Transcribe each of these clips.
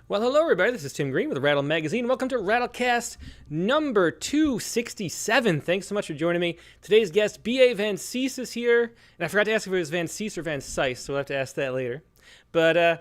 Well, hello, everybody. This is Tim Green with Rattle Magazine. Welcome to Rattlecast number 267. Thanks so much for joining me. Today's guest, B.A. Van Sise, is here. And I forgot to ask if it was Van Sise or Van Sise, so we'll have to ask that later. But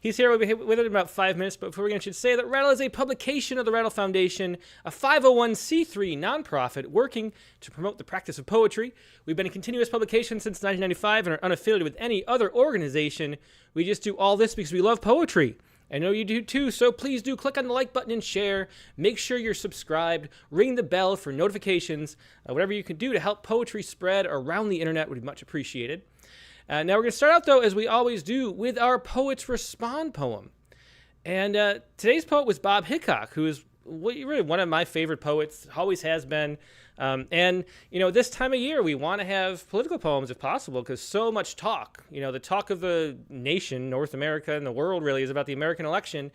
he's here. We'll be with it in about 5 minutes. But before we get, I should say that Rattle is a publication of the Rattle Foundation, a 501c3 nonprofit working to promote the practice of poetry. We've been in continuous publication since 1995 and are unaffiliated with any other organization. We just do all this because we love poetry. I know you do too, so please do click on the like button and share. Make sure you're subscribed. Ring the bell for notifications. Whatever you can do to help poetry spread around the internet would be much appreciated. Now we're going to start out, though, as we always do, with our Poets Respond poem. And today's poet was Bob Hicok, who is really one of my favorite poets, always has been. And, you know, this time of year, we want to have political poems if possible, because so much talk, you know, the talk of the nation, North America, and the world really is about the American election.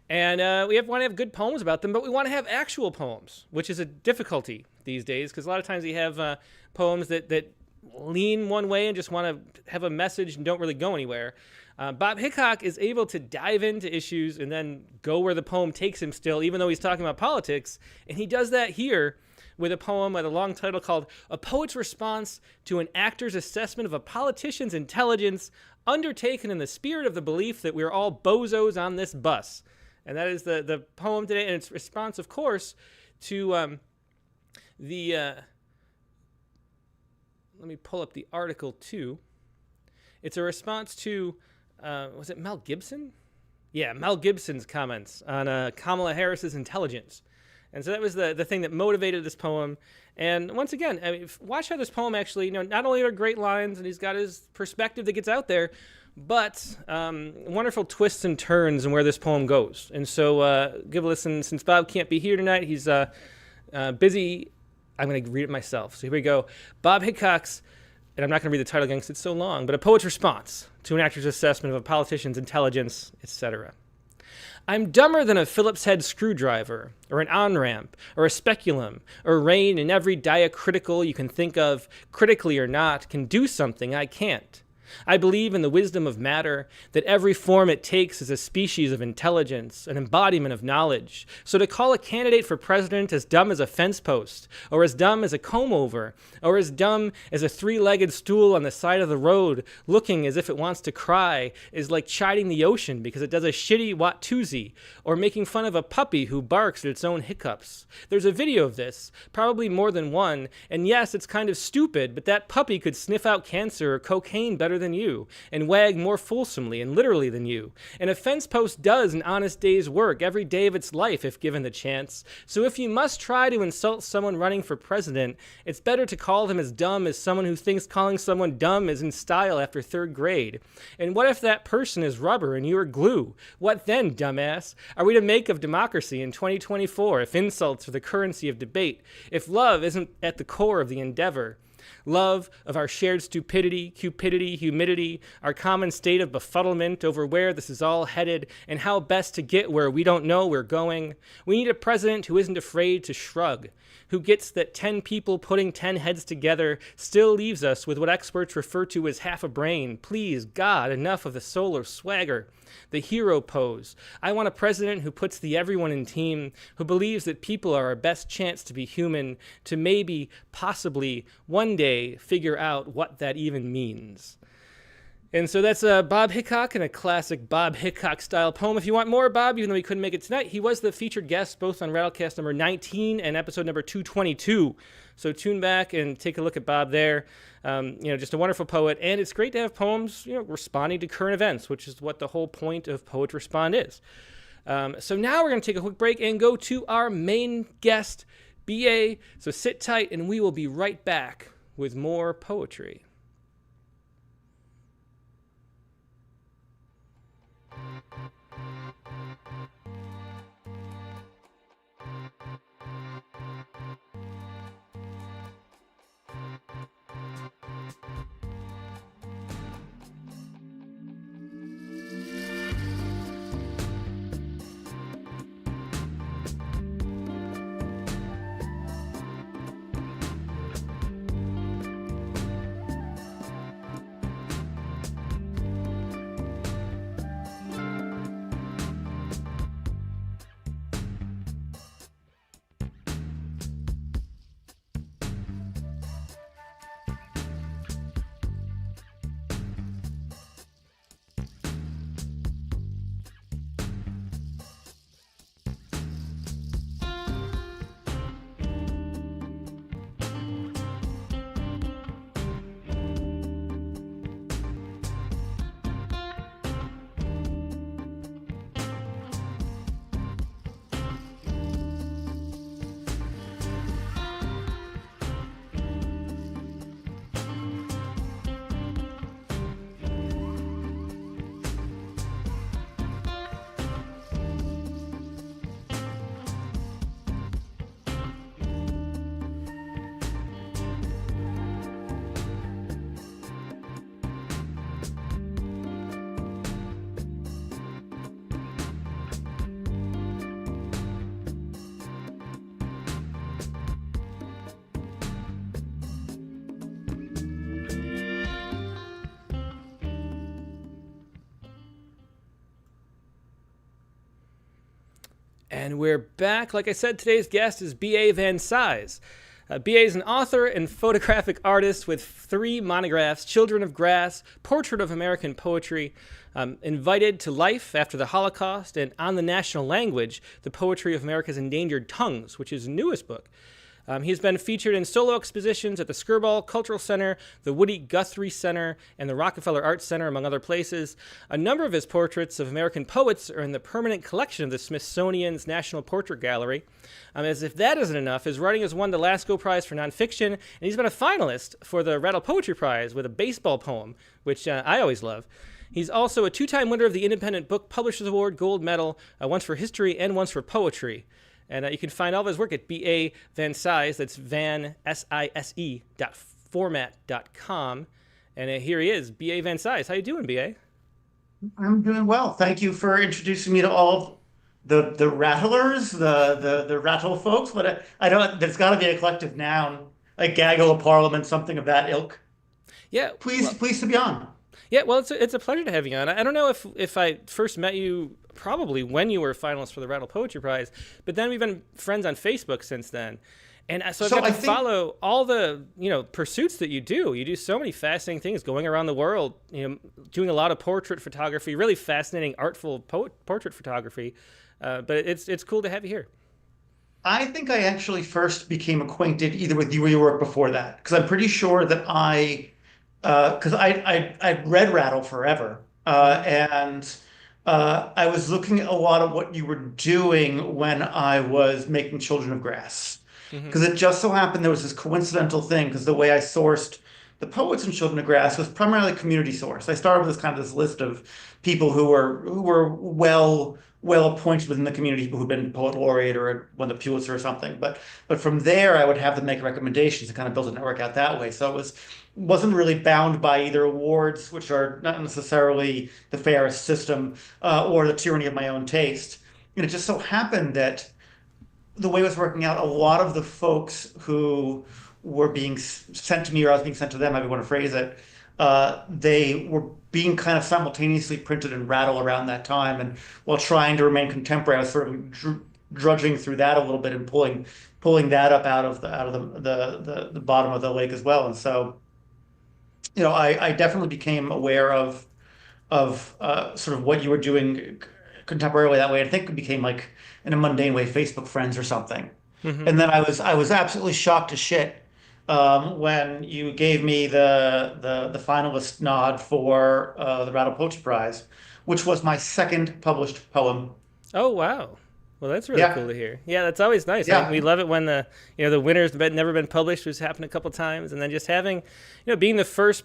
And we want to have good poems about them, but we want to have actual poems, which is a difficulty these days, because a lot of times you have poems that lean one way and just want to have a message and don't really go anywhere. Bob Hicok is able to dive into issues and then go where the poem takes him still, even though he's talking about politics. And he does that here with a poem with a long title called A Poet's Response to an Actor's Assessment of a Politician's Intelligence, undertaken in the spirit of the belief that we're all bozos on this bus. And that is the poem today, and its response, of course, to let me pull up the article, too. It's a response to, was it Mel Gibson? Yeah, Mel Gibson's comments on Kamala Harris's intelligence. And so that was the thing that motivated this poem. And once again, I mean, watch how this poem actually, you know, not only are great lines, and he's got his perspective that gets out there, but wonderful twists and turns in where this poem goes. And so give a listen. Since Bob can't be here tonight, he's busy. I'm going to read it myself. So here we go. Bob Hicok's, and I'm not going to read the title again because it's so long, but A Poet's Response to an Actor's Assessment of a Politician's Intelligence, etc. I'm dumber than a Phillips head screwdriver, or an on-ramp, or a speculum, or rain in every diacritical you can think of, critically or not, can do something I can't. I believe in the wisdom of matter, that every form it takes is a species of intelligence, an embodiment of knowledge. So to call a candidate for president as dumb as a fence post, or as dumb as a comb-over, or as dumb as a three-legged stool on the side of the road, looking as if it wants to cry, is like chiding the ocean because it does a shitty Watusi, or making fun of a puppy who barks at its own hiccups. There's a video of this, probably more than one, and yes, it's kind of stupid, but that puppy could sniff out cancer or cocaine better than you, and wag more fulsomely and literally than you. And a fence post does an honest day's work every day of its life if given the chance. So if you must try to insult someone running for president, it's better to call them as dumb as someone who thinks calling someone dumb is in style after third grade. And what if that person is rubber and you are glue? What then, dumbass? Are we to make of democracy in 2024 if insults are the currency of debate, if love isn't at the core of the endeavor? Love of our shared stupidity, cupidity, humidity, our common state of befuddlement over where this is all headed and how best to get where we don't know we're going. We need a president who isn't afraid to shrug, who gets that 10 people putting 10 heads together still leaves us with what experts refer to as half a brain. Please, God, enough of the solar swagger, the hero pose. I want a president who puts the everyone in team, who believes that people are our best chance to be human, to maybe, possibly, one day figure out what that even means. And so that's Bob Hicok and a classic Bob Hicok style poem. If you want more Bob, even though he couldn't make it tonight, he was the featured guest both on Rattlecast number 19 and episode number 222. So tune back and take a look at Bob there. Just a wonderful poet. And it's great to have poems, responding to current events, which is what the whole point of Poet Respond is. So now we're going to take a quick break and go to our main guest, B.A. So sit tight and we will be right back with more poetry. And we're back. Like I said, today's guest is B.A. Van Sise. B.A. is an author and photographic artist with 3 monographs: Children of Grass, Portrait of American Poetry, Invited to Life After the Holocaust, and On the National Language, The Poetry of America's Endangered Tongues, which is his newest book. He's been featured in solo expositions at the Skirball Cultural Center, the Woody Guthrie Center, and the Rockefeller Arts Center, among other places. A number of his portraits of American poets are in the permanent collection of the Smithsonian's National Portrait Gallery. As if that isn't enough, his writing has won the Lascaux Prize for Nonfiction, and he's been a finalist for the Rattle Poetry Prize with a baseball poem, which I always love. He's also a 2-time winner of the Independent Book Publishers Award Gold Medal, once for history and once for poetry. And you can find all of his work at B.A. Van Sise. That's Van, SISE.format.com. And here he is, B.A. Van Sise. How you doing, B.A.? I'm doing well. Thank you for introducing me to all of the rattlers, the rattle folks. But I don't. There's got to be a collective noun, like gaggle of parliament, something of that ilk. Yeah. Pleased to be on. Yeah, well, it's a pleasure to have you on. I don't know if I first met you probably when you were a finalist for the Rattle Poetry Prize, but then we've been friends on Facebook since then. And so I've got to follow all the, pursuits that you do. You do so many fascinating things going around the world, doing a lot of portrait photography, really fascinating, artful portrait photography. But it's cool to have you here. I think I actually first became acquainted either with you or your work before that, because I'm pretty sure that because I read Rattle forever, and I was looking at a lot of what you were doing when I was making Children of Grass. Because it just so happened there was this coincidental thing, because the way I sourced the poets in Children of Grass was primarily community source. I started with this list of people who were well appointed within the community, people who'd been poet laureate or had won the Pulitzer or something. But from there, I would have them make recommendations and kind of build a network out that way. So wasn't really bound by either awards, which are not necessarily the fairest system, or the tyranny of my own taste. And it just so happened that the way it was working out, a lot of the folks who were being sent to me, or I was being sent to them, however you want to phrase it, they were being kind of simultaneously printed in Rattle around that time. And while trying to remain contemporary, I was sort of drudging through that a little bit and pulling that up out of the bottom of the lake as well. And so, I definitely became aware of sort of what you were doing contemporarily that way. I think it became like, in a mundane way, Facebook friends or something. And then I was absolutely shocked as shit when you gave me the finalist nod for the Rattle Poetry Prize, which was my second published poem. Oh, wow. Well, that's really cool to hear. Yeah, that's always nice. Yeah. We love it when the winners have never been published, which happened a couple times, and then just having, being the first,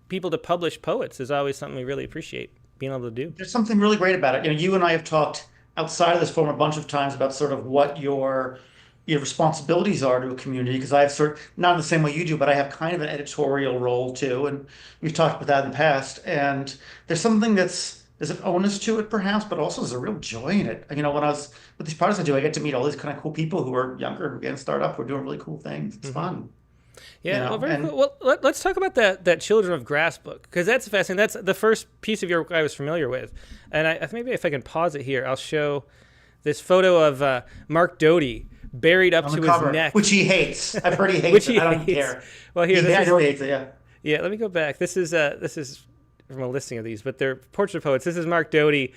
people to publish poets is always something we really appreciate being able to do. There's something really great about it. You and I have talked outside of this forum a bunch of times about sort of what your responsibilities are to a community, because I have sort of, not in the same way you do, but I have kind of an editorial role too, and we've talked about that in the past. And there's something there's an onus to it, perhaps, but also there's a real joy in it. When I was with these projects I do, I get to meet all these kind of cool people who are younger, who are getting started up, who are doing really cool things. It's fun. Yeah, well, very cool. Well, let's talk about that Children of Grass book, because that's fascinating. That's the first piece of your work I was familiar with. And maybe if I can pause it here, I'll show this photo of Mark Doty buried up to his neck. Which he hates. I've heard he hates it. I don't care. Well, here, I know he hates it, yeah. Yeah, let me go back. This is from a listing of these, but they're portrait poets. This is Mark Doty,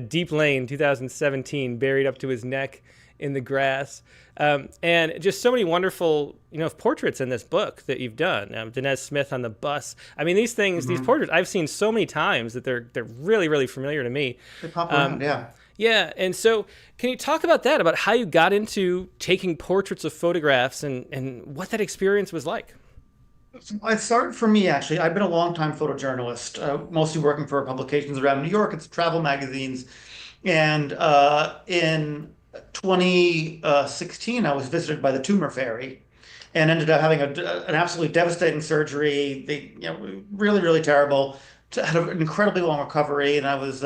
Deep Lane, 2017, buried up to his neck in the grass. And just so many wonderful, portraits in this book that you've done. Dinez Smith on the bus. I mean, these things, these portraits, I've seen so many times that they're really, really familiar to me. They pop around, yeah. Yeah, and so can you talk about that, about how you got into taking portraits of photographs and what that experience was like? It started for me, actually. I've been a longtime photojournalist, mostly working for publications around New York. It's travel magazines. And in 2016, I was visited by the tumor fairy and ended up having an absolutely devastating surgery. They, really, really terrible. Had an incredibly long recovery, and I was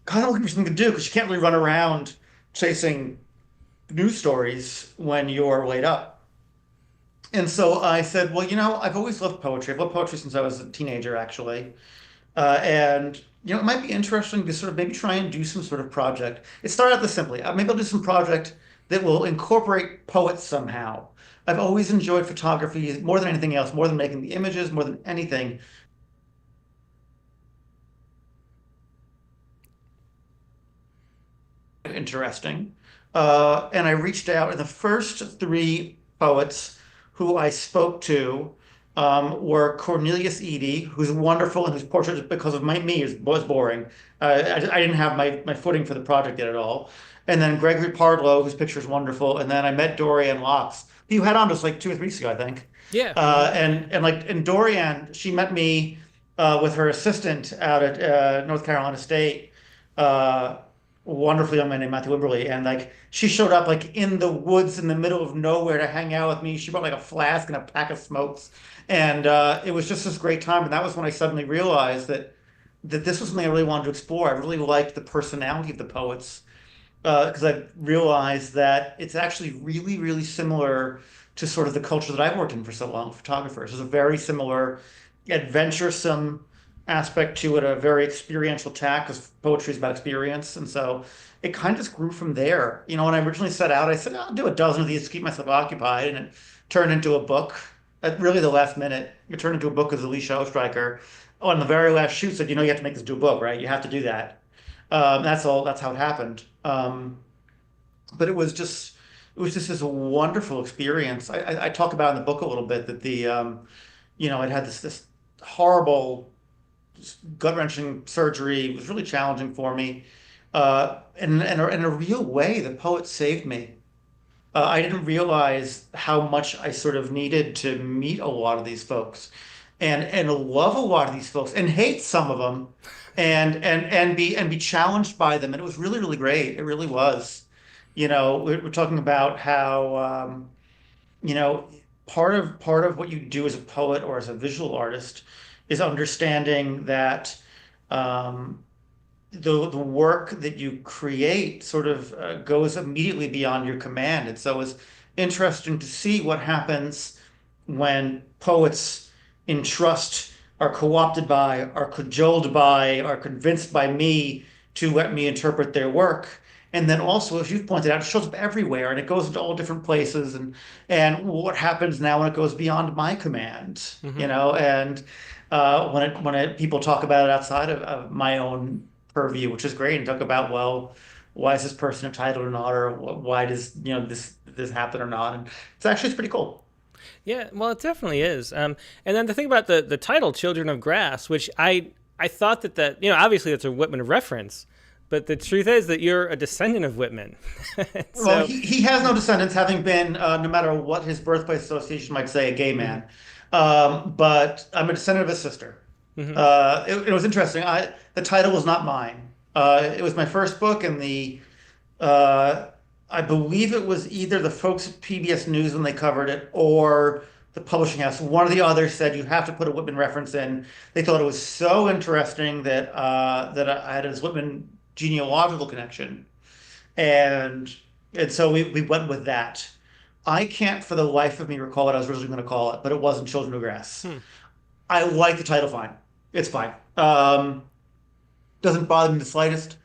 kind of looking for something to do, because you can't really run around chasing news stories when you're laid up. And so I said, well, I've always loved poetry. I've loved poetry since I was a teenager, actually. And it might be interesting to sort of maybe try and do some sort of project. It started out this simply. Maybe I'll do some project that will incorporate poets somehow. I've always enjoyed photography more than anything else, more than making the images, more than anything. Interesting. And I reached out, and the first three poets who I spoke to were Cornelius Eady, who's wonderful, and whose portrait, because of me, was boring. I didn't have my footing for the project yet at all. And then Gregory Pardlow, whose picture is wonderful. And then I met Dorianne Locks, who you had on just like 2 or 3 weeks ago, I think. Yeah. And Dorianne, she met me with her assistant out at North Carolina State. Uh, Wonderful young man named Matthew Wimberly, and like she showed up like in the woods in the middle of nowhere to hang out with me. She brought like a flask and a pack of smokes, and it was just this great time. And that was when I suddenly realized that this was something I really wanted to explore. I really liked the personality of the poets because I realized that it's actually really, really similar to sort of the culture that I've worked in for so long, photographers. There's a very similar adventuresome aspect to it, a very experiential tack, because poetry is about experience. And so it kind of just grew from there. When I originally set out, I said, I'll do a dozen of these to keep myself occupied. And it turned into a book at really the last minute. It turned into a book as Alicia Oestreicher on the very last shoot said, you have to make this into a book, right? You have to do that. That's all. That's how it happened. But it was just this wonderful experience. I talk about in the book a little bit that I'd had this horrible, gut-wrenching surgery. It was really challenging for me. In a real way, the poet saved me. I didn't realize how much I sort of needed to meet a lot of these folks and love a lot of these folks and hate some of them and be challenged by them. And it was really, really great. It really was. We're talking about how you know, part of what you do as a poet or as a visual artist is understanding that um, the work that you create sort of goes immediately beyond your command. And so it's interesting to see what happens when poets in trust are co-opted by, are cajoled by, are convinced by me to let me interpret their work. And then also, as you've pointed out, it shows up everywhere and it goes into all different places. And what happens now when it goes beyond my command, Hmm. and when people talk about it outside of my own purview, which is great, and talk about, well, why is this person entitled or not, or why does this happen or not, and it's pretty cool. Yeah, well, it definitely is. And then the thing about the title "Children of Grass," which I thought that obviously that's a Whitman reference, but the truth is that you're a descendant of Whitman. Well, So, he has no descendants, having been, no matter what his birthplace association might say, a gay mhm, man. But I'm a descendant of his sister. mhm, It was interesting. The title was not mine. It was my first book, and uh, I believe it was either the folks at PBS News when they covered it, or the publishing house. One or the other said you have to put a Whitman reference in. They thought it was so interesting that I had this Whitman genealogical connection, and and so we went with that. I can't for the life of me recall what I was originally going to call it, but it wasn't Children of Grass. hmm, I like the title fine. It's fine. Doesn't bother me the slightest.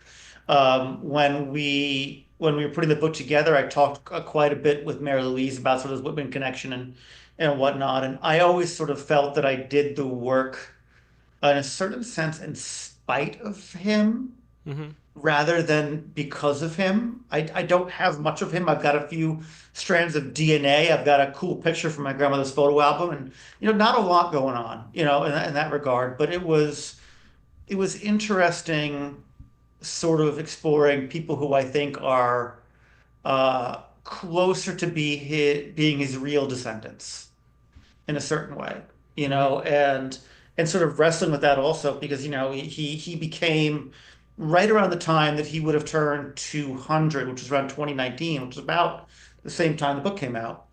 When we were putting the book together, I talked quite a bit with Mary Louise about sort of this Whitman connection and whatnot. And I always sort of felt that I did the work in a certain sense in spite of him mhm. rather than because of him. I don't have much of him. I've got a few strands of DNA. I've got a cool picture from my grandmother's photo album, and not a lot going on, in that regard. But it was interesting, sort of exploring people who I think are closer to being his real descendants in a certain way, Mhm. and sort of wrestling with that also because he became right around the time that he would have turned 200, which was around 2019, which was about the same time the book came out.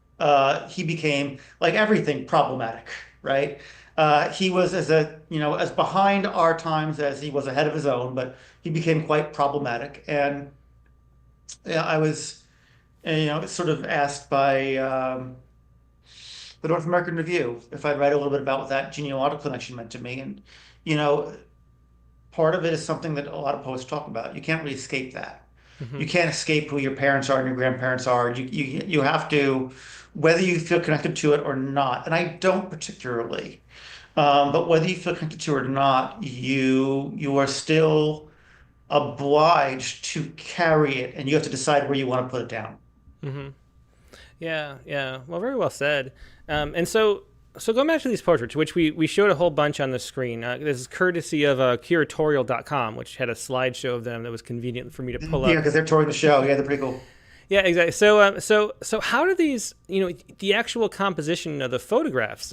He became, like everything, problematic, right? He was as behind our times as he was ahead of his own, but he became quite problematic. And yeah, I was sort of asked by the North American Review if I'd write a little bit about what that genealogical connection meant to me. And you know, part of it is something that a lot of poets talk about. You can't really escape that. Hmm. You can't escape who your parents are and your grandparents are. You have to, whether you feel connected to it or not. And I don't particularly. But whether you feel connected to it or not, you are still obliged to carry it, and you have to decide where you want to put it down. Hmm. Yeah, yeah. Well, very well said. And so going back to these portraits, which we showed a whole bunch on the screen. This is courtesy of curatorial.com, which had a slideshow of them that was convenient for me to pull Yeah, up. because they're touring the show. Yeah, they're pretty cool. Yeah, exactly. So how do these, the actual composition of the photographs?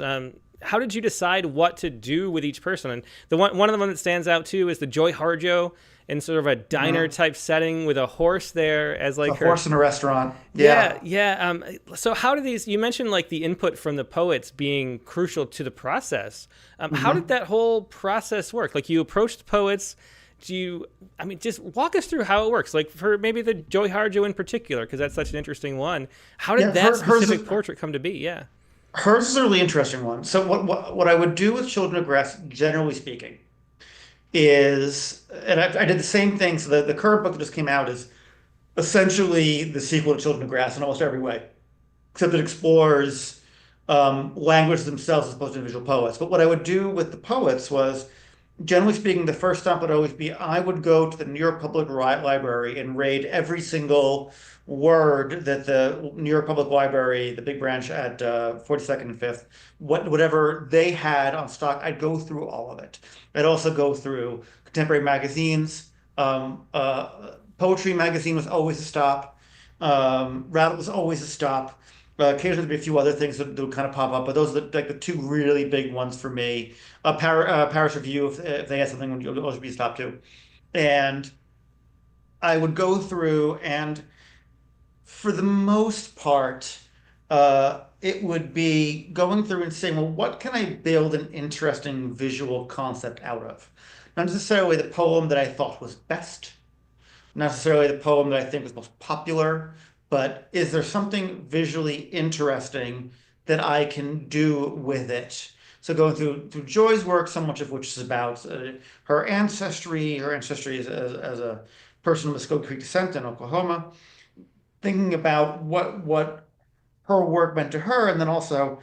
How did you decide what to do with each person? And one of them that stands out too is the Joy Harjo in sort of a diner Mhm. type setting with a horse there as A like her. horse in a restaurant. Yeah, Yeah. yeah. So how do these? You mentioned like the input from the poets being crucial to the process. How did hmm that whole process work? Like you approached poets. Do you? I mean, just walk us through how it works. Like for maybe the Joy Harjo in particular, because that's such an interesting one. How did Yeah, that hers specific portrait come to be? Yeah. hers is a really interesting one. So what I would do with Children of Grass, generally speaking, is, and I did the same thing. So the current book that just came out is essentially the sequel to Children of Grass in almost every way, except it explores language themselves as opposed to individual poets. But what I would do with the poets was, generally speaking, the first stop would always be I would go to the New York Public Library and raid every single word that the New York Public Library, the big branch at 42nd and 5th, whatever they had on stock, I'd go through all of it. I'd also go through contemporary magazines. Poetry magazine was always a stop. Rattle was always a stop. Occasionally there'd be a few other things that would kind of pop up, but those are like the two really big ones for me. Paris Review, if they had something, would always be a stop too. And I would go through, and for the most part, it would be going through and saying, well, what can I build an interesting visual concept out of? Not necessarily the poem that I thought was best, not necessarily the poem that I think was most popular, but is there something visually interesting that I can do with it? So going through Joy's work, so much of which is about her ancestry as a person of Muskogee Creek descent in Oklahoma, thinking about what her work meant to her, and then also,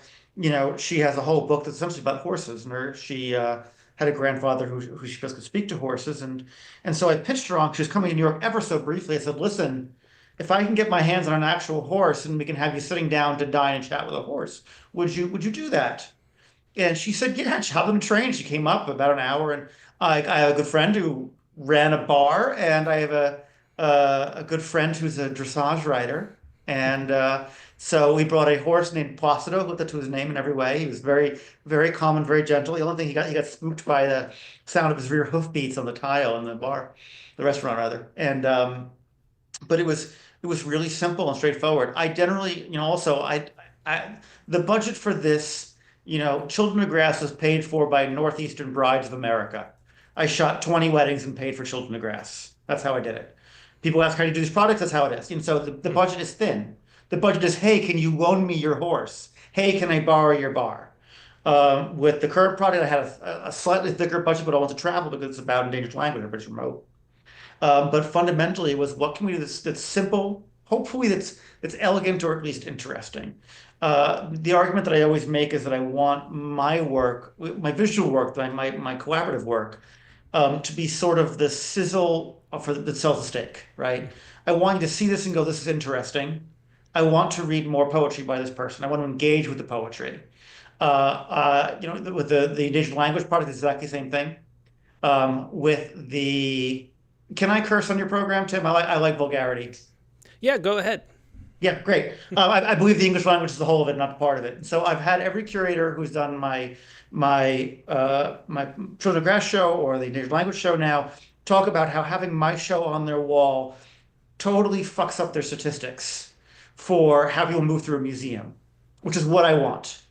she has a whole book that's essentially about horses, and she had a grandfather who she feels could speak to horses, and so I pitched her on. She was coming to New York ever so briefly. I said, "Listen, if I can get my hands on an actual horse and we can have you sitting down to dine and chat with a horse, would you do that?" And she said, "Yeah." She hopped on a train. She came up about an hour, and I have a good friend who ran a bar, and I have a good friend who's a dressage rider, and so we brought a horse named Placido, lived up to his name in every way. He was very, very calm and very gentle. The only thing he got spooked by the sound of his rear hoofbeats on the tile in the bar, the restaurant rather, and but it was really simple and straightforward. I generally, also I the budget for this, Children of Grass was paid for by Northeastern Brides of America. I shot 20 weddings and paid for Children of Grass. That's how I did it. People ask how do you do these products, that's how it is. And so the budget is thin. The budget is, hey, can you loan me your horse? Hey, can I borrow your bar? With the current product, I had a slightly thicker budget, but I want to travel because it's about endangered language and British remote. But fundamentally, it was what can we do that's simple, hopefully that's elegant or at least interesting. The argument that I always make is that I want my work, my visual work, my collaborative work, to be sort of the sizzle that sells the steak, right? I want you to see this and go, this is interesting. I want to read more poetry by this person. I want to engage with the poetry. With the endangered language product, it's exactly the same thing. With the Can I curse on your program, Tim? I like vulgarity. Yeah. Go ahead. Yeah, great. I believe the English language is the whole of it, not the part of it. So I've had every curator who's done my Children of Grass show or the English language show now talk about how having my show on their wall totally fucks up their statistics for how people move through a museum, which is what I want.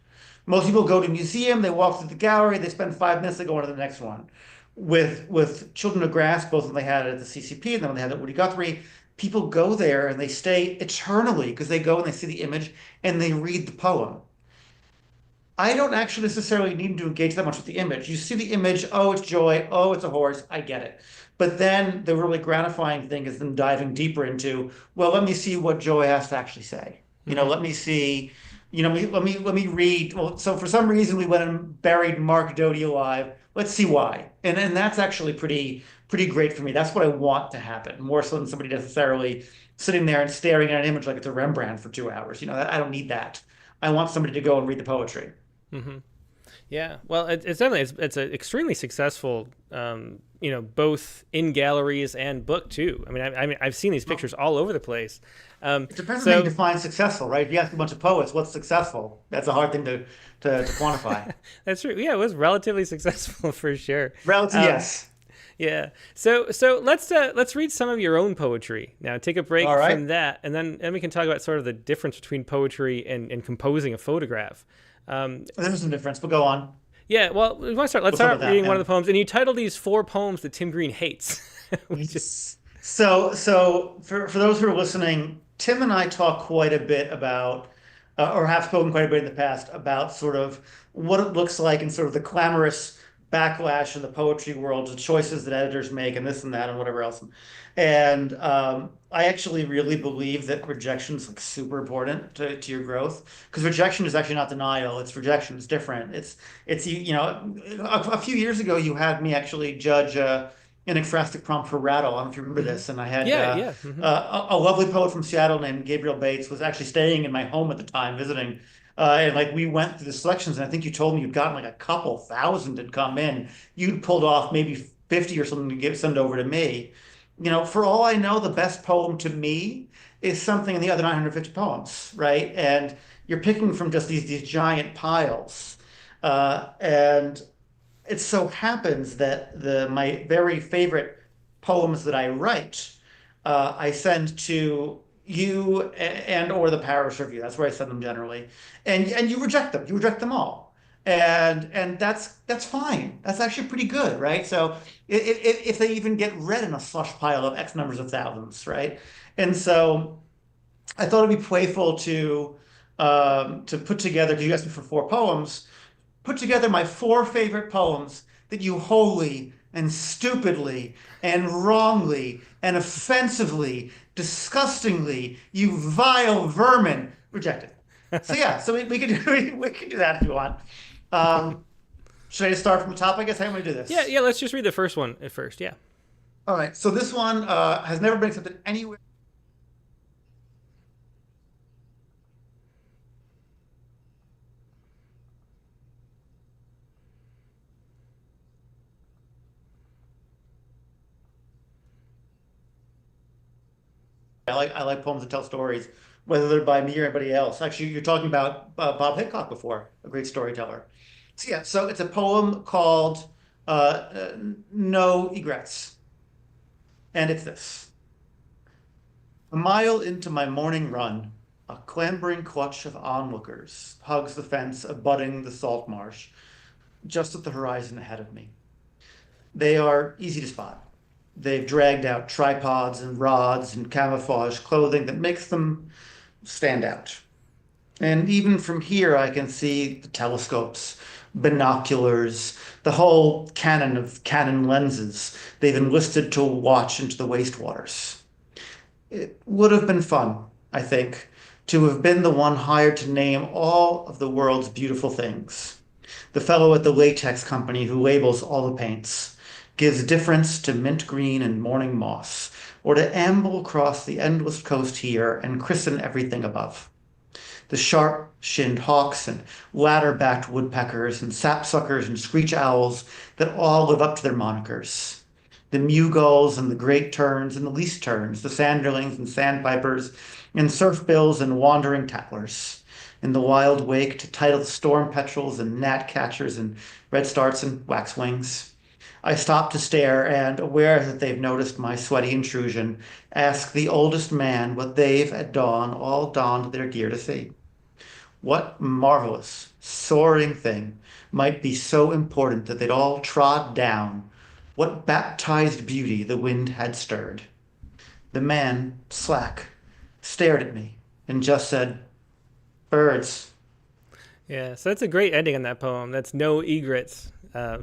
Most people go to a museum, they walk through the gallery, they spend 5 minutes, they go on to the next one. With Children of Grass, both when they had it at the CCP and then when they had it at Woody Guthrie, people go there and they stay eternally because they go and they see the image and they read the poem. I don't actually necessarily need to engage that much with the image. You see the image, oh, it's joy, oh, it's a horse, I get it. But then the really gratifying thing is them diving deeper into, well, let me see what joy has to actually say. Hmm. Let me see, let me read. Well, so for some reason we went and buried Mark Doty alive. Let's see why. And that's actually pretty great for me. That's what I want to happen, more so than somebody necessarily sitting there and staring at an image like it's a Rembrandt for 2 hours. I don't need that. I want somebody to go and read the poetry. Hmm. Yeah, well, it's definitely it's an extremely successful, both in galleries and book too. I mean, I've seen these pictures all over the place. It depends on how you So define successful, right? If you ask a bunch of poets, what's successful? That's a hard thing to quantify. that's true. Yeah, it was relatively successful for sure. Relative, Um, yes. yeah. So let's read some of your own poetry now. Take a All break right. from that, and then we can talk about sort of the difference between poetry and composing a photograph. Um, There's some difference, but go on. yeah. Well, we want to start. Let's We'll start with start that. reading one of Yeah. the poems, and you titled these four poems that Tim Green hates, which is So for those who are listening, Tim and I talk quite a bit about, or have spoken quite a bit in the past about sort of what it looks like and sort of the clamorous backlash in the poetry world, the choices that editors make, and this and that and whatever else. And I actually really believe that rejection is like super important to your growth because rejection is actually not denial. It's rejection. It's different. It's a few years ago you had me actually judge. An ekphrastic prompt for Rattle. I don't know if you remember hmm this. And I had yeah, yeah. a lovely poet from Seattle named Gabriel Bates was actually staying in my home at the time, visiting. And like we went through the selections, and I think you told me you'd gotten like a couple thousand had come in. You'd pulled off maybe 50 or something to send over to me. For all I know, the best poem to me is something in the other 950 poems, right? And you're picking from just these giant piles. And it so happens that the my very favorite poems that I write, I send to you and or the parish review. That's where I send them generally, and you reject them. You reject them all, and that's fine. That's actually pretty good, right? So if they even get read in a slush pile of X numbers of thousands, right? And so I thought it'd be playful to put together. Because you asked me for four poems, put together my four favorite poems that you wholly and stupidly and wrongly and offensively, disgustingly, you vile vermin, rejected. So yeah, so we can we can do that if you want. Um, should I start from the top? I guess how am I going to do Yeah, this? yeah. Let's just read the first one at first. Yeah. All right. So this one has never been accepted anywhere. I like poems that tell stories, whether they're by me or anybody else. Actually, you're talking about Bob Hicok before, a great storyteller. So yeah, so it's a poem called "No Egrets," and it's this: a mile into my morning run, a clambering clutch of onlookers hugs the fence abutting the salt marsh, just at the horizon ahead of me. They are easy to spot. They've dragged out tripods and rods and camouflage clothing that makes them stand out. And even from here, I can see the telescopes, binoculars, the whole canon of Canon lenses they've enlisted to watch into the wastewaters. It would have been fun, I think, to have been the one hired to name all of the world's beautiful things. The fellow at the latex company who labels all the paints, gives difference to mint green and morning moss, or to amble across the endless coast here and christen everything above. The sharp-shinned hawks and ladder-backed woodpeckers and sapsuckers and screech owls that all live up to their monikers. The mew gulls and the great terns and the least terns, the sanderlings and sandpipers, and surfbills and wandering tattlers. In the wild wake to titled storm petrels and gnatcatchers and redstarts and waxwings. I stop to stare and, aware that they've noticed my sweaty intrusion, ask the oldest man what they've at dawn all donned their gear to see. What marvelous, soaring thing might be so important that they'd all trod down? What baptized beauty the wind had stirred? The man, slack, stared at me and just said, birds. Yeah, so that's a great ending on that poem. That's No Egrets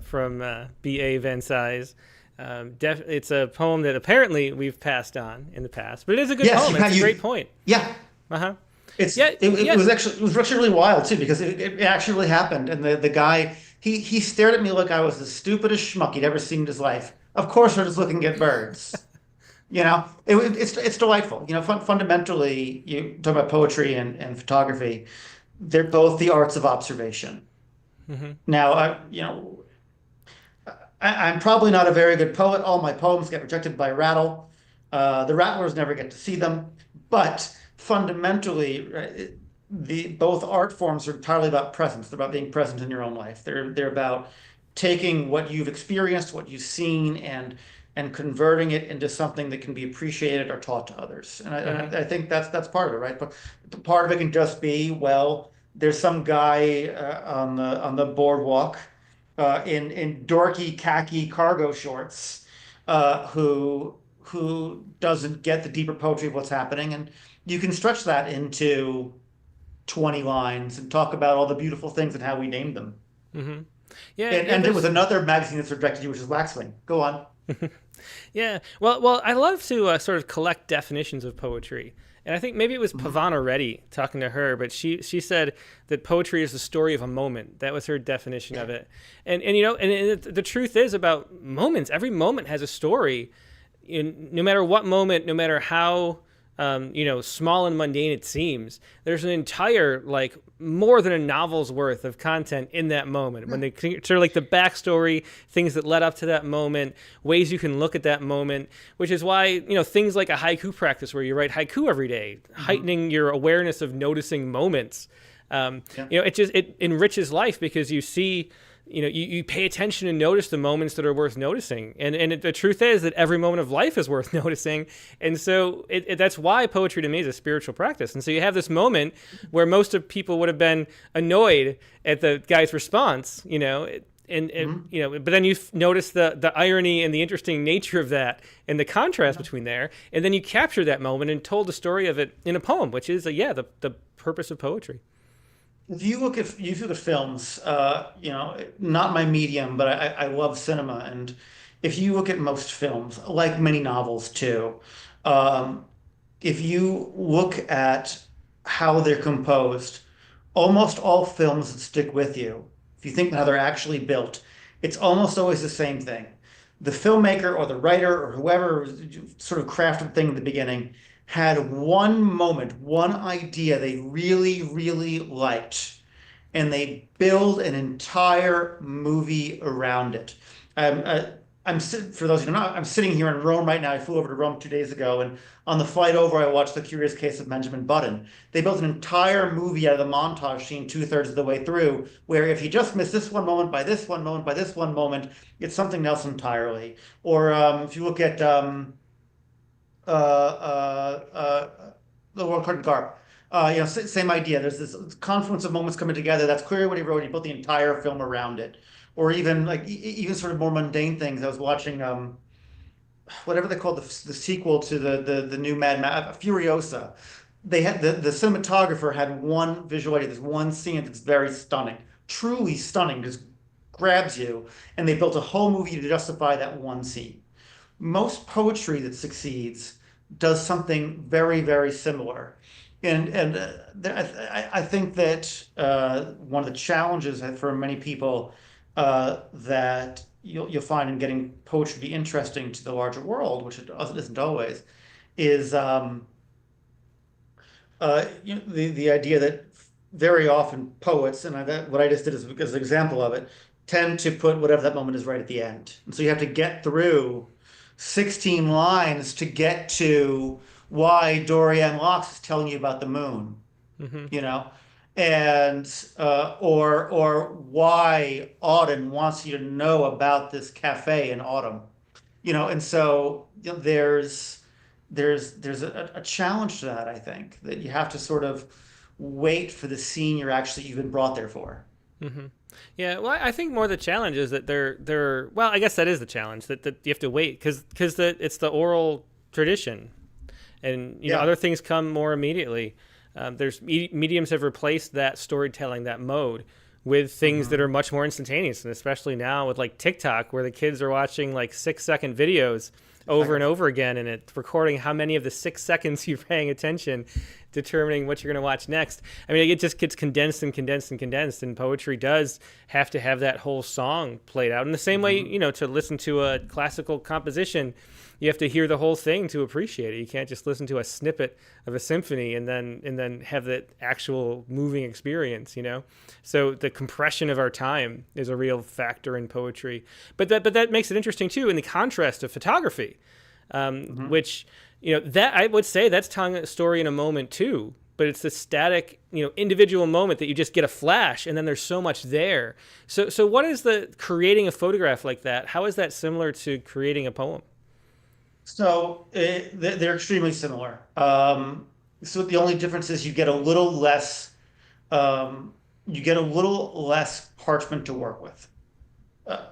from B.A. Van Cise. It's a poem that apparently we've passed on in the past, but it is a good Yes, poem. It's a great point. yeah. Uh-huh. It's Yeah, it yeah. was actually really wild too because it actually really happened and the guy he stared at me like I was the stupidest schmuck he'd ever seen in his life. Of course, we're just looking at birds. It's delightful. Fundamentally, you talk about poetry and photography. They're both the arts of observation. Hmm. Now, I'm probably not a very good poet. All my poems get rejected by Rattle. The Rattlers never get to see them. But fundamentally, right, the both art forms are entirely about presence. They're about being present in your own life. They're about taking what you've experienced, what you've seen, and converting it into something that can be appreciated or taught to others. And I think that's part of it, right? But part of it can just be, well, there's some guy on the boardwalk in dorky khaki cargo shorts who doesn't get the deeper poetry of what's happening, and you can stretch that into 20 lines and talk about all the beautiful things and how we named them. Hmm. Yeah, And yeah. end it with another magazine that's rejected you, which is Waxwing. Go on. Yeah. Well, I love to sort of collect definitions of poetry. And I think maybe it was Mhm. Pavana Reddy talking to her, but she said that poetry is the story of a moment. That was her definition of it. And the truth is about moments. Every moment has a story. No matter what moment, no matter how small and mundane it seems, there's an entire, like, more than a novel's worth of content in that moment. When they sort of like the backstory, things that led up to that moment, ways you can look at that moment, which is why, things like a haiku practice where you write haiku every day, heightening your awareness of noticing moments. Yeah. It enriches life because you see, you pay attention and notice the moments that are worth noticing. The truth is that every moment of life is worth noticing. And so that's why poetry to me is a spiritual practice. And so you have this moment where most of people would have been annoyed at the guy's response, but then you notice the irony and the interesting nature of that and the contrast between there. And then you capture that moment and told the story of it in a poem, which is, the purpose of poetry. If you look at films, not my medium, but I love cinema. And if you look at most films, like many novels too, um, if you look at how they're composed, almost all films that stick with you, if you think how they're actually built, it's almost always the same thing. The filmmaker or the writer or whoever sort of crafted the thing in the beginning had one moment, one idea they really, really liked, and they build an entire movie around it. For those who don't know, I'm sitting here in Rome right now. I flew over to Rome 2 days ago, and on the flight over, I watched The Curious Case of Benjamin Button. They built an entire movie out of the montage scene 2/3 of the way through, where if you just miss this one moment by this one moment by this one moment, it's something else entirely. Or if you look at uh, the World Card Garp. Same idea. There's this confluence of moments coming together. That's clearly what he wrote. He built the entire film around it. Or even like even sort of more mundane things. I was watching whatever they call the sequel to the new Mad Max, Furiosa. They had the cinematographer had one visual idea, this one scene that's very stunning, truly stunning, just grabs you, and they built a whole movie to justify that one scene. Most poetry that succeeds does something very, very similar. And I think that one of the challenges for many people that you'll find in getting poetry to be interesting to the larger world, which it isn't always, is the idea that very often poets, and what I just did is as an example of it, tend to put whatever that moment is right at the end. And so you have to get through 16 lines to get to why Dorian Locks is telling you about the moon, Hmm. you know, and or why Auden wants you to know about this cafe in Autumn, and so there's a challenge to that, I think, that you have to sort of wait for the scene you've been brought there for. Hmm. Yeah, well, I think more the challenge is that they're well, I guess that is the challenge that you have to wait because it's the oral tradition, and Yeah. other things come more immediately. There's mediums have replaced that storytelling, that mode, with things that Hmm. are much more instantaneous, and especially now with like TikTok, where the kids are watching like 6 second videos over and Exactly. over again, and it's recording how many of the 6 seconds you're paying attention, determining what you're going to watch next. I mean, it just gets condensed and condensed and condensed, and poetry does have to have that whole song played out. In the same way, Hmm. you know, to listen to a classical composition, you have to hear the whole thing to appreciate it. You can't just listen to a snippet of a symphony and then have that actual moving experience, you know? So the compression of our time is a real factor in poetry. But that makes it interesting too in the contrast of photography, Hmm. which, you know, that I would say that's telling a story in a moment too. But it's the static, you know, individual moment that you just get a flash, and then there's so much there. So what is the creating a photograph like that? How is that similar to creating a poem? So they're extremely similar. So the only difference is um, you get a little less parchment to work with. Uh,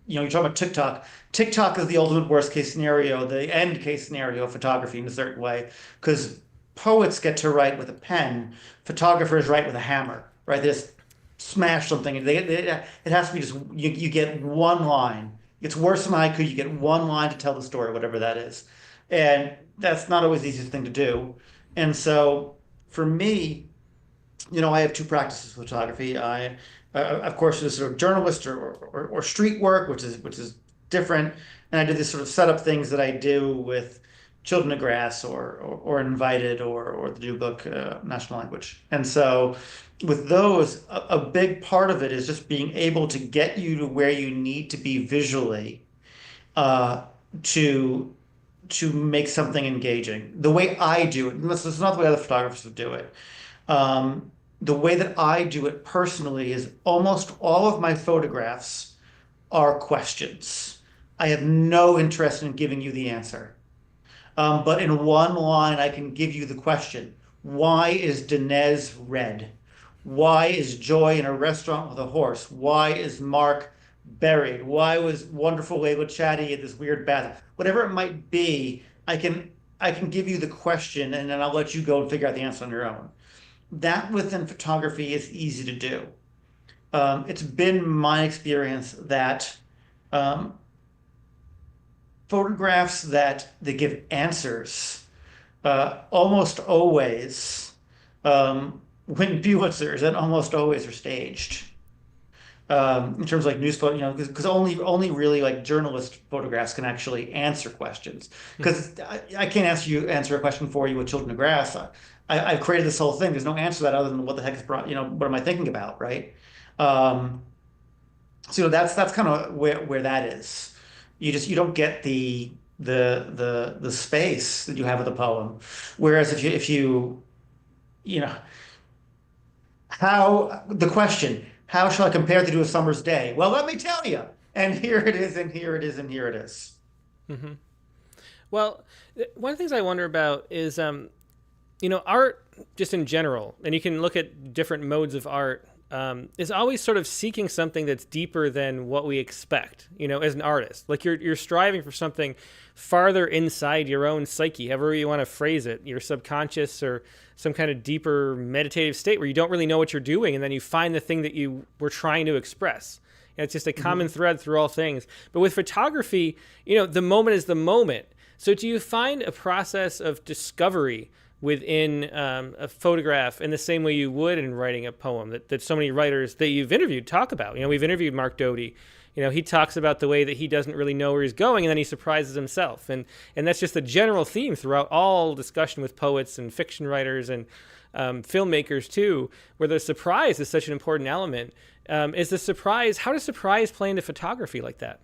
you're talking about TikTok. TikTok is the ultimate worst case scenario, the end case scenario of photography in a certain way, because poets get to write with a pen, photographers write with a hammer, right? They just smash something, and it has to be just you get one line. It's worse than haiku. You get one line to tell the story, whatever that is, and that's not always the easiest thing to do. And so, for me, I have two practices of photography. Of course, is sort of journalist or street work, which is different, and I do this sort of setup things that I do with Children of Grass or Invited or the new book National Language. And so, with those, a big part of it is just being able to get you to where you need to be visually uh, to to make something engaging. The way I do it, and this is not the way other photographers would do it. Um, the way that I do it personally is almost all of my photographs are questions. I have no interest in giving you the answer. But in one line, I can give you the question. Why is Dinez red? Why is Joy in a restaurant with a horse? Why is Mark buried? Why was wonderful Layla Chatty in this weird bath? Whatever it might be, I can give you the question and then I'll let you go and figure out the answer on your own. That within photography is easy to do. It's been my experience that um, photographs that give answers almost always win Pulitzers and almost always are staged. In terms of like news photo, because only really like journalist photographs can actually answer questions. Because I can't answer a question for you with Children of Grass. I've created this whole thing. There's no answer to that other than what the heck is brought, what am I thinking about, right? Um, so that's kind of where that is. You don't get the space that you have with a poem. Whereas if you you know how the question, how shall I compare thee to a summer's day? Well, let me tell you. And here it is, and here it is, and here it is. Hmm. Well, one of the things I wonder about is, you know, art just in general, and you can look at different modes of art, is always sort of seeking something that's deeper than what we expect, you know, as an artist. Like you're striving for something farther inside your own psyche, however you want to phrase it, your subconscious or some kind of deeper meditative state where you don't really know what you're doing, and then you find the thing that you were trying to express. And it's just a common Mhm. thread through all things. But with photography, you know, the moment is the moment. So do you find a process of discovery within a photograph in the same way you would in writing a poem that so many writers that you've interviewed talk about? You know, we've interviewed Mark Doty. You know, he talks about the way that he doesn't really know where he's going, and then he surprises himself. And that's just a general theme throughout all discussion with poets and fiction writers and filmmakers too, where the surprise is such an important element. Is the surprise? How does surprise play into photography like that?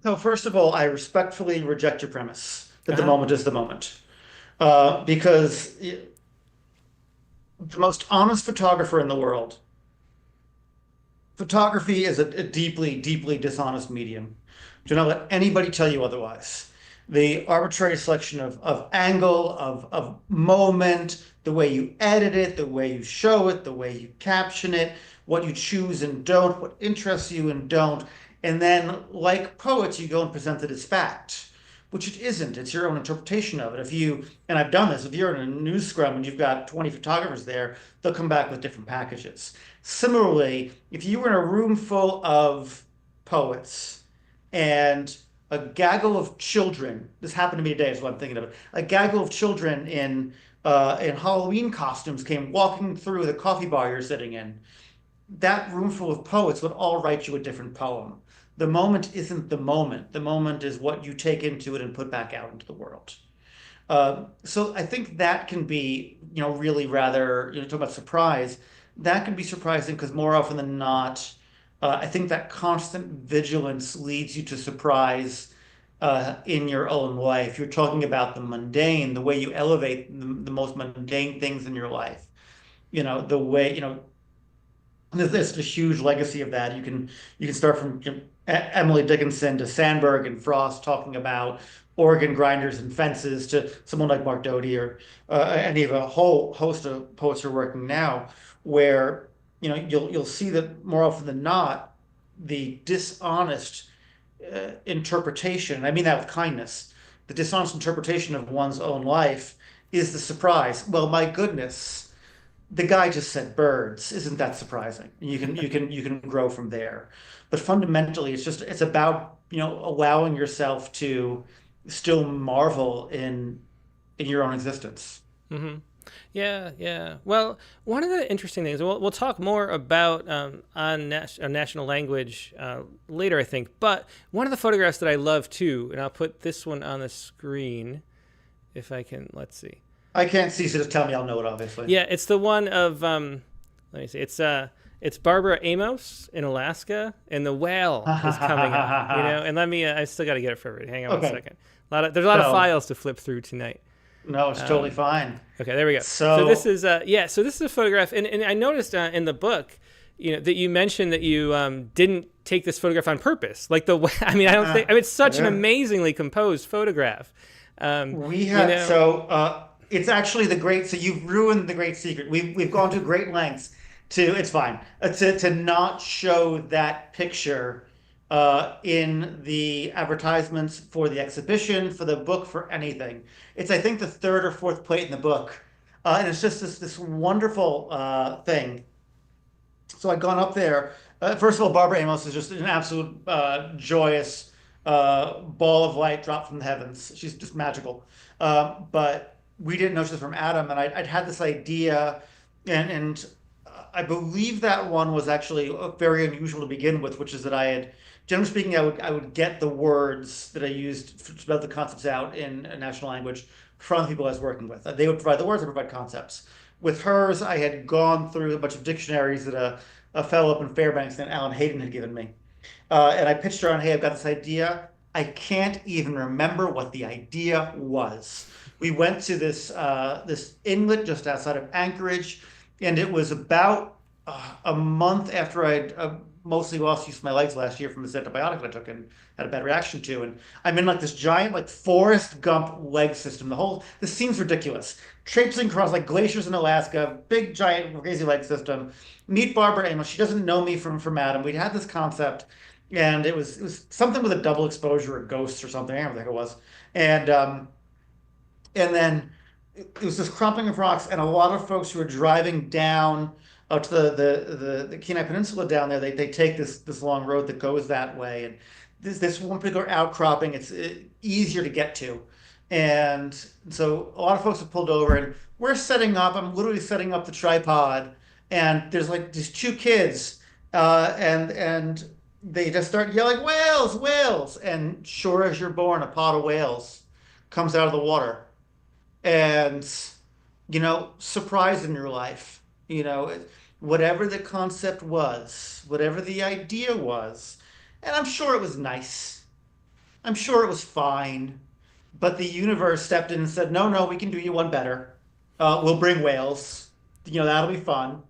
So first of all, I respectfully reject your premise Uh that the huh. moment is the moment. Because the most honest photographer in the world, photography is a deeply, deeply dishonest medium. Do not let anybody tell you otherwise. The arbitrary selection of angle, of moment, the way you edit it, the way you show it, the way you caption it, what you choose and don't, what interests you and don't. And then, like poets, you go and present it as fact. which it isn't. It's your own interpretation of it. If you, and I've done this, if you're in a news scrum and you've got 20 photographers there, they'll come back with different packages. Similarly, if you were in a room full of poets and a gaggle of children, this happened to me today, is what I'm thinking of it. A gaggle of children in Halloween costumes came walking through the coffee bar you're sitting in. That room full of poets would all write you a different poem. The moment isn't the moment. The moment is what you take into it and put back out into the world. So I think that can be, really rather, talk about surprise. That can be surprising because more often than not, I think that constant vigilance leads you to surprise in your own life. You're talking about the mundane, the way you elevate the most mundane things in your life. The way, there's a huge legacy of that. You can start from Emily Dickinson to Sandberg and Frost talking about organ grinders and fences to someone like Mark Doty or any of a whole host of poets who are working now, where you'll see that more often than not, the dishonest interpretation, and I mean that with kindness, the dishonest interpretation of one's own life is the surprise. Well, my goodness, the guy just said birds. Isn't that surprising? You can grow from there. But fundamentally, it's about, allowing yourself to still marvel in your own existence. Hmm. Yeah, yeah. Well, one of the interesting things, we'll talk more about on national language later, I think. But one of the photographs that I love too, and I'll put this one on the screen if I can. Let's see. I can't see, so just tell me, I'll know it, obviously. Yeah, it's the one of let me see. It's Barbara Amos in Alaska, and the whale is coming up. And let me. I still got to get it for everybody. Hang on one Okay. second. There's a lot of So, files to flip through tonight. no, it's totally fine. Okay, there we go. So this So, is So this is a photograph, and I noticed in the book, that you mentioned that you didn't take this photograph on purpose. Like I mean, I don't think. I mean, it's such an yeah. amazingly composed photograph. Um, We you have know, it's actually so you've ruined the great secret. We've gone to great lengths it's fine to not show that picture in the advertisements for the exhibition, for the book, for anything. It's, I think, the third or fourth plate in the book, and it's just this wonderful thing. So I'd gone up there. First of all, Barbara Amos is just an absolute joyous ball of light dropped from the heavens. She's just magical. But we didn't know she was from Adam, and I'd had this idea, and I believe that one was actually very unusual to begin with, which is that I had, generally speaking, I would get the words that I used to spell the concepts out in a national language from the people I was working with. They would provide the words, I provide concepts. With hers, I had gone through a bunch of dictionaries that a fellow up in Fairbanks named Alan Hayden had given me. And I pitched her on, hey, I've got this idea. I can't even remember what the idea was. We went to this inlet just outside of Anchorage, and it was about a month after I'd mostly lost use of my legs last year from this antibiotic I took and had a bad reaction to. And I'm in like this giant like Forrest Gump leg system. This seems ridiculous. Traipsing across like glaciers in Alaska, big giant crazy leg system. Meet Barbara Amos. She doesn't know me from Adam. We'd had this concept, and it was something with a double exposure or ghosts or something. I don't know what the heck it was. And then it was this crumping of rocks, and a lot of folks who are driving down to the Kenai Peninsula down there, they take this long road that goes that way, and this one particular outcropping, it's easier to get to, and so a lot of folks have pulled over, and we're setting up. I'm literally setting up the tripod, and there's like these two kids, and they just start yelling, "Whales, whales!" And sure as you're born, a pod of whales comes out of the water, and surprise in your life, whatever the concept was, whatever the idea was, and I'm sure it was nice, I'm sure it was fine, but the universe stepped in and said, no, no, we can do you one better. We'll bring whales. That'll be fun.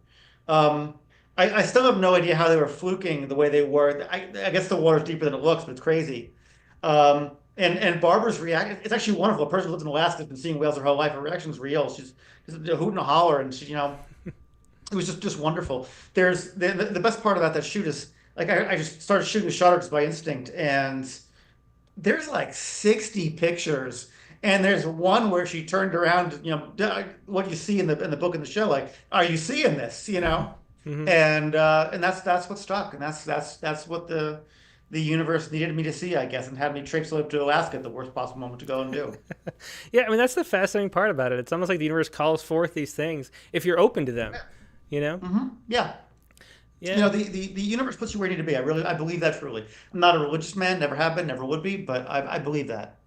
I still have no idea how they were fluking the way they were. I guess the water's deeper than it looks, but it's crazy. And Barbara's reaction, it's actually wonderful. A person who lives in Alaska has been seeing whales her whole life. Her reaction's real. She's just a hoot and a holler, and it was just wonderful. There's the best part about that shoot is like I just started shooting the shutter just by instinct, and there's like 60 pictures, and there's one where she turned around, what you see in the book and the show, like, are you seeing this? Hmm. And that's what stuck, and that's what the universe needed me to see, I guess, and had me traipse up to Alaska at the worst possible moment to go and do. Yeah, I mean that's the fascinating part about it. It's almost like the universe calls forth these things if you're open to them. You know? Yeah. Yeah. The universe puts you where you need to be. I believe that truly. I'm not a religious man, never have been, never would be, but I believe that.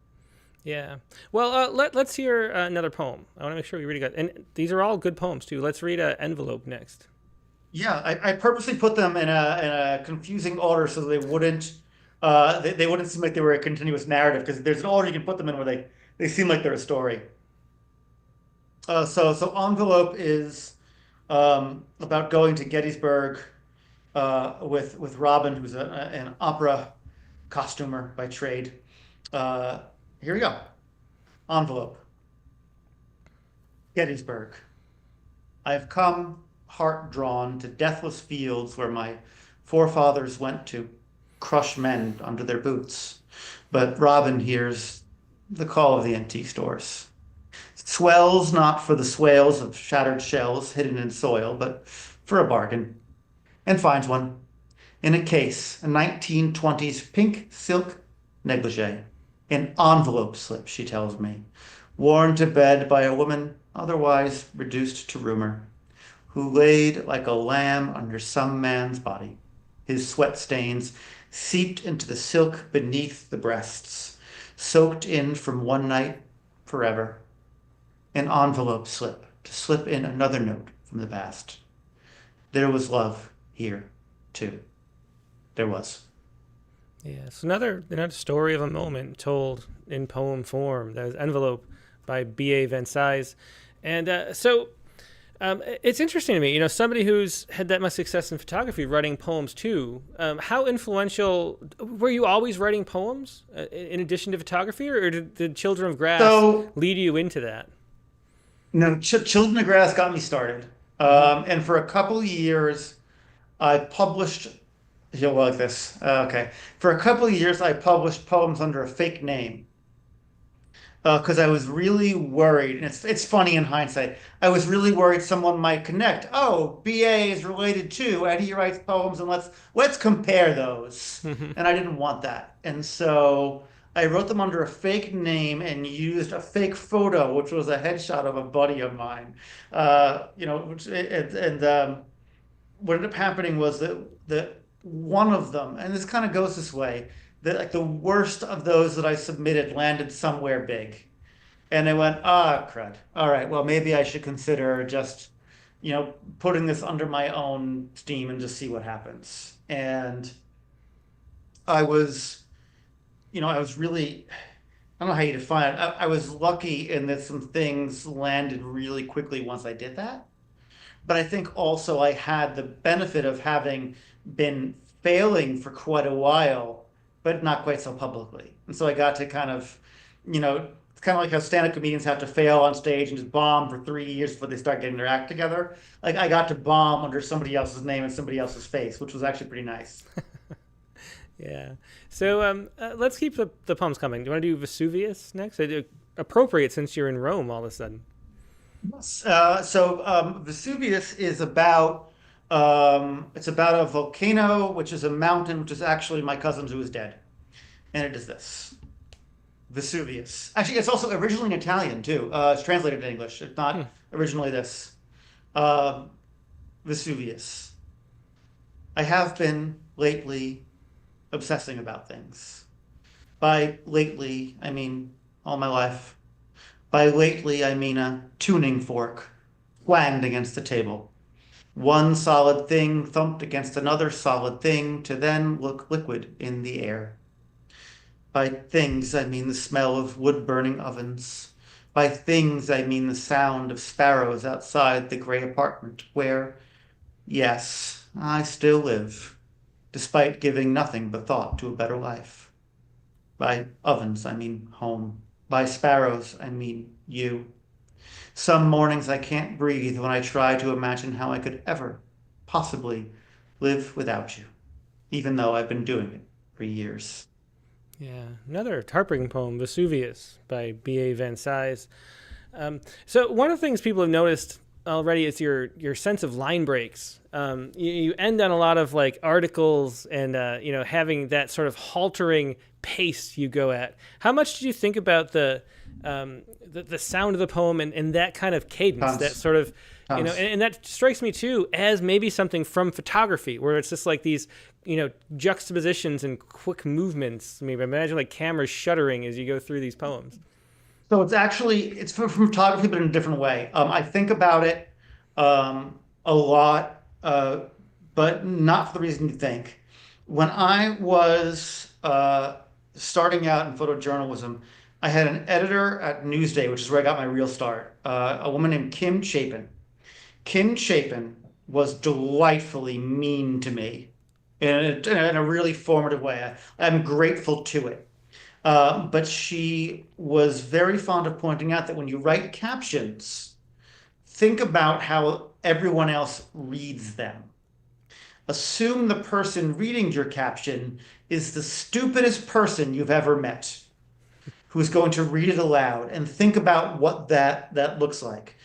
Yeah. Well, let's hear another poem. I want to make sure we read it good. And these are all good poems too. Let's read Envelope next. Yeah, I purposely put them in a confusing order so they they wouldn't seem like they were a continuous narrative, because there's an order you can put them in where they seem like they're a story. So Envelope is about going to Gettysburg with Robin, who's an opera costumer by trade. Uh, Here we go. Envelope. Gettysburg. I have come, heart drawn, to deathless fields where my forefathers went to crush men under their boots. But Robin hears the call of the antique stores. Swells not for the swales of shattered shells hidden in soil, but for a bargain, and finds one in a case, a 1920s pink silk negligee, an envelope slip, she tells me, worn to bed by a woman otherwise reduced to rumor, who laid like a lamb under some man's body. His sweat stains seeped into the silk beneath the breasts, soaked in from one night forever. An envelope slip to slip in another note from the past. There was love here, too. There was. Yeah. It's another story of a moment told in poem form. That is Envelope by B.A. Van Cise. And it's interesting to me, somebody who's had that much success in photography writing poems too. How influential were you always writing poems in addition to photography, or did Children of Grass So, lead you into that? no, Children of Grass got me started. Hmm. And for a couple of years, I published, you'll like this. Okay. For a couple of years, I published poems under a fake name. Because I was really worried, and it's funny in hindsight. I was really worried someone might connect. Oh, BA is related to, and he writes poems, and let's compare those. And I didn't want that, and so I wrote them under a fake name and used a fake photo, which was a headshot of a buddy of mine. What ended up happening was that one of them, and this kind of goes this way, that like the worst of those that I submitted landed somewhere big. And I went, ah, crud. All right, well, maybe I should consider just, putting this under my own steam and just see what happens. And I was, I was really, I don't know how you define it. I was lucky in that some things landed really quickly once I did that. But I think also I had the benefit of having been failing for quite a while, but not quite so publicly. And so I got to it's kind of like how stand-up comedians have to fail on stage and just bomb for 3 years before they start getting their act together. Like I got to bomb under somebody else's name and somebody else's face, which was actually pretty nice. Yeah. So let's keep the poems coming. Do you want to do Vesuvius next? Appropriate since you're in Rome all of a sudden. Yes. Vesuvius is about it's about a volcano, which is a mountain, which is actually my cousin who is dead. And it is this. Vesuvius. Actually, it's also originally in Italian too. It's translated in English. It's Hmm. not originally this. Uh, Vesuvius. I have been lately obsessing about things. By lately, I mean all my life. By lately, I mean a tuning fork clanged against the table. One solid thing thumped against another solid thing to then look liquid in the air. By things, I mean the smell of wood-burning ovens. By things, I mean the sound of sparrows outside the gray apartment where, yes, I still live, despite giving nothing but thought to a better life. By ovens, I mean home. By sparrows, I mean you. Some mornings I can't breathe when I try to imagine how I could ever, possibly, live without you, even though I've been doing it for years. Yeah, another heartbreaking poem, Vesuvius by B.A. Van Cise. So one of the things people have noticed already is your sense of line breaks. You end on a lot of like articles and having that sort of haltering pace you go at. How much did you think about the sound of the poem and that kind of cadence, that Tons, sort of tons. and that strikes me too as maybe something from photography, where it's just like these juxtapositions and quick movements. Maybe imagine like cameras shuddering as you go through these poems. So it's from photography, but in a different way. I think about it a lot, but not for the reason you think. When I was starting out in photojournalism, I had an editor at Newsday, which is where I got my real start, a woman named Kim Chapin. Kim Chapin was delightfully mean to me in a really formative way. I'm grateful to it. But she was very fond of pointing out that when you write captions, think about how everyone else reads them. Assume the person reading your caption is the stupidest person you've ever met who's going to read it aloud, and think about what that looks like.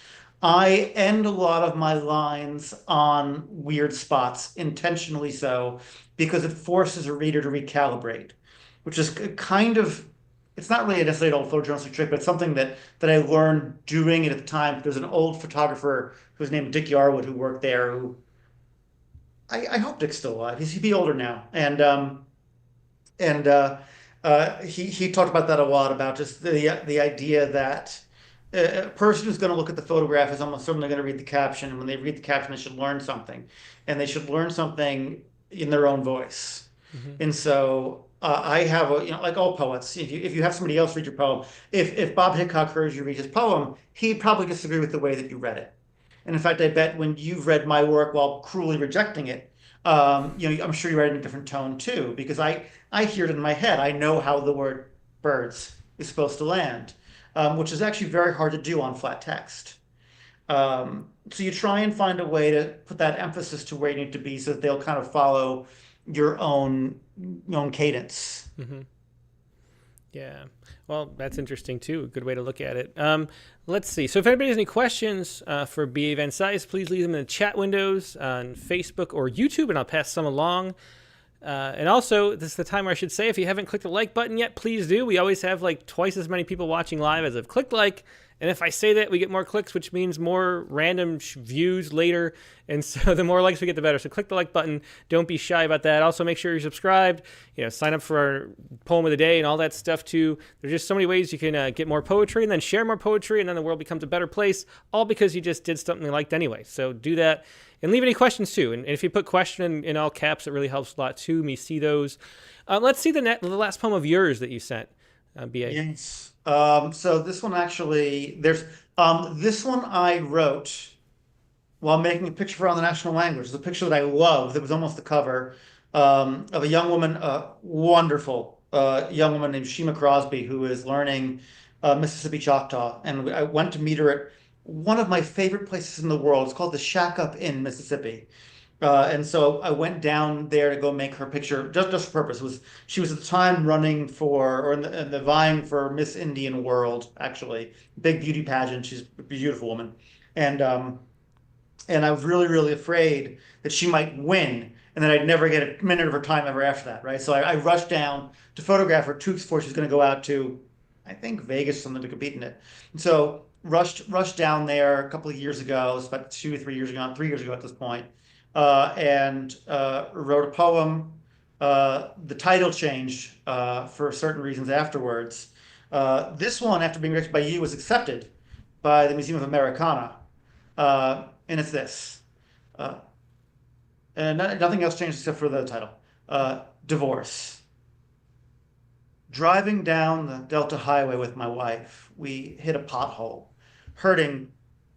I end a lot of my lines on weird spots, intentionally so, because it forces a reader to recalibrate, which is kind of, it's not really necessarily an old photojournalistic trick, but it's something that I learned doing it at the time. There's an old photographer who's named Dick Yarwood who worked there, who I hope Dick's still alive. He'd be older now. And he talked about that a lot, about just the idea that a person who's going to look at the photograph is almost certainly going to read the caption. And when they read the caption, they should learn something, and they should learn something in their own voice. Mm-hmm. And so I have a, like all poets, if you have somebody else read your poem, if Bob Hicok heard you read his poem, he'd probably disagree with the way that you read it. And in fact, I bet when you've read my work while cruelly rejecting it, I'm sure you read it in a different tone too, because I hear it in my head. I know how the word birds is supposed to land, which is actually very hard to do on flat text. So you try and find a way to put that emphasis to where you need to be so that they'll kind of follow your own cadence. Mm-hmm. Yeah. Well, that's interesting too. A good way to look at it. Let's see. So if anybody has any questions for B.A. Van Cise, please leave them in the chat windows on Facebook or YouTube, and I'll pass some along. And also, this is the time where I should say, if you haven't clicked the like button yet, please do. We always have like twice as many people watching live as have clicked like. And if I say that, we get more clicks, which means more random views later. And so the more likes we get, the better. So click the like button. Don't be shy about that. Also, make sure you're subscribed. Sign up for our poem of the day and all that stuff too. There's just so many ways you can get more poetry and then share more poetry, and then the world becomes a better place, all because you just did something you liked anyway. So do that. And leave any questions too. And if you put question in all caps, it really helps a lot too. Me see those. Let's see the last poem of yours that you sent, BA. Yes. So this one actually, there's this one I wrote while making a picture for On the National Language. It's a picture that I love. That was almost the cover of a young woman, wonderful young woman named Shima Crosby, who is learning Mississippi Choctaw. And I went to meet her at one of my favorite places in the world. It's called the Shack Up in Mississippi. And so I went down there to go make her picture just for purpose. She was at the time running for, or in the vying for Miss Indian World, actually, big beauty pageant. She's a beautiful woman, and and I was really really afraid that she might win, and that I'd never get a minute of her time ever after that, right? So I rushed down to photograph her 2 weeks before she's going to go out to, I think, Vegas or something, to compete in it. And so rushed down there a couple of years ago. It's about 2 or 3 years ago, 3 years ago at this point, and wrote a poem. The title changed for certain reasons afterwards. This one, after being directed by you, was accepted by the Museum of Americana, and it's this. And nothing else changed except for the title. Divorce. Driving down the Delta Highway with my wife, we hit a pothole, hurting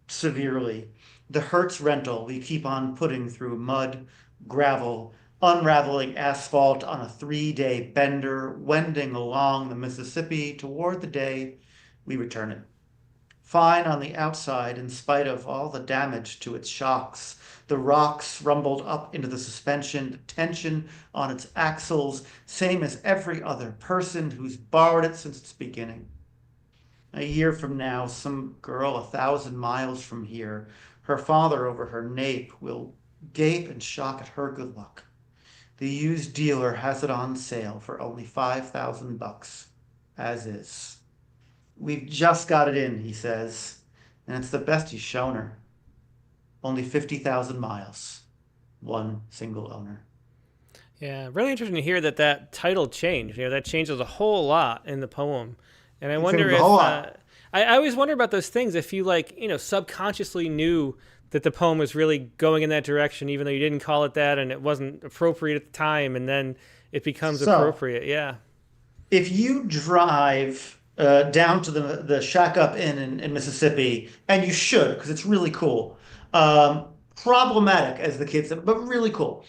severely. The Hertz rental we keep on putting through mud, gravel, unraveling asphalt on a 3-day bender, wending along the Mississippi toward the day we return it. Fine on the outside in spite of all the damage to its shocks, The rocks rumbled up into the suspension, the tension on its axles, same as every other person who's borrowed it since its beginning. A year from now, some girl 1,000 miles from here, her father over her nape will gape and shock at her good luck. The used dealer has it on sale for only 5,000 bucks, as is. We've just got it in, he says, and it's the best he's shown her. Only 50,000 miles, one single owner. Yeah, really interesting to hear that that title changed. That changes a whole lot in the poem. And I wonder if I always wonder about those things. If you subconsciously knew that the poem was really going in that direction, even though you didn't call it that, and it wasn't appropriate at the time, and then it becomes appropriate. Yeah. If you drive down to the Shack Up Inn in Mississippi, and you should, because it's really cool. Problematic, as the kids said, but really cool.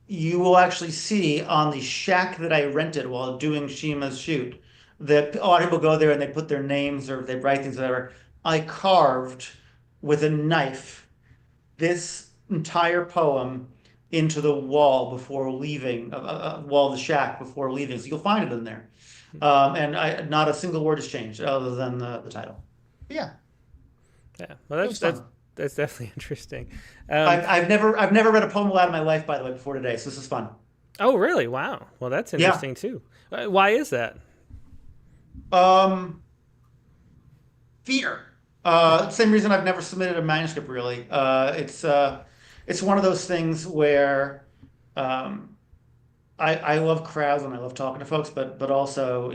You will actually see on the shack that I rented while doing Shima's shoot that a lot of people go there and they put their names or they write things, whatever. I carved with a knife this entire poem into the wall before leaving, wall of the shack before leaving. So you'll find it in there. And not a single word has changed other than the title. Yeah. Yeah. Well, that's definitely interesting. I've never read a poem aloud in my life, by the way, before today. So this is fun. Oh, really? Wow. Well, that's interesting too. Why is that? Fear. Same reason I've never submitted a manuscript, really. It's one of those things where I love crowds and I love talking to folks, but also,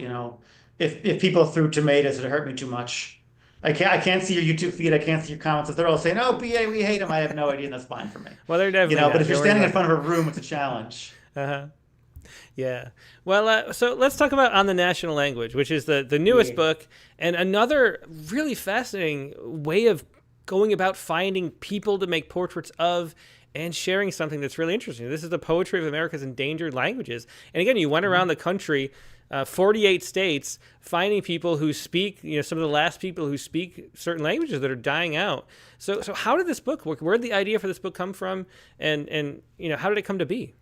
if people threw tomatoes, it hurt me too much. I can't see your YouTube feed. I can't see your comments. If they're all saying, "Oh, BA, we hate him," I have no idea, and that's fine for me. Well, they're definitely but if you're standing in front of a room, it's a challenge. Uh-huh. Yeah. Well, so let's talk about On the National Language, which is the newest book, and another really fascinating way of going about finding people to make portraits of and sharing something that's really interesting. This is the poetry of America's endangered languages. And again, you went around the country, 48 states, finding people who speak, some of the last people who speak certain languages that are dying out. So how did this book work? Where did the idea for this book come from? And how did it come to be?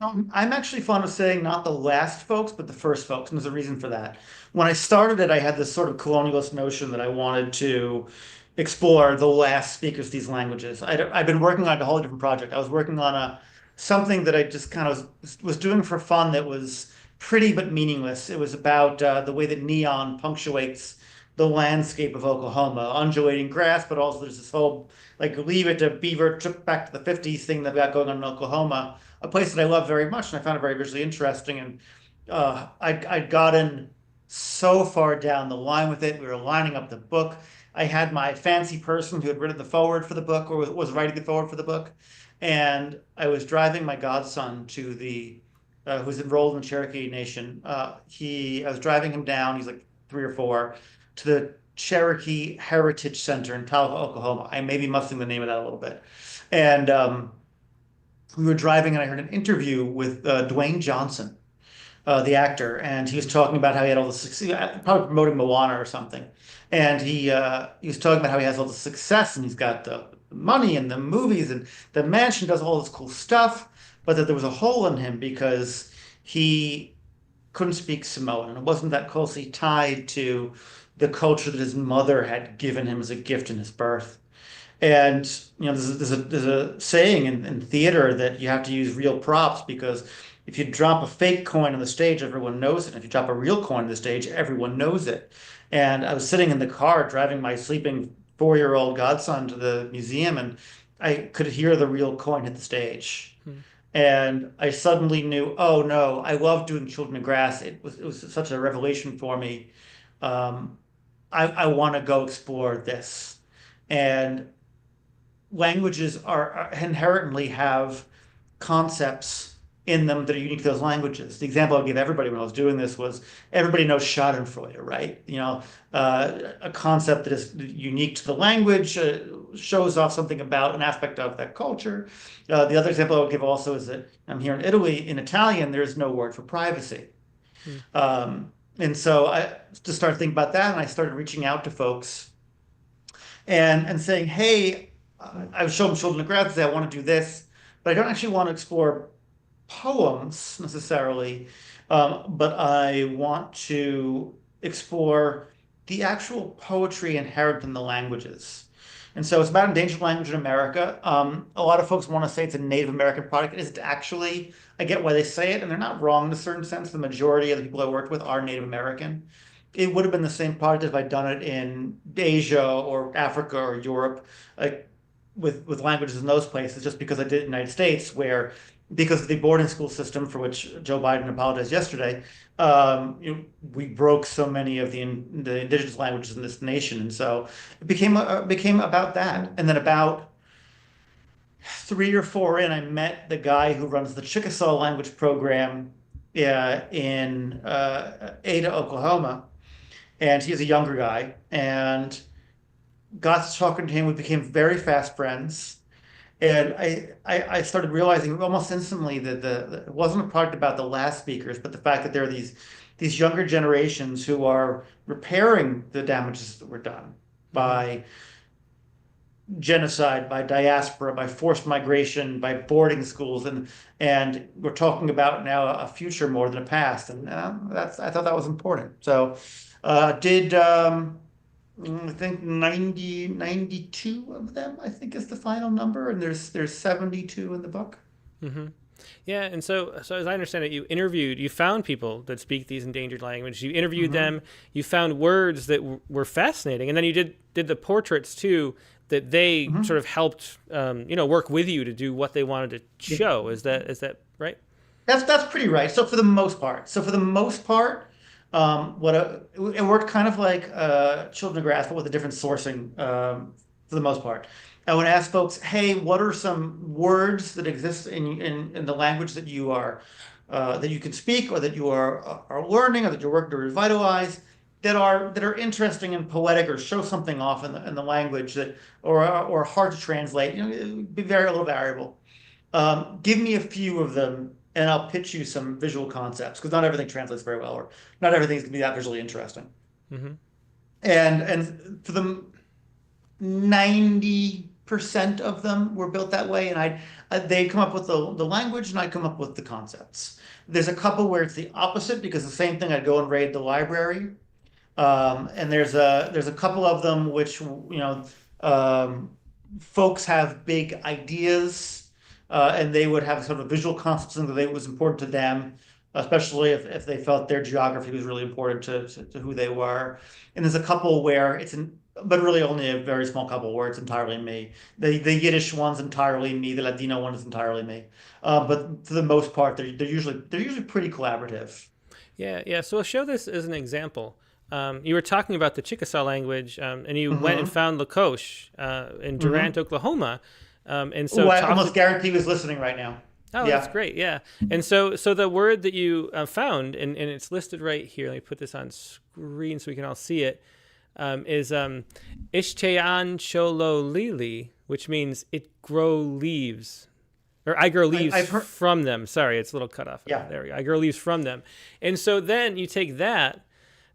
I'm actually fond of saying not the last folks, but the first folks. And there's a reason for that. When I started it, I had this sort of colonialist notion that I wanted to explore the last speakers of these languages. I've been working on a whole different project. I was working on something that I just kind of was doing for fun that was pretty but meaningless. It was about the way that neon punctuates the landscape of Oklahoma, undulating grass, but also there's this whole Leave It to Beaver trip back to the 50s thing that we got going on in Oklahoma, a place that I love very much, and I found it very visually interesting. And I'd gotten so far down the line with it. We were lining up the book. I had my fancy person who had written the foreword for the book or was writing the foreword for the book. And I was driving my godson to who's enrolled in the Cherokee Nation. I was driving him down, he's like 3 or 4, to the Cherokee Heritage Center in Tulsa, Oklahoma. I may be mustering the name of that a little bit. And we were driving and I heard an interview with Dwayne Johnson, the actor, and he was talking about how he had all the success, probably promoting Moana or something. And he was talking about how he has all the success and he's got the money and the movies and the mansion, does all this cool stuff, but that there was a hole in him because he couldn't speak Samoan and it wasn't that closely tied to the culture that his mother had given him as a gift in his birth. And there's a saying in theater that you have to use real props because if you drop a fake coin on the stage, everyone knows it. If you drop a real coin on the stage, everyone knows it. And I was sitting in the car driving my sleeping 4-year-old godson to the museum, and I could hear the real coin hit the stage. And I suddenly knew, oh no, I love doing Children of Grass. It was such a revelation for me. I want to go explore this. And languages are inherently have concepts in them that are unique to those languages. The example I give everybody when I was doing this was everybody knows Schadenfreude, right? A concept that is unique to the language, shows off something about an aspect of that culture. The other example I would give also is that I'm here in Italy. In Italian, there's no word for privacy. And so I just started thinking about that, and I started reaching out to folks and saying, hey, I would show them children of grad, say I want to do this, but I don't actually want to explore poems necessarily, but I want to explore the actual poetry inherent in the languages. And so it's about endangered language in America. A lot of folks want to say it's a Native American product. It isn't actually. I get why they say it, and they're not wrong in a certain sense. The majority of the people I worked with are Native American. It would have been the same product if I'd done it in Asia or Africa or Europe, like with languages in those places, just because I did it in the United States, where because of the boarding school system for which Joe Biden apologized yesterday, we broke so many of the indigenous languages in this nation, and so it became about that. And then about 3 or 4 in, I met the guy who runs the Chickasaw language program in Ada, Oklahoma, and he's a younger guy, and got to talking to him. We became very fast friends. And I started realizing almost instantly that it wasn't a product about the last speakers, but the fact that there are these younger generations who are repairing the damages that were done by genocide, by diaspora, by forced migration, by boarding schools, and we're talking about now a future more than a past, and I thought that was important. So did I think 92 of them, I think is the final number, and there's 72 in the book. Mm-hmm. Yeah, and so as I understand it, you found people that speak these endangered languages. You interviewed them. You found words that were fascinating, and then you did the portraits too. That they sort of helped, work with you to do what they wanted to show. Is that right? That's pretty right. So for the most part, it worked kind of like Children of Grass, but with a different sourcing for the most part. I would ask folks, hey, what are some words that exist in the language that you are that you can speak, or that you are learning, or that you're working to revitalize, that are interesting and poetic, or show something off in the language that or hard to translate. It would be a little variable. Give me a few of them, and I'll pitch you some visual concepts, because not everything translates very well, or not everything's gonna be that visually interesting. Mm-hmm. And for the 90% of them were built that way, and they'd come up with the language, and I'd come up with the concepts. There's a couple where it's the opposite, because the same thing, I'd go and raid the library. And there's a couple of them which folks have big ideas, and they would have sort of visual concepts that it was important to them, especially if they felt their geography was really important to who they were. And there's a couple where but really only a very small couple where it's entirely me. The Yiddish one's entirely me. The Ladino one is entirely me. But for the most part, they're usually pretty collaborative. Yeah. So I'll show this as an example. You were talking about the Chickasaw language, and you went and found Lascaux in Durant, Oklahoma. And so I almost guarantee he was listening right now. Oh, yeah. That's great. Yeah. And so the word that you found, and it's listed right here. Let me put this on screen so we can all see it, is Ishtean Cholo Lili, which means it grow leaves. Or I grow leaves from them. Sorry, it's a little cut off. Yeah. There we go. I grow leaves from them. And so then you take that,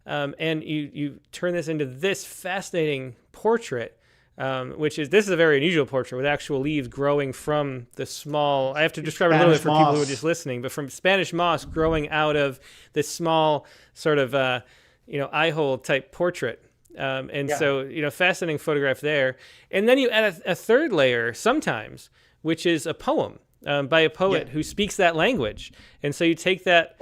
and you turn this into this fascinating portrait, this is a very unusual portrait with actual leaves growing from the small, I have to describe it a little bit for people who are just listening, but from Spanish moss growing out of this small sort of, eye hole type portrait. So, fascinating photograph there. And then you add a third layer sometimes, which is a poem by a poet who speaks that language. And so you take that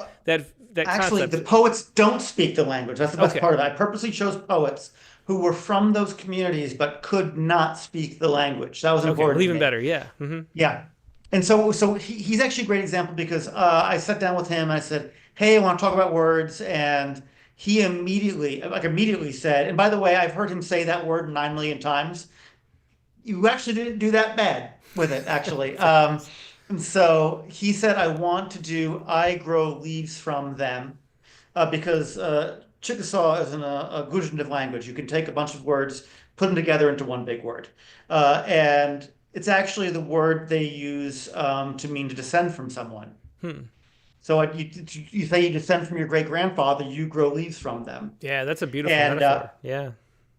Actually, concept. the poets don't speak the language. That's the best part of it. I purposely chose poets who were from those communities but could not speak the language. That was important. Well, even better, yeah. Mm-hmm. Yeah. And so he's actually a great example, because I sat down with him and I said, hey, I want to talk about words. And he immediately said, and by the way, I've heard him say that word 9 million times. You actually didn't do that bad with it, actually. And so he said, I want to do I grow leaves from them, because Chickasaw is a Guzhinav language. You can take a bunch of words, put them together into one big word. And it's actually the word they use to mean to descend from someone. So you say you descend from your great-grandfather, you grow leaves from them. Yeah, that's a beautiful metaphor. Yeah.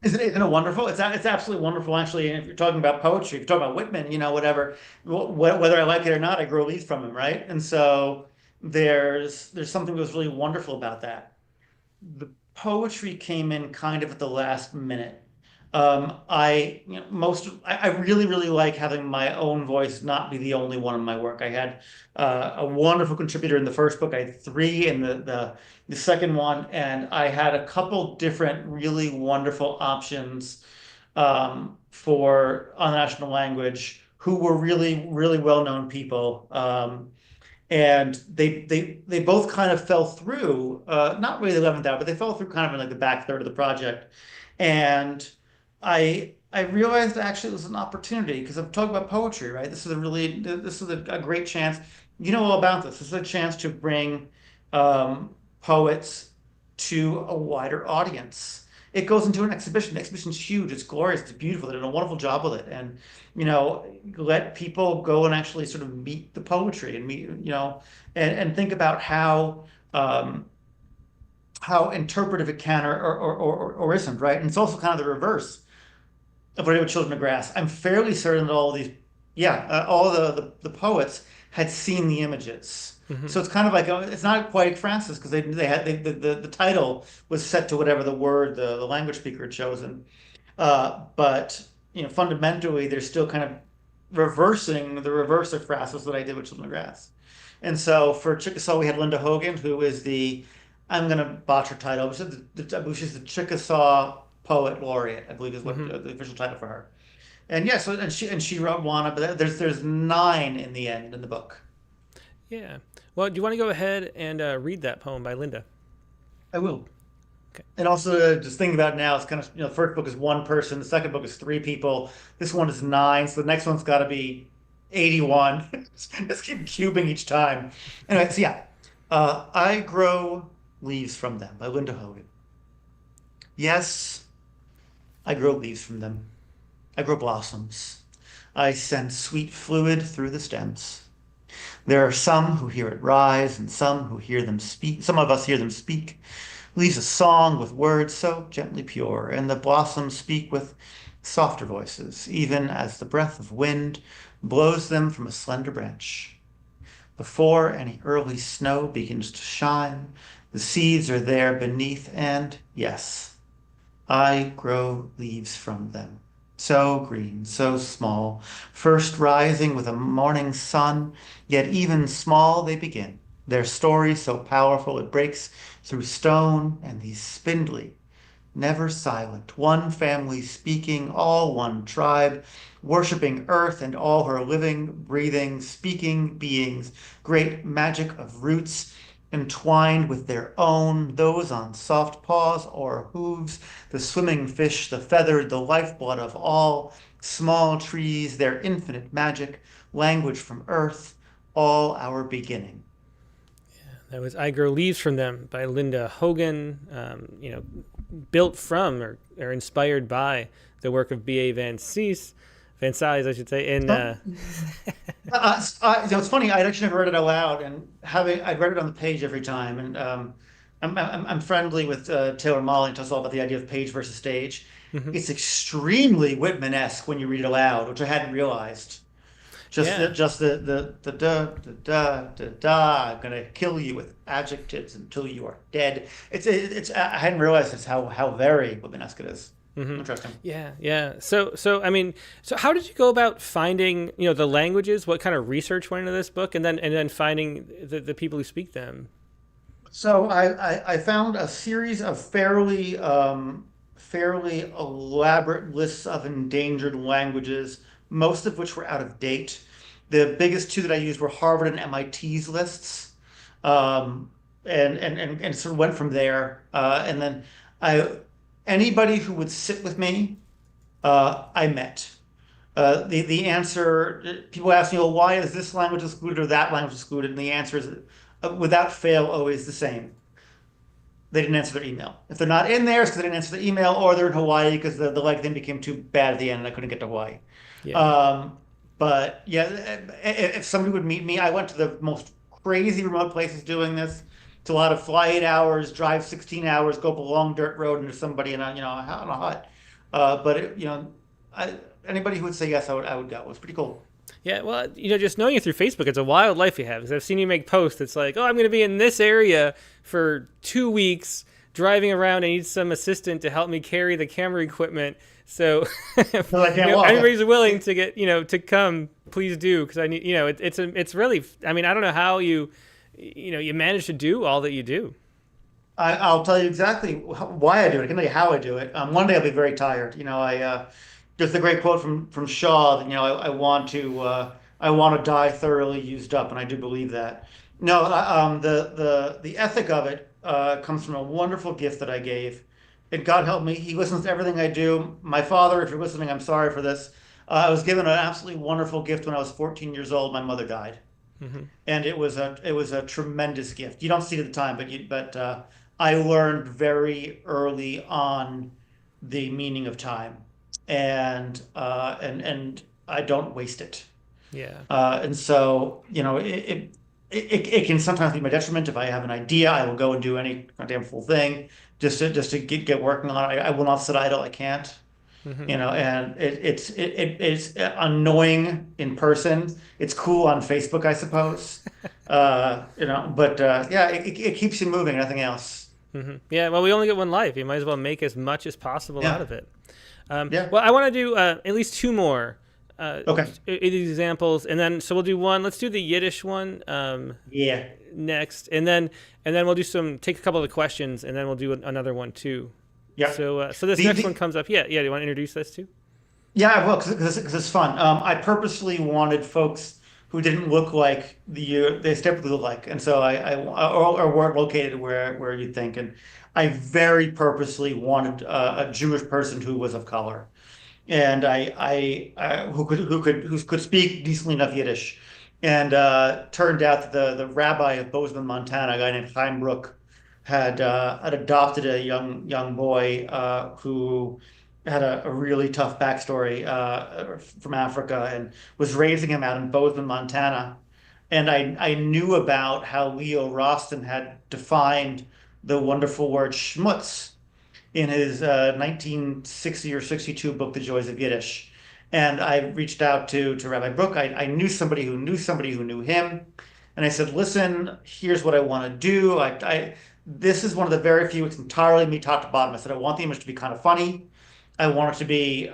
Isn't it wonderful? It's absolutely wonderful, actually. And if you're talking about poetry, if you're talking about Whitman, whatever, whether I like it or not, I grow leaves from him, right? And so there's something that was really wonderful about that. The poetry came in kind of at the last minute. I really, really like having my own voice not be the only one in my work. I had a wonderful contributor in the first book. I had three in the second one, and I had a couple different really wonderful options for on the national language who were really, really well-known people. And they both kind of fell through, not really the 11th hour, but they fell through kind of in like the back third of the project. And I realized actually it was an opportunity because I'm talking about poetry, right? This is a great chance. You know all about this. This is a chance to bring poets to a wider audience. It goes into an exhibition. The exhibition's huge. It's glorious. It's beautiful. They did a wonderful job with it. And, let people go and actually sort of meet the poetry and and think about how interpretive it can or isn't, right? And it's also kind of the reverse of what I did with Children of Grass. I'm fairly certain that all the poets had seen the images. Hmm. So it's kind of like it's not quite Francis because the title was set to whatever the language speaker had chosen. But fundamentally, they're still kind of reversing the reverse of Francis that I did with Children of Grass. And so for Chickasaw, we had Linda Hogan, who is I'm going to botch her title, but I believe she's the Chickasaw Poet Laureate, I believe is what Hmm. the official title for her. And yeah, she wrote one, but there's nine in the end in the book. Yeah. Well, do you want to go ahead and read that poem by Linda? I will. Okay. And also just thinking about it now, it's kind of, the first book is one person, the second book is three people, this one is nine, so the next one's got to be 81. Just keep cubing each time. Anyway, so yeah, I Grow Leaves from Them by Linda Hogan. Yes, I grow leaves from them. I grow blossoms. I send sweet fluid through the stems. There are some who hear it rise, and some who hear them speak. Some of us hear them speak. Leaves a song with words so gently pure, and the blossoms speak with softer voices, even as the breath of wind blows them from a slender branch. Before any early snow begins to shine, the seeds are there beneath, and yes, I grow leaves from them. So green, so small, first rising with a morning sun, yet even small they begin. Their story so powerful it breaks through stone and these spindly, never silent, one family speaking, all one tribe, worshiping earth and all her living, breathing, speaking beings, great magic of roots entwined with their own, those on soft paws or hooves, the swimming fish, the feathered, the lifeblood of all, small trees, their infinite magic, language from earth, all our beginning. That was I Grow Leaves from Them by Linda Hogan, built from or inspired by the work of B.A. Van Cise, Van Cise, I should say. And Oh. It's funny. I'd actually never read it out loud, and I'd read it on the page every time. And I'm friendly with Taylor Molly, and talks all about the idea of page versus stage. mhm. It's extremely Whitman-esque when you read it aloud, which I hadn't realized. Yeah, Just the da da da da da. I'm gonna kill you with adjectives until you are dead. It's I hadn't realized it's how very Whitman-esque it is. hmm, Interesting. yeah. So I mean, so how did you go about finding the languages? What kind of research went into this book, and then finding the people who speak them? So I found a series of fairly elaborate lists of endangered languages, most of which were out of date. The biggest two that I used were Harvard and MIT's lists, um, and sort of went from there. And then I anybody who would sit with me, I met. The answer, people ask me, well, why is this language excluded or that language excluded? And the answer is, without fail, always the same. They didn't answer their email. If they're not in there, it's because they didn't answer the email, or they're in Hawaii because the leg thing became too bad at the end and I couldn't get to Hawaii. Yeah, Um, but yeah, if somebody would meet me, I went to the most crazy remote places doing this. It's a lot of fly 8 hours, drive 16 hours, go up a long dirt road into somebody in a hut. But anybody who would say yes, I would go. It was pretty cool. Yeah, well, just knowing you through Facebook, it's a wild life you have. Because I've seen you make posts. It's like, oh, I'm going to be in this area for 2 weeks, driving around. I need some assistant to help me carry the camera equipment. So, Because I can't walk. anybody's willing to get, to come, please do. Because I need, it's really. I mean, I don't know how you manage to do all that you do. I'll tell you exactly why I do it. I can tell you how I do it. One day I'll be very tired. There's the great quote from Shaw that I want to die thoroughly used up, and I do believe that. No, the ethic of it comes from a wonderful gift that I gave, and God help me, He listens to everything I do. My father, if you're listening, I'm sorry for this. I was given an absolutely wonderful gift when I was 14 years old. My mother died, Hmm. and it was a tremendous gift. You don't see it at the time, but I learned very early on the meaning of time, and I don't waste it. Yeah. And so it can sometimes be my detriment. If I have an idea, I will go and do any goddamn full thing just to get working on it. I will not sit idle. I can't. Hmm. And it's annoying in person. It's cool on Facebook, I suppose. But yeah, it keeps you moving, nothing else. Hmm. Yeah. Well, we only get one life. You might as well make as much as possible out Yeah. of it. Yeah. Well, I want to do at least two more Okay. examples, and then so we'll do one. Let's do the Yiddish one Yeah. next, and then we'll do take a couple of the questions, and then we'll do another one too. Yeah. So this The, next the one comes up. Yeah, yeah. Do you want to introduce this too? Yeah, I will, because it's fun. I purposely wanted folks who didn't look like they typically look like, and so or weren't located where you'd think. And I very purposely wanted a Jewish person who was of color, and who could speak decently enough Yiddish. And turned out that the rabbi of Bozeman, Montana, a guy named Chaim Brook, had adopted a young boy who had a really tough backstory from Africa and was raising him out in Bozeman, Montana. And I knew about how Leo Rosten had defined the wonderful word schmutz in his 1960 or 62 book, The Joys of Yiddish. And I reached out to Rabbi Brook. I knew somebody who knew somebody who knew him. And I said, listen, here's what I want to do. This is one of the very few, it's entirely me top to bottom. I said, I want the image to be kind of funny. I want it to be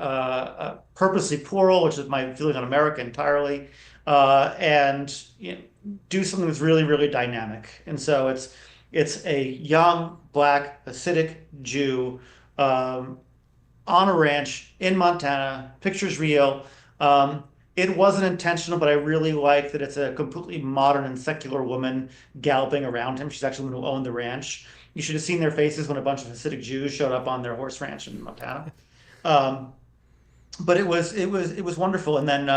purposely plural, which is my feeling on America entirely, and do something that's really, really dynamic. And so it's a young black Hasidic Jew on a ranch in Montana. Picture's real. It wasn't intentional, but I really like that it's a completely modern and secular woman galloping around him. She's actually the one who owned the ranch. You should have seen their faces when a bunch of Hasidic Jews showed up on their horse ranch in Montana. Um, but it was wonderful. And then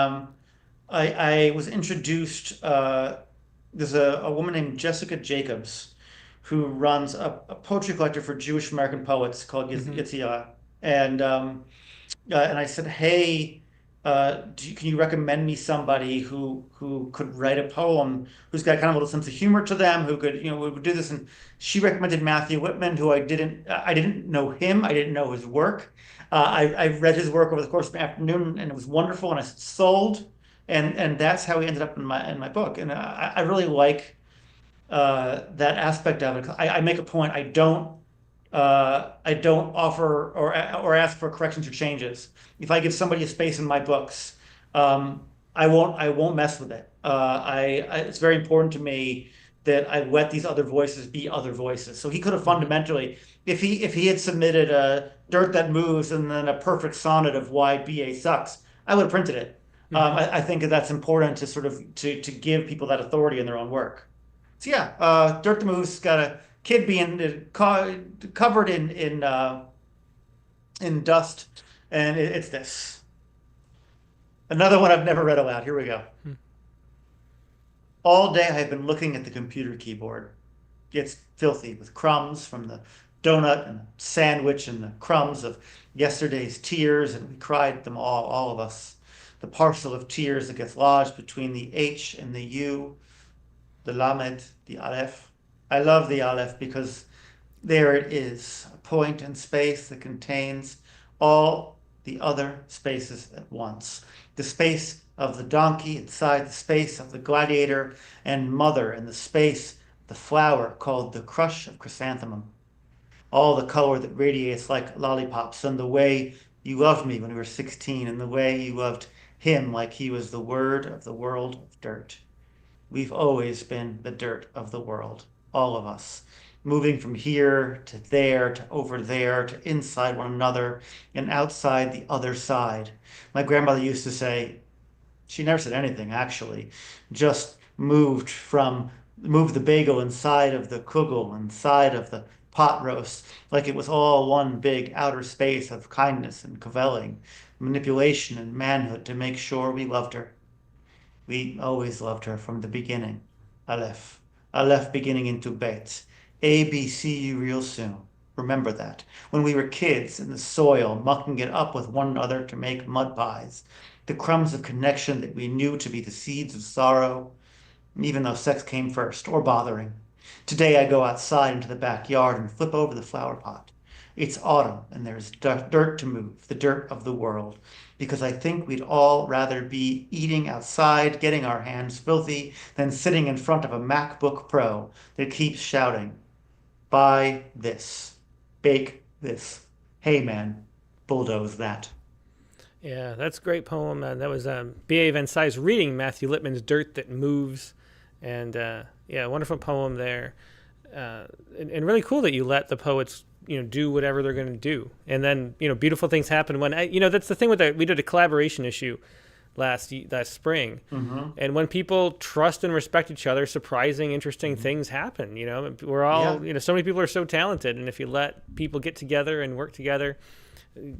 I was introduced. There's a woman named Jessica Jacobs who runs a poetry collector for Jewish American poets called Hmm. Yitzhak. And I said, hey, can you recommend me somebody who could write a poem, who's got kind of a little sense of humor to them, who could would do this? And she recommended Matthew Whitman, who I didn't know him, I didn't know his work. I read his work over the course of the afternoon, and it was wonderful, and I sold, and that's how he ended up in my book. And I really like that aspect of it. I make a point. I don't offer or ask for corrections or changes. If I give somebody a space in my books, I won't mess with it. It's very important to me that I let these other voices be other voices. So he could have Hmm. fundamentally, if he had submitted a Dirt That Moves and then a perfect sonnet of why BA sucks, I would have printed it. Hmm. I think that that's important to sort of to give people that authority in their own work. So yeah, Dirt the Move's got a kid being covered in dust, and it's this. Another one I've never read aloud. Here we go. All day I have been looking at the computer keyboard. It's filthy with crumbs from the donut and the sandwich and the crumbs of yesterday's tears, and we cried them all of us. The parcel of tears that gets lodged between the H and the U, the Lamed, the Aleph. I love the Aleph because there it is, a point in space that contains all the other spaces at once. The space of the donkey inside the space of the gladiator and mother, and the space of the flower called the crush of chrysanthemum. All the color that radiates like lollipops, and the way you loved me when we were 16, and the way you loved him like he was the word of the world of dirt. We've always been the dirt of the world, all of us, moving from here to there to over there to inside one another and outside the other side. My grandmother used to say, she never said anything actually, just moved the bagel inside of the kugel, inside of the pot roast, like it was all one big outer space of kindness and cavelling, manipulation and manhood to make sure we loved her. We always loved her from the beginning. Aleph. Aleph beginning into Bet. A, B, see you real soon. Remember that. When we were kids in the soil, mucking it up with one another to make mud pies. The crumbs of connection that we knew to be the seeds of sorrow, even though sex came first, or bothering. Today I go outside into the backyard and flip over the flower pot. It's autumn and there's dirt to move, the dirt of the world, because I think we'd all rather be eating outside, getting our hands filthy, than sitting in front of a MacBook Pro that keeps shouting, buy this, bake this, hey man, bulldoze that. Yeah, that's a great poem. That was B.A. Van Sice reading Matthew Lipman's Dirt That Moves. And yeah, wonderful poem there. And really cool that you let the poets, do whatever they're going to do. And then, beautiful things happen when, that's the thing with we did a collaboration issue last spring. Mm-hmm. And when people trust and respect each other, surprising, interesting things happen. We're all, so many people are so talented. And if you let people get together and work together,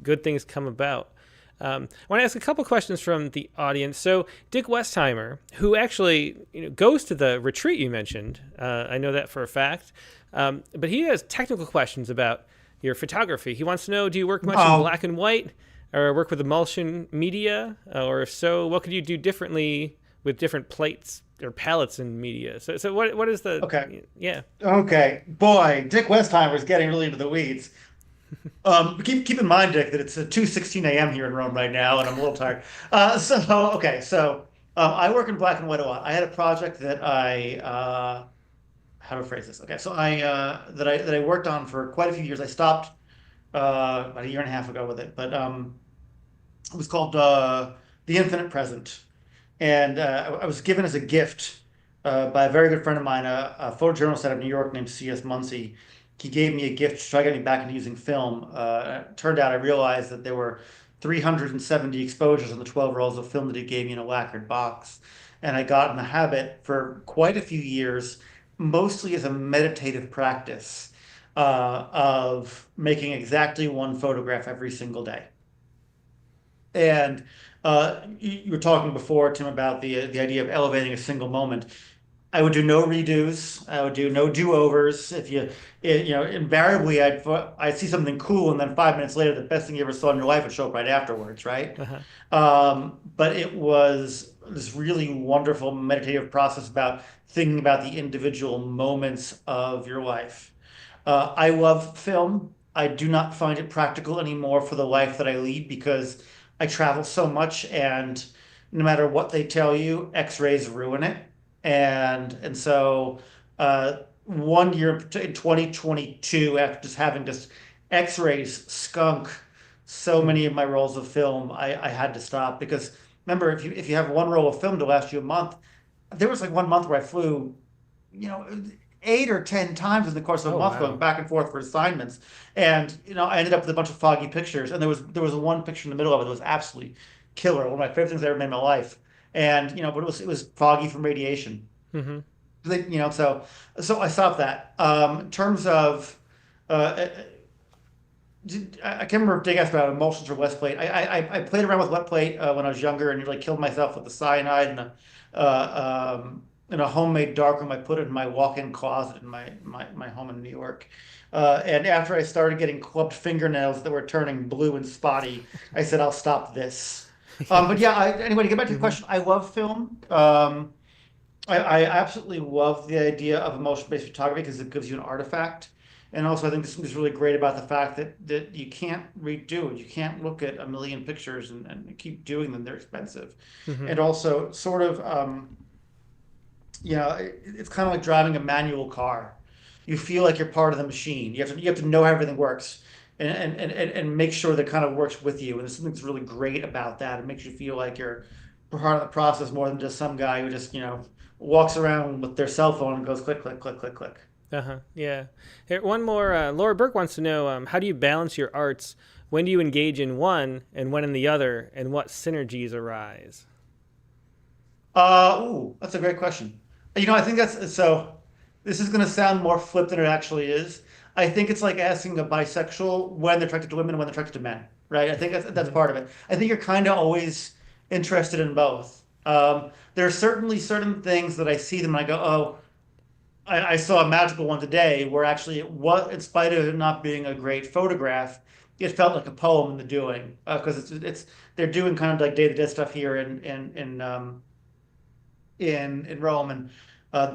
good things come about. I want to ask a couple questions from the audience. So Dick Westheimer, who actually goes to the retreat you mentioned, I know that for a fact, but he has technical questions about your photography. He wants to know, do you work much in black and white or work with emulsion media? Or if so, what could you do differently with different plates or palettes in media? So what is the... Okay. Yeah. Okay. Boy, Dick Westheimer is getting really into the weeds. Keep in mind, Dick, that it's 2:16 a.m. here in Rome right now, and I'm a little tired. I work in black and white a lot. I had a project that how to phrase this? Okay, so that I worked on for quite a few years. I stopped about a year and a half ago with it, but it was called The Infinite Present, and I was given as a gift by a very good friend of mine, a photojournalist out of New York named C.S. Muncy. He gave me a gift to try to get me back into using film. It turned out I realized that there were 370 exposures on the 12 rolls of film that he gave me in a lacquered box. And I got in the habit for quite a few years, mostly as a meditative practice, of making exactly one photograph every single day. And you were talking before, Tim, about the idea of elevating a single moment. I would do no redos. I would do no do-overs. Invariably I'd see something cool, and then 5 minutes later, the best thing you ever saw in your life would show up right afterwards, right? But it was this really wonderful meditative process about thinking about the individual moments of your life. I love film. I do not find it practical anymore for the life that I lead because I travel so much, and no matter what they tell you, X-rays ruin it. And so 1 year in 2022, after just having just X-rays skunk so many of my rolls of film, I had to stop because remember, if you have one roll of film to last you a month, there was like 1 month where I flew, 8 or 10 times in the course of a month, wow. going back and forth for assignments, and I ended up with a bunch of foggy pictures, and there was one picture in the middle of it that was absolutely killer, one of my favorite things I ever made in my life. And but it was foggy from radiation. Mm-hmm. So I stopped that. In terms of, I can't remember if Dick asked about emulsions or wet plate. I played around with wet plate when I was younger, and nearly killed myself with the cyanide in a homemade darkroom. I put it in my walk-in closet in my home in New York. And after I started getting clubbed fingernails that were turning blue and spotty, I said, I'll stop this. But yeah, anyway, to get back to your question, I love film. I absolutely love the idea of emotion-based photography because it gives you an artifact. And also, I think this is really great about the fact that you can't redo it. You can't look at a million pictures and keep doing them. They're expensive. Hmm. And also, sort of, it's kind of like driving a manual car. You feel like you're part of the machine. You have to know how everything works and make sure that it kind of works with you. And there's something that's really great about that. It makes you feel like you're part of the process more than just some guy who just, walks around with their cell phone and goes click, click, click, click, click. Uh-huh. Yeah. Here, one more. Laura Burke wants to know, how do you balance your arts? When do you engage in one and when in the other, and what synergies arise? That's a great question. I think that's so. This is going to sound more flip than it actually is. I think it's like asking a bisexual when they're attracted to women and when they're attracted to men, right? I think that's Hmm. part of it. I think you're kind of always interested in both. There are certainly certain things that I see them and I go, oh, I saw a magical one today where actually in spite of it not being a great photograph, it felt like a poem in the doing because it's they're doing kind of like day to day stuff here in Rome, and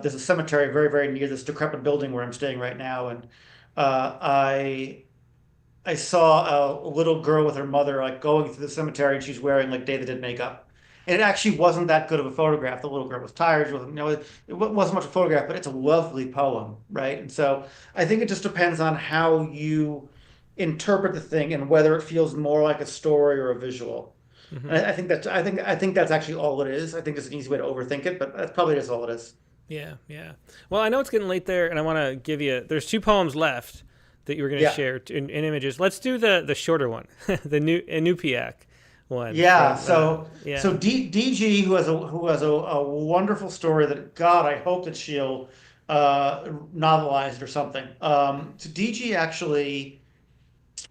there's a cemetery very, very near this decrepit building where I'm staying right now, and I saw a little girl with her mother like going through the cemetery, and she's wearing like Day the Dead makeup. And it actually wasn't that good of a photograph. The little girl was tired. She wasn't, it wasn't much of a photograph, but it's a lovely poem, right? And so I think it just depends on how you interpret the thing and whether it feels more like a story or a visual. Hmm. And I think that's actually all it is. I think it's an easy way to overthink it, but that's probably just all it is. Yeah, yeah. Well, I know it's getting late there, and I want to give you. There's two poems left that you were going to Yeah. share in images. Let's do the shorter one, the new Inupiaq one Yeah, from. so Yeah. DG who has a wonderful story that God I hope that she'll novelize it or something. So DG actually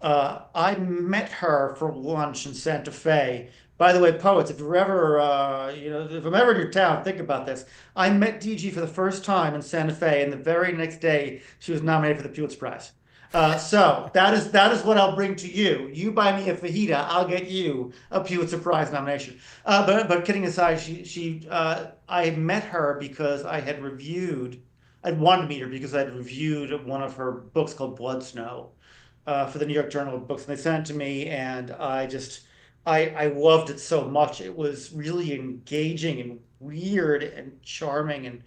I met her for lunch in Santa Fe. By the way, poets, if you're ever if I'm ever in your town, think about this. I met DG for the first time in Santa Fe, and the very next day she was nominated for the Pulitzer Prize. So that is what I'll bring to you. You buy me a fajita, I'll get you a Pulitzer Prize nomination. But kidding aside, I met her because I'd wanted to meet her because I'd reviewed one of her books called Blood Snow for the New York Journal of Books, and they sent it to me, and I loved it so much. It was really engaging and weird and charming, and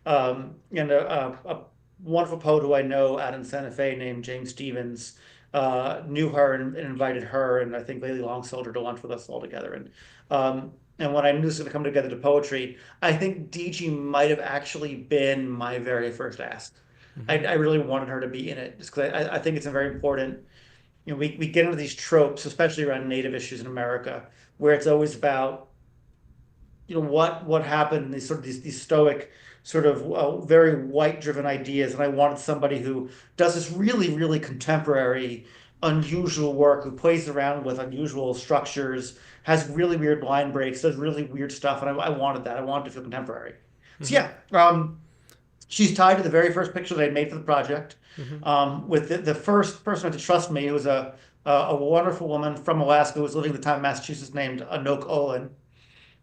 a wonderful poet who I know out in Santa Fe named James Stevens knew her and invited her, and I think Layli Long sold her to lunch with us all together, and when I knew this was going to come together to poetry, I think DG might have actually been my very first ask. Hmm. I really wanted her to be in it just because I think it's a very important. We get into these tropes, especially around Native issues in America, where it's always about what happened. These stoic sort of very white driven ideas, and I wanted somebody who does this really really contemporary, unusual work, who plays around with unusual structures, has really weird line breaks, does really weird stuff, and I wanted that. I wanted to feel contemporary. So Hmm. yeah, she's tied to the very first picture that I made for the project. Hmm. With the first person to trust me, it was a wonderful woman from Alaska who was living at the time in Massachusetts named Anoke Olin.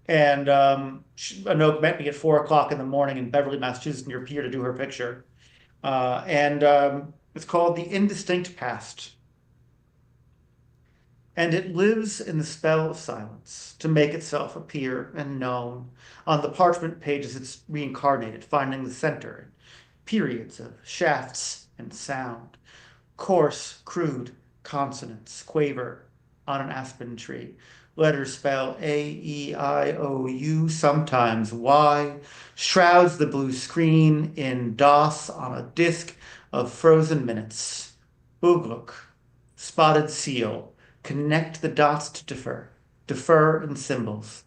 And Anoke met me at 4 o'clock in the morning in Beverly, Massachusetts, near Pier to do her picture. And It's called The Indistinct Past. And it lives in the spell of silence to make itself appear and known. On the parchment pages, it's reincarnated, finding the center, periods of shafts and sound, coarse, crude consonants quaver on an aspen tree. Letters spell A-E-I-O-U, sometimes Y, shrouds the blue screen in DOS on a disk of frozen minutes. Ugluk, spotted seal, connect the dots to defer in symbols.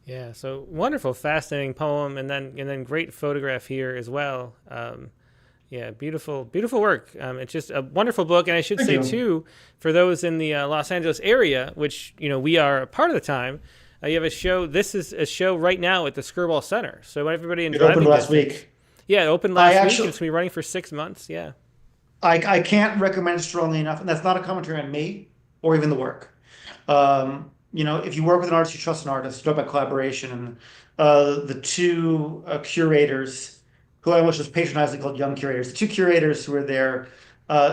Yeah. So wonderful, fascinating poem, and then great photograph here as well. Yeah, beautiful, beautiful work. It's just a wonderful book, and I should Thank say you. too, for those in the Los Angeles area, which we are a part of the time, you have a show. This is a show right now at the Skirball Center. So everybody in It opened driving last distance. week. Yeah, it opened I last week, and actually it's gonna be running for 6 months. Yeah. I can't recommend it strongly enough, and that's not a commentary on me or even the work. If you work with an artist, you trust an artist, you talk about collaboration, and the two curators who I almost just patronizingly called young curators. The two curators who were there,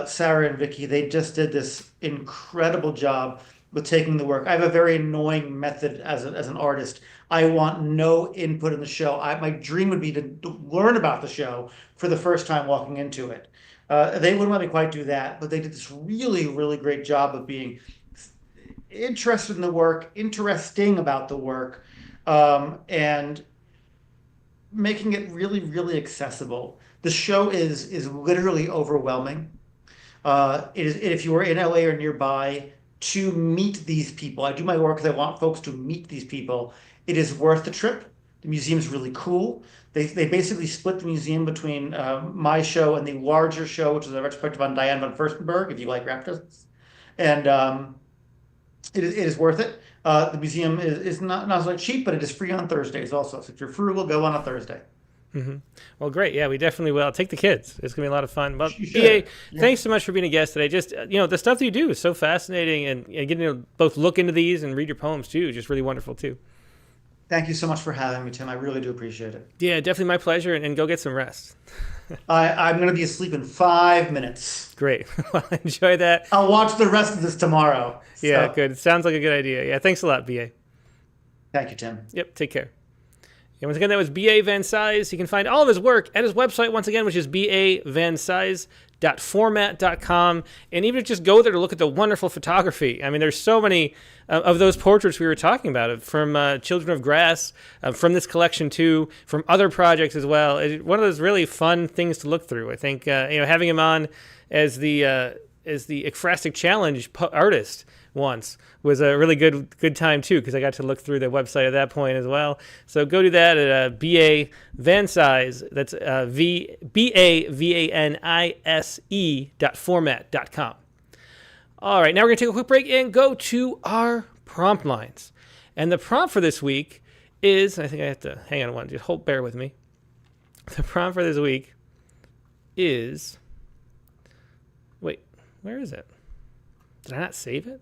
Sarah and Vicky, they just did this incredible job with taking the work. I have a very annoying method as an artist. I want no input in the show. My dream would be to learn about the show for the first time walking into it. They wouldn't let me quite do that, but they did this really, really great job of being interested in the work, interesting about the work, and making it really, really accessible. The show is literally overwhelming. If you were in LA or nearby, to meet these people. I do my work because I want folks to meet these people. It is worth the trip. The museum's really cool. They basically split the museum between my show and the larger show, which is a retrospective on Diane von Furstenberg, if you like raptors. And it is worth it. The museum is not so cheap, but it is free on Thursdays also. So if you're frugal, go on a Thursday. Mm-hmm. Well, great. Yeah, we definitely will. Take the kids. It's going to be a lot of fun. Well, BA, thanks so much for being a guest today. Just, the stuff that you do is so fascinating, and getting to both look into these and read your poems too is just really wonderful too. Thank you so much for having me, Tim. I really do appreciate it. Yeah, definitely my pleasure, and go get some rest. I'm going to be asleep in 5 minutes. Great. Well, enjoy that. I'll watch the rest of this tomorrow. Yeah, good. Sounds like a good idea. Yeah, thanks a lot, BA. Thank you, Tim. Yep, take care. And once again, that was B.A. Van Sise. You can find all of his work at his website, once again, which is bavansise.format.com. And even just go there to look at the wonderful photography. I mean, there's so many of those portraits we were talking about, from Children of Grass, from this collection too, from other projects as well. It's one of those really fun things to look through. I think having him on as the Ekphrastic Challenge artist once was a really good time too, because I got to look through the website at that point as well. So go do that at B.A. Van Sise. That's BAVANISE.format.com. All right, now we're going to take a quick break and go to our prompt lines. And the prompt for this week is, I think I have to hang on one, just bear with me. The prompt for this week is, wait, where is it? Did I not save it?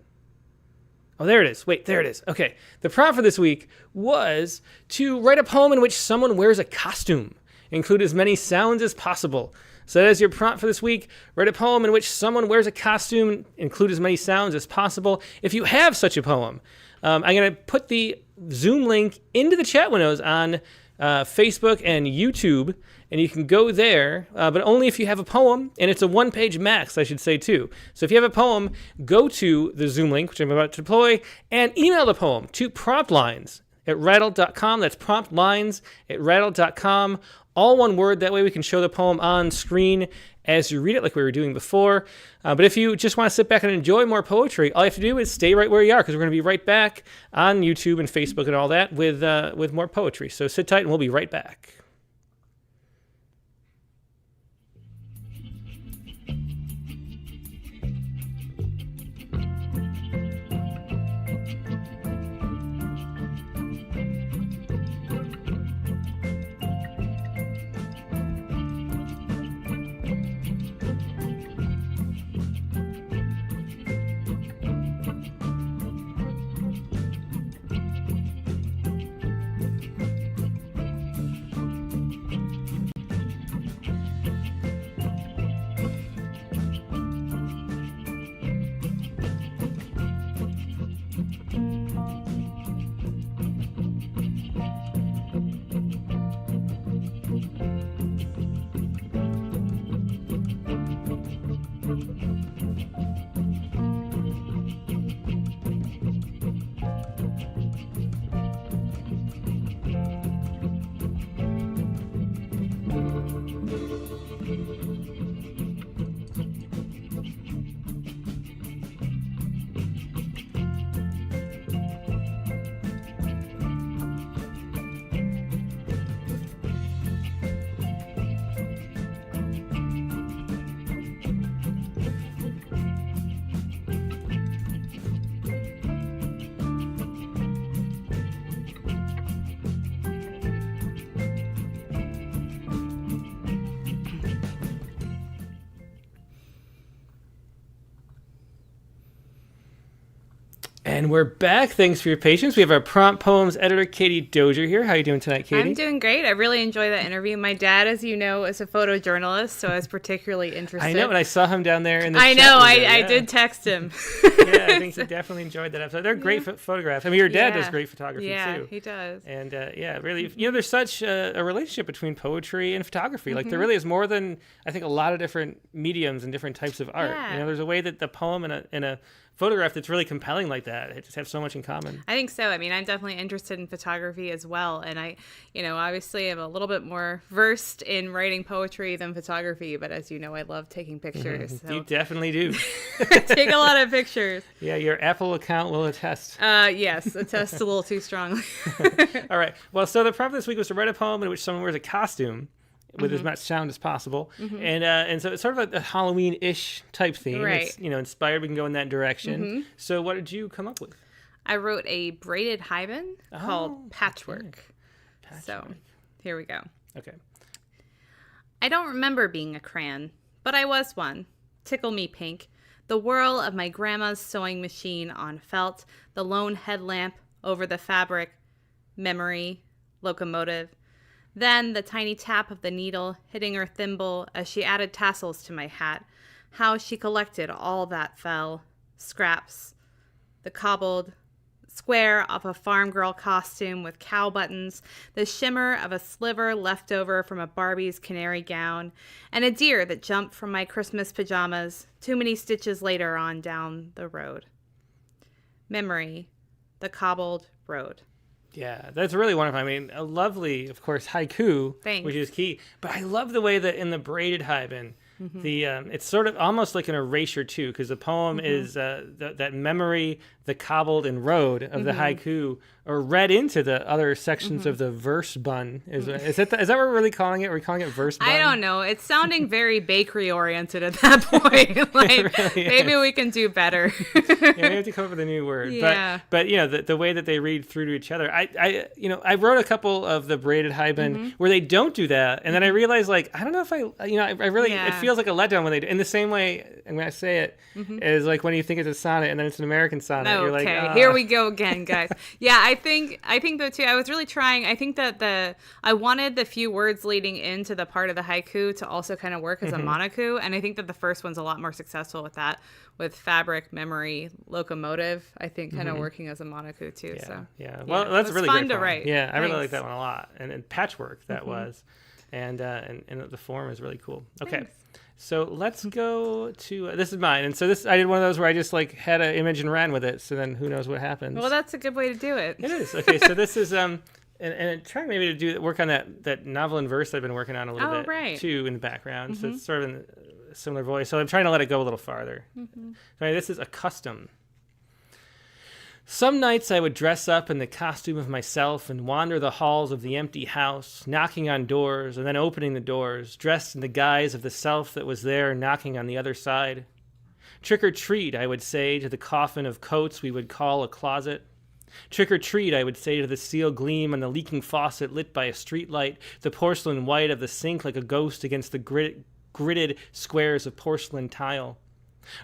Oh, there it is. Wait, there it is. Okay. The prompt for this week was to write a poem in which someone wears a costume. Include as many sounds as possible. So that is your prompt for this week. Write a poem in which someone wears a costume. Include as many sounds as possible. If you have such a poem, I'm going to put the Zoom link into the chat windows on Facebook and YouTube, and you can go there, but only if you have a poem, and it's a one-page max, I should say, too. So if you have a poem, go to the Zoom link, which I'm about to deploy, and email the poem to promptlines@rattle.com. That's promptlines@rattle.com. All one word. That way we can show the poem on screen as you read it, like we were doing before. But if you just want to sit back and enjoy more poetry, all you have to do is stay right where you are, because we're going to be right back on YouTube and Facebook and all that with more poetry. So sit tight, and we'll be right back. And we're back. Thanks for your patience. We have our Prompt Poems editor, Katie Dozier, here. How are you doing tonight, Katie? I'm doing great. I really enjoyed that interview. My dad, as you know, is a photojournalist, so I was particularly interested. I know, and I saw him down there in the I chat know. window, I did text him. Yeah, I think he definitely enjoyed that episode. They're great photographs. I mean, your dad does great photography, too. Yeah, he does. And, really, there's such a relationship between poetry and photography. Like, there really is more than, I think, a lot of different mediums and different types of art. Yeah. There's a way that the poem in a photograph that's really compelling like that. It just have so much in common. I think so. I mean, I'm definitely interested in photography as well. And I, obviously am a little bit more versed in writing poetry than photography. But as you know, I love taking pictures. So. You definitely do. Take a lot of pictures. Yeah, your Apple account will attest. Yes, attest a little too strongly. All right. Well, so the prompt this week was to write a poem in which someone wears a costume with as much sound as possible, and so it's sort of a Halloween-ish type theme. Right. It's inspired. We can go in that direction. So what did you come up with? I wrote a braided hymen called Patchwork. So here we go. Okay. I don't remember being a crayon, but I was one. Tickle me pink. The whirl of my grandma's sewing machine on felt, the lone headlamp over the fabric, memory, locomotive. Then the tiny tap of the needle hitting her thimble as she added tassels to my hat. How she collected all that fell. Scraps. The cobbled square of a farm girl costume with cow buttons, the shimmer of a sliver left over from a Barbie's canary gown, and a deer that jumped from my Christmas pajamas too many stitches later on down the road. Memory. The cobbled road. Yeah, that's really wonderful. I mean, a lovely, of course, haiku, Thanks. which is key. But I love the way that in the braided hymen, it's sort of almost like an erasure too, because the poem is that memory, the cobbled and road of the haiku are read into the other sections of the verse bun. Is that what we're really calling it? Are we calling it verse bun? I don't know. It's sounding very bakery oriented at that point. Like really maybe we can do better. Yeah, we have to come up with a new word. Yeah. But the way that they read through to each other. I wrote a couple of the braided hymen where they don't do that, and then I realized I don't know if I really it feels like a letdown when they do. In the same way, I'm gonna say it is like when you think it's a sonnet and then it's an American sonnet. You're like, okay, here we go again, guys. Yeah, I think though too. I was really trying. I think that I wanted the few words leading into the part of the haiku to also kind of work as a monoku, and I think that the first one's a lot more successful with that, with fabric, memory, locomotive. I think kind of working as a monoku too. Yeah. Well, that's really fun great to write. Yeah, I really Thanks. like that one a lot, and patchwork that was, and the form is really cool. Okay. Thanks. So let's go to this is mine, and so I did one of those where I just had an image and ran with it. So then who knows what happens? Well, that's a good way to do it. It is. Okay, so this is and trying maybe to work on that novel in verse I've been working on a little bit too in the background. So it's sort of in a similar voice. So I'm trying to let it go a little farther. Okay, this is a custom. Some nights I would dress up in the costume of myself and wander the halls of the empty house, knocking on doors and then opening the doors, dressed in the guise of the self that was there knocking on the other side. Trick or treat, I would say to the coffin of coats we would call a closet. Trick or treat, I would say to the steel gleam on the leaking faucet lit by a street light, the porcelain white of the sink like a ghost against the gridded squares of porcelain tile.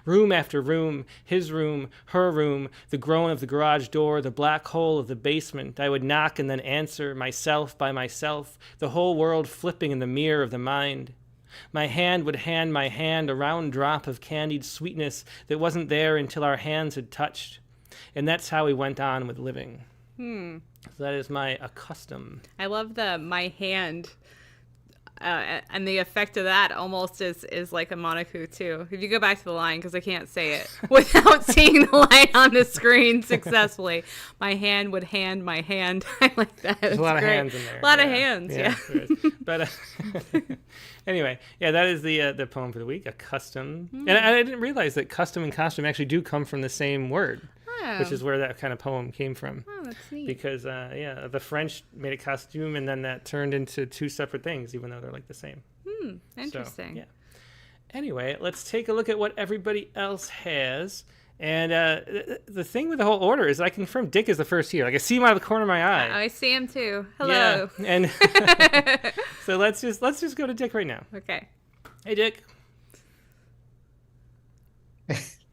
Room after room, his room, her room, the groan of the garage door, the black hole of the basement. I would knock and then answer, myself by myself, the whole world flipping in the mirror of the mind. My hand would hand my hand a round drop of candied sweetness that wasn't there until our hands had touched. And that's how we went on with living. So that is my custom. I love the my hand. And the effect of that almost is like a monoku too. If you go back to the line, because I can't say it without seeing the line on the screen successfully. My hand would hand my hand. I like that. There's a lot of hands in there. A lot of hands, yeah. There is. But anyway, that is the poem for the week, a custom. And I didn't realize that custom and costume actually do come from the same word. Which is where that kind of poem came from. Oh, that's neat. Because, the French made a costume, and then that turned into two separate things, even though they're like the same. Interesting. So, yeah. Anyway, let's take a look at what everybody else has. And the thing with the whole order is I confirm Dick is the first here. Like, I see him out of the corner of my eye. I see him too. Hello. Yeah. And so let's just go to Dick right now. Okay. Hey, Dick.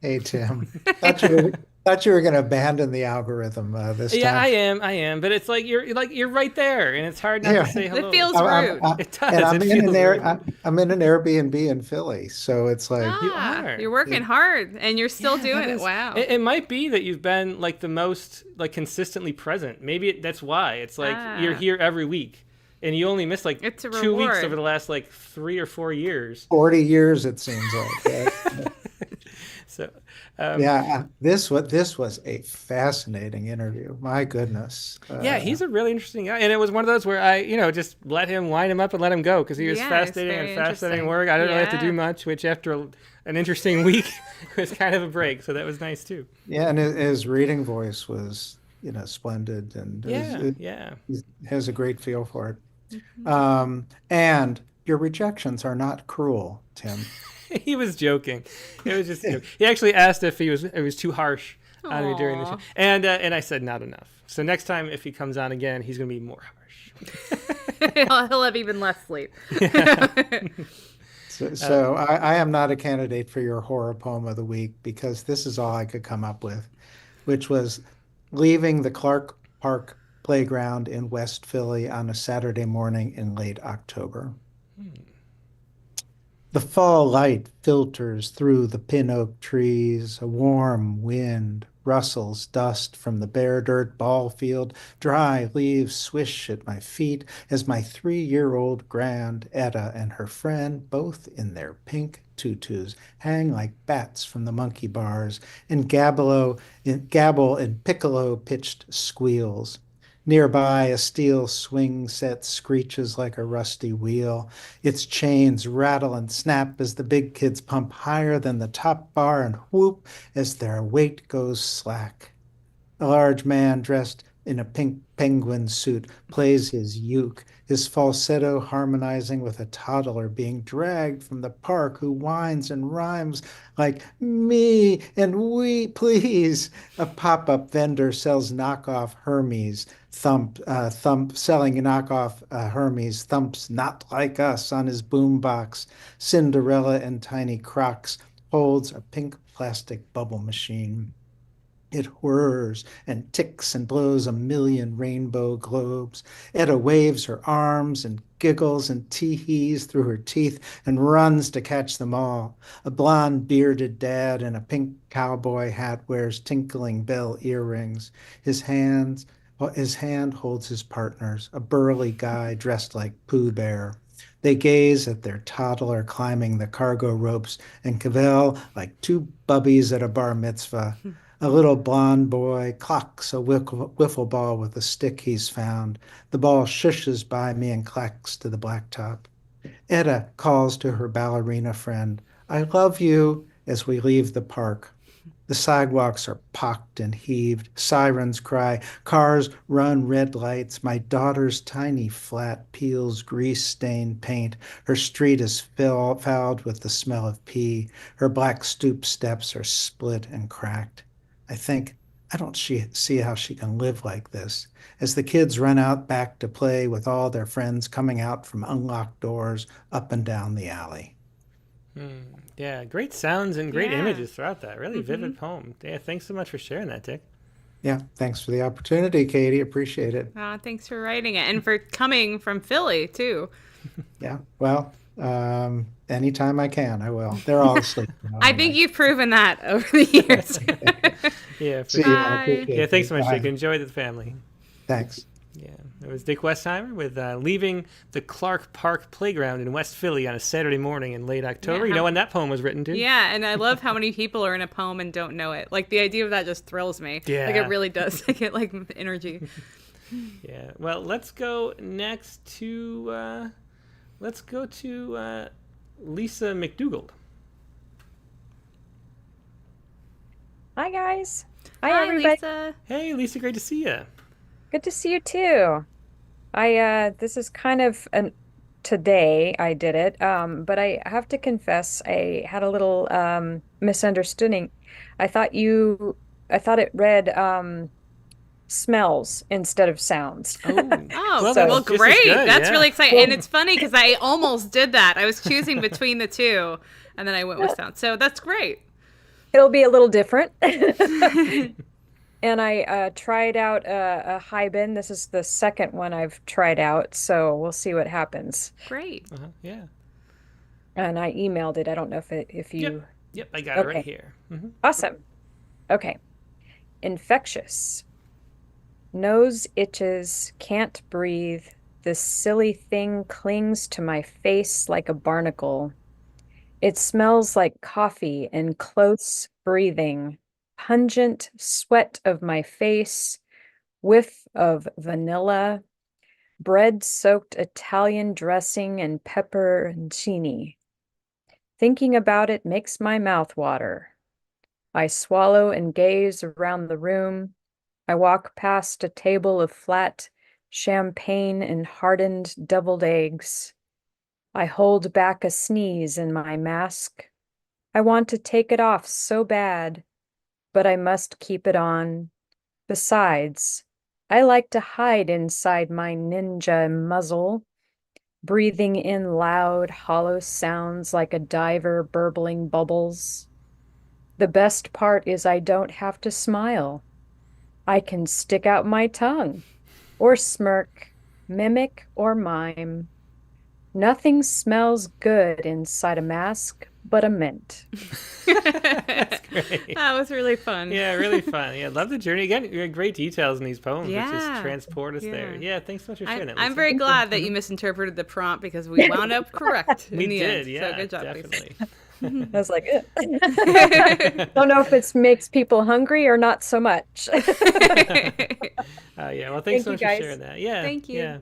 Hey, Tim. thought you were going to abandon the algorithm this Yeah, time. I am, but it's like you're right there, and it's hard not to Here, say hello. It feels I'm, rude. I'm, It and does. I'm It in an feels air, rude. I'm in an Airbnb in Philly, so it's like, You are. You're working hard and you're still Yeah, doing that it. is- Wow. It might be that you've been like the most like consistently present. Maybe that's why. It's like you're Ah. here every week, and you only missed like It's a 2 weeks reward. over the last like 3 or 4 years. 40 years, it seems like. So, Yeah, this was a fascinating interview. My goodness. yeah, he's a really interesting guy, and it was one of those where I, just let him wind him up and let him go because he was Yeah, it's fascinating and very fascinating interesting. work. I didn't really have to Yeah. do much, which after an interesting week was kind of a break, so that was nice too. Yeah, and his reading voice was, splendid, and Yeah. he has a great feel for it. And your rejections are not cruel, Tim. He was joking. It was just he actually asked if it was too harsh on me during the show, Aw. and I said not enough. So next time if he comes on again, he's gonna be more harsh. He'll have even less sleep. So I am not a candidate for your horror poem of the week because this is all I could come up with, which was leaving the Clark Park playground in West Philly on a Saturday morning in late October. The fall light filters through the pin oak trees. A warm wind rustles dust from the bare dirt ball field. Dry leaves swish at my feet as my 3-year-old grand Etta and her friend, both in their pink tutus, hang like bats from the monkey bars and gabble in piccolo-pitched squeals. Nearby, a steel swing set screeches like a rusty wheel. Its chains rattle and snap as the big kids pump higher than the top bar and whoop as their weight goes slack. A large man dressed in a pink penguin suit plays his uke, his falsetto harmonizing with a toddler being dragged from the park who whines and rhymes like me and we please. A pop-up vendor sells knockoff Hermes, selling knockoff Hermes, thumps not like us on his boombox. Cinderella in tiny Crocs holds a pink plastic bubble machine. It whirs and ticks and blows a million rainbow globes. Etta waves her arms and giggles and tee-hees through her teeth and runs to catch them all. A blonde bearded dad in a pink cowboy hat wears tinkling bell earrings. His hand holds his partner's, a burly guy dressed like Pooh Bear. They gaze at their toddler climbing the cargo ropes and cavil like two bubbies at a bar mitzvah. A little blond boy clocks a wiffle ball with a stick he's found. The ball shushes by me and clacks to the blacktop. Etta calls to her ballerina friend, I love you, as we leave the park. The sidewalks are pocked and heaved. Sirens cry. Cars run red lights. My daughter's tiny flat peels grease-stained paint. Her street is fouled with the smell of pee. Her black stoop steps are split and cracked. I think, I don't see how she can live like this. As the kids run out back to play with all their friends coming out from unlocked doors up and down the alley. Yeah, great sounds and great Yeah. images throughout that. Really vivid poem. Yeah, thanks so much for sharing that, Dick. Yeah, thanks for the opportunity, Katie. Appreciate it. Thanks for writing it and for coming from Philly, too. Yeah, well, anytime I can, I will. They're all asleep. I think you've proven that over the years. Yeah, for See you. sure. I appreciate Yeah, thanks so much, Bye. Dick. Enjoy the family. Thanks. Yeah, it was Dick Westheimer with leaving the Clark Park playground in West Philly on a Saturday morning in late October. Yeah, You know when that poem was written, too? Yeah, and I love how many people are in a poem and don't know it. Like, the idea of that just thrills me. Yeah. Like, it really does. I get, like, energy. Yeah. Well, let's go next to Lisa McDougall. Hi, guys. Hi, Hi, everybody. Lisa. Hey, Lisa, great to see you. Good to see you too. This is kind of today I did it, but I have to confess I had a little misunderstanding. I thought it read smells instead of sounds. Oh, Oh, that's well, just as great. good, That's yeah. really exciting. And it's funny because I almost did that. I was choosing between the two, and then I went with sound. So that's great. It'll be a little different. And I tried out a high bin. This is the second one I've tried out, so we'll see what happens. Great. Yeah. And I emailed it. I don't know if you. Yep, I got it right Okay. here. Awesome. Okay. Infectious. Nose itches, can't breathe. This silly thing clings to my face like a barnacle. It smells like coffee and close breathing. Pungent sweat of my face, whiff of vanilla, bread-soaked Italian dressing and pepperoncini. Thinking about it makes my mouth water. I swallow and gaze around the room. I walk past a table of flat champagne and hardened deviled eggs. I hold back a sneeze in my mask. I want to take it off so bad, but I must keep it on. Besides, I like to hide inside my ninja muzzle, breathing in loud, hollow sounds like a diver burbling bubbles. The best part is I don't have to smile. I can stick out my tongue, or smirk, mimic, or mime. Nothing smells good inside a mask but a mint. That's great. That was really fun. Yeah, really fun. Yeah, love the journey. Again, you had great details in these poems. It Yeah. just transport us there. Yeah, thanks so much for sharing that, I'm Lisa. very glad that you misinterpreted the prompt because we wound up correct in We the did, end. yeah, So good job, Lisa. definitely. I was like, don't know if it makes people hungry or not so much. Yeah, well, thanks Thank so you, much for guys. sharing that. Yeah, Thank you. Yeah,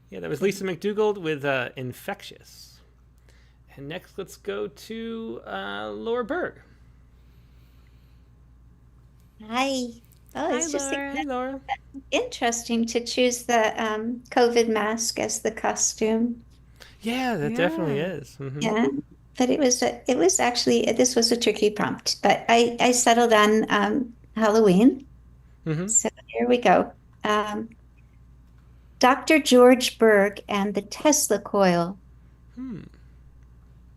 yeah, that was Lisa McDougald with Infectious. And next, let's go to Laura Berg. Hi. Oh, it's Hi, just Laura. Hey, Laura. interesting to choose the COVID mask as the costume. Yeah, that definitely is. Mhm. Yeah, but it was actually this was a tricky prompt, but I settled on Halloween. Mhm. So here we go. Dr. George Berg and the Tesla coil.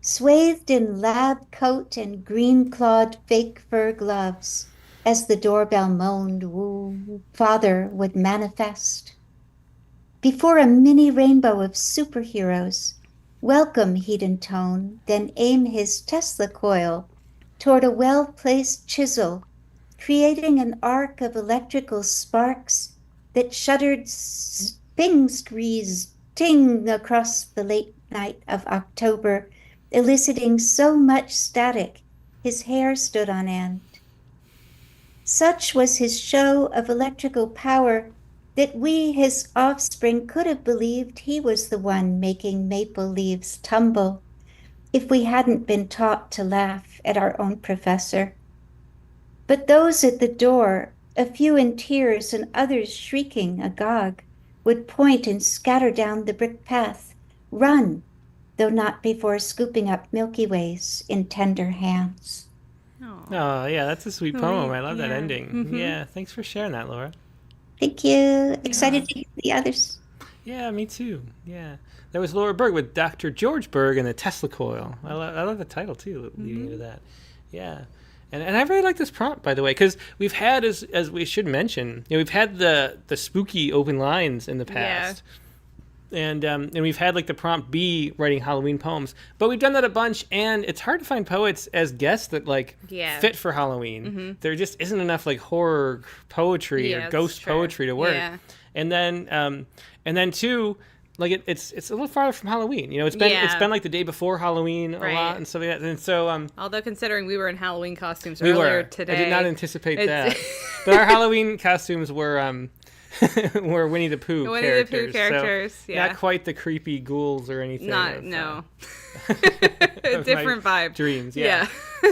Swathed in lab coat and green-clawed fake fur gloves, as the doorbell moaned, woo, father would manifest. Before a mini rainbow of superheroes, welcome he'd intone, then aim his Tesla coil toward a well-placed chisel, creating an arc of electrical sparks that shuddered ting across the late night of October, eliciting so much static his hair stood on end. Such was his show of electrical power that we, his offspring, could have believed he was the one making maple leaves tumble if we hadn't been taught to laugh at our own professor. But those at the door, a few in tears and others shrieking agog, would point and scatter down the brick path, run, though not before scooping up Milky Ways in tender hands. Oh, yeah, that's a sweet poem. I love that Yeah. ending. Mhm. Yeah, thanks for sharing that, Laura. Thank you. Excited to hear the others. Yeah, me too. Yeah. That was Laura Berg with Dr. George Berg and the Tesla coil. I love the title, too, leading into that. Yeah. And I really like this prompt, by the way, because we've had, as we should mention, we've had the spooky open lines in the past. And we've had like the prompt be writing Halloween poems, but we've done that a bunch, and it's hard to find poets as guests that like fit for Halloween. There just isn't enough like horror poetry or ghost poetry to work. Yeah. And then two, like it's a little farther from Halloween. It's been like the day before Halloween a lot and stuff like that. And so although considering we were in Halloween costumes we earlier were today, I did not anticipate that, but our Halloween costumes were were Winnie the Pooh characters. So yeah. not quite the creepy ghouls or anything. No. Of Different my vibe. dreams, Yeah.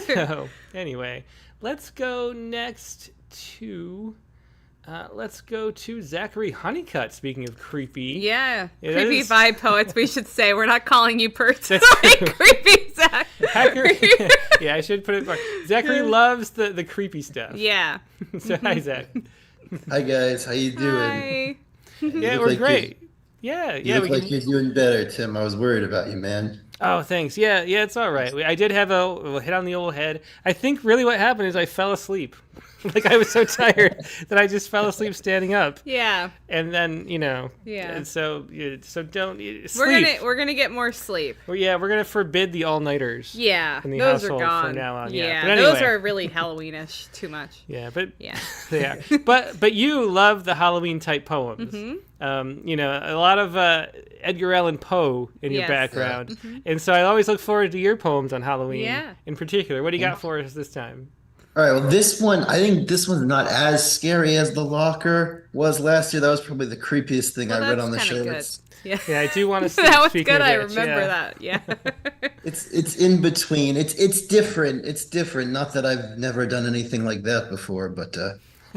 So anyway, let's go next to Zachary Honeycutt. Speaking of creepy, Creepy is- vibe poets. We should say we're not calling you personally creepy, Zach. Zachary, yeah, I should put it. Zachary loves the creepy stuff. Yeah. So hi, Zach. Hi guys, how you doing? Hi. Yeah, look we're like great. Yeah, You yeah, look like you're doing better, Tim. I was worried about you, man. Oh, thanks. Yeah, yeah, it's all right. I did have a hit on the old head. I think really what happened is I fell asleep. Like I was so tired that I just fell asleep standing up. Yeah. And then, Yeah. and so don't sleep. We're gonna get more sleep. Well, yeah, we're gonna forbid the all-nighters. Yeah, in the those are household gone from now on. Yeah, But anyway. those are really Halloweenish. Too much. Yeah, but Yeah. they are. But you love the Halloween type poems. A lot of Edgar Allan Poe in your Yes. background, and so I always look forward to your poems on Halloween. Yeah. In particular, what do you got for us this time? All right, well, this one, I think this one's not as scary as The Locker was last year. That was probably the creepiest thing I read on the that's show. kinda good. Yeah. Yeah, I do want to. That was speaking good. of I which, remember yeah. that. Yeah. It's in between. It's different. It's different. Not that I've never done anything like that before, but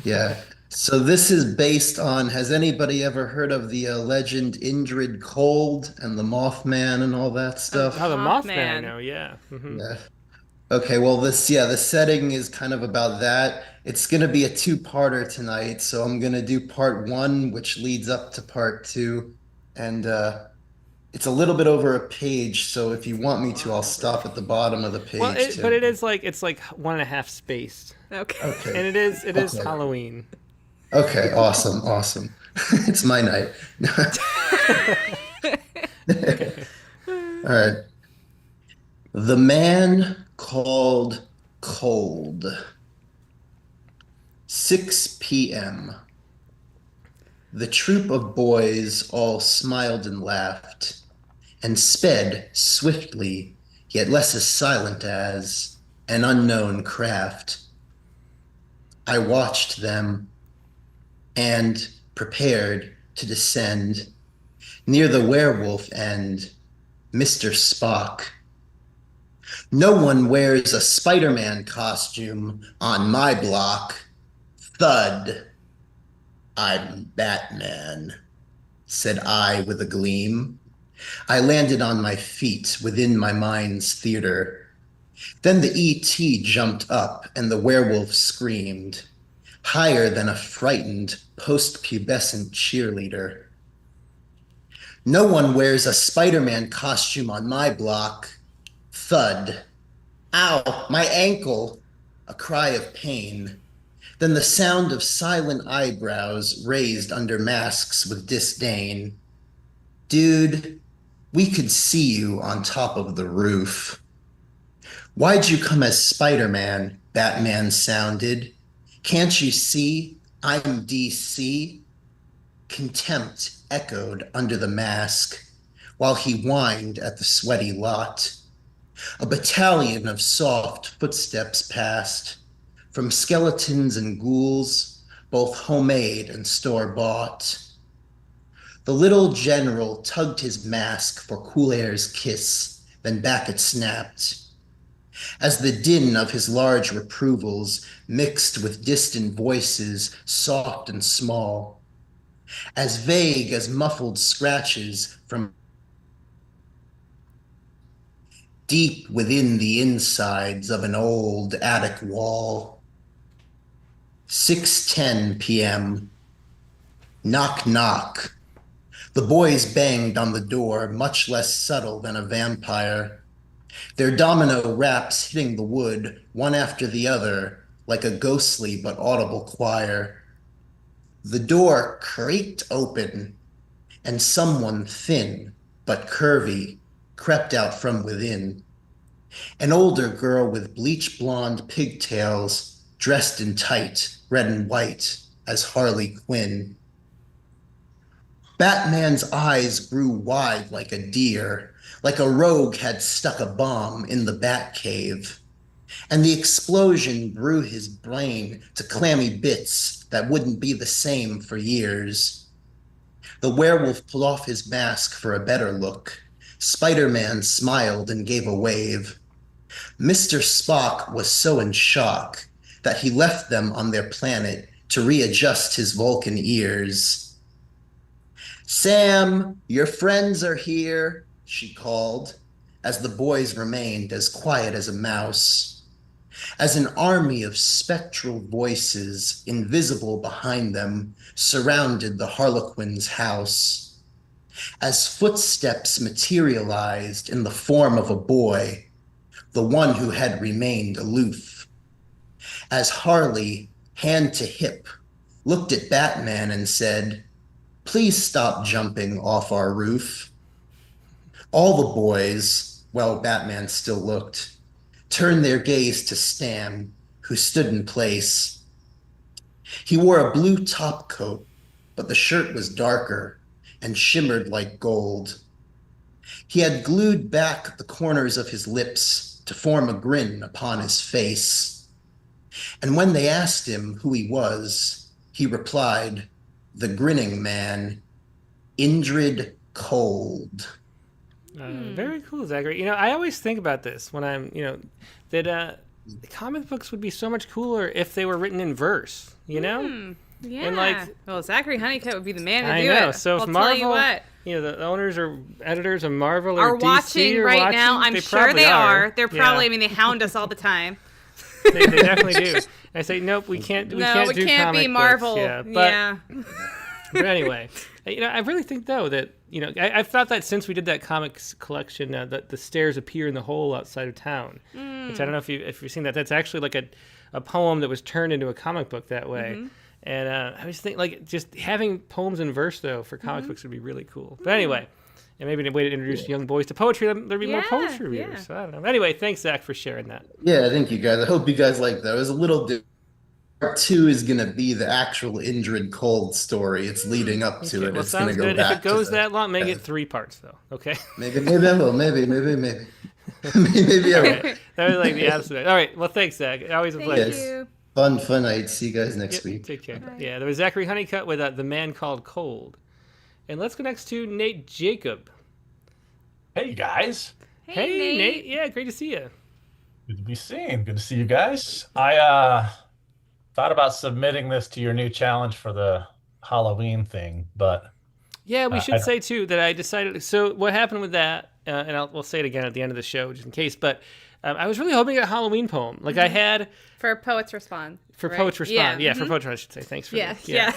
yeah. So this is based on, has anybody ever heard of the legend Indrid Cold and the Mothman and all that stuff? Oh, the Mothman, I Mothman. know. Yeah. Yeah. Okay, well, the setting is kind of about that. It's going to be a two-parter tonight, so I'm going to do part one, which leads up to part two, and it's a little bit over a page, so if you want me to, I'll stop at the bottom of the page. Well, too. but it's like 1.5 spaced, Okay. Okay. and it is Okay. Halloween. Okay, awesome. It's my night. All right. The man called Cold. 6 p.m. The troop of boys all smiled and laughed, and sped swiftly, yet less as silent as an unknown craft. I watched them and prepared to descend near the werewolf and Mr. Spock. No one wears a Spider-Man costume on my block. Thud. I'm Batman, said I with a gleam. I landed on my feet within my mind's theater. Then the E.T. jumped up and the werewolf screamed, higher than a frightened post-pubescent cheerleader. No one wears a Spider-Man costume on my block. Thud. Ow, my ankle. A cry of pain. Then the sound of silent eyebrows raised under masks with disdain. Dude, we could see you on top of the roof. Why'd you come as Spider-Man? Batman sounded. Can't you see I'm DC? Contempt echoed under the mask while he whined at the sweaty lot. A battalion of soft footsteps passed, from skeletons and ghouls, both homemade and store-bought. The little general tugged his mask for cool air's kiss, then back it snapped. As the din of his large reprovals mixed with distant voices, soft and small, as vague as muffled scratches from deep within the insides of an old attic wall. 6:10 p.m. Knock, knock. The boys banged on the door, much less subtle than a vampire. Their domino raps hitting the wood, one after the other, like a ghostly but audible choir. The door creaked open, and someone thin but curvy crept out from within. An older girl with bleach blonde pigtails, dressed in tight, red and white, as Harley Quinn. Batman's eyes grew wide like a deer, like a rogue had stuck a bomb in the Batcave. And the explosion blew his brain to clammy bits that wouldn't be the same for years. The werewolf pulled off his mask for a better look. Spider-Man smiled and gave a wave. Mr. Spock was so in shock that he left them on their planet to readjust his Vulcan ears. Sam, your friends are here, she called, as the boys remained as quiet as a mouse. As an army of spectral voices, invisible behind them, surrounded the Harlequin's house. as footsteps materialized in the form of a boy, the one who had remained aloof. As Harley, hand to hip, looked at Batman and said, "Please stop jumping off our roof." All the boys, well, Batman still looked, turned their gaze to Stan, who stood in place. He wore a blue top coat, but the shirt was darker and shimmered like gold. He had glued back the corners of his lips to form a grin upon his face. And when they asked him who he was, he replied, "The grinning man, Indrid Cold." Very cool, Zachary. You know, I always think about this when I'm, that comic books would be so much cooler if they were written in verse, you know? Yeah. And well, Zachary Honeycutt would be the man to do I it. know. So if I'll Marvel, tell you what. The owners or editors of Marvel Are or DC watching are right watching, now. I'm they sure probably they are. They're Yeah. probably. I mean, they hound us all the time. They definitely do. I say, nope, we can't. We No, can't it do can't comic be Marvel. books. Yeah. But anyway, I really think though that I've thought that since we did that comics collection, that the stairs appear in the hole outside of town, which I don't know if you've seen that. That's actually like a poem that was turned into a comic book that way. And I was thinking, like, just having poems in verse though for comic books would be really cool. But anyway. And maybe a way to introduce young boys to poetry, there'd be more poetry readers. Yeah. So I don't know. Anyway, thanks, Zach, for sharing that. Yeah, thank you guys. I hope you guys like that. It was a little different. Part 2 is going to be the actual Indrid Cold story. It's leading up to it. Well, It's going to sounds go good. back If it goes to that long, make it 3 parts, though. Okay? Maybe I will. Maybe. Maybe I will. Okay. That was like the absolute. All right. Well, thanks, Zach. Always a pleasure. Thank you. Fun night. See you guys next Yep, week. take care. Bye. Yeah, there was Zachary Honeycutt with The Man Called Cold. And let's go next to Nate Jacob. Hey guys, Hey, Nate. Yeah, great to see you. good to be seen. Good to see you guys. I thought about submitting this to your new challenge for the Halloween thing, but Yeah, we I should don't- say, too, that I decided. So, what happened with that, and we'll say it again at the end of the show, just in case, but I was really hoping to get a Halloween poem. Like, I had. For Poets Respond. For right? Poets Respond. Yeah, for mhm. Poets Respond, I should say. Thanks for Yeah, that. yeah.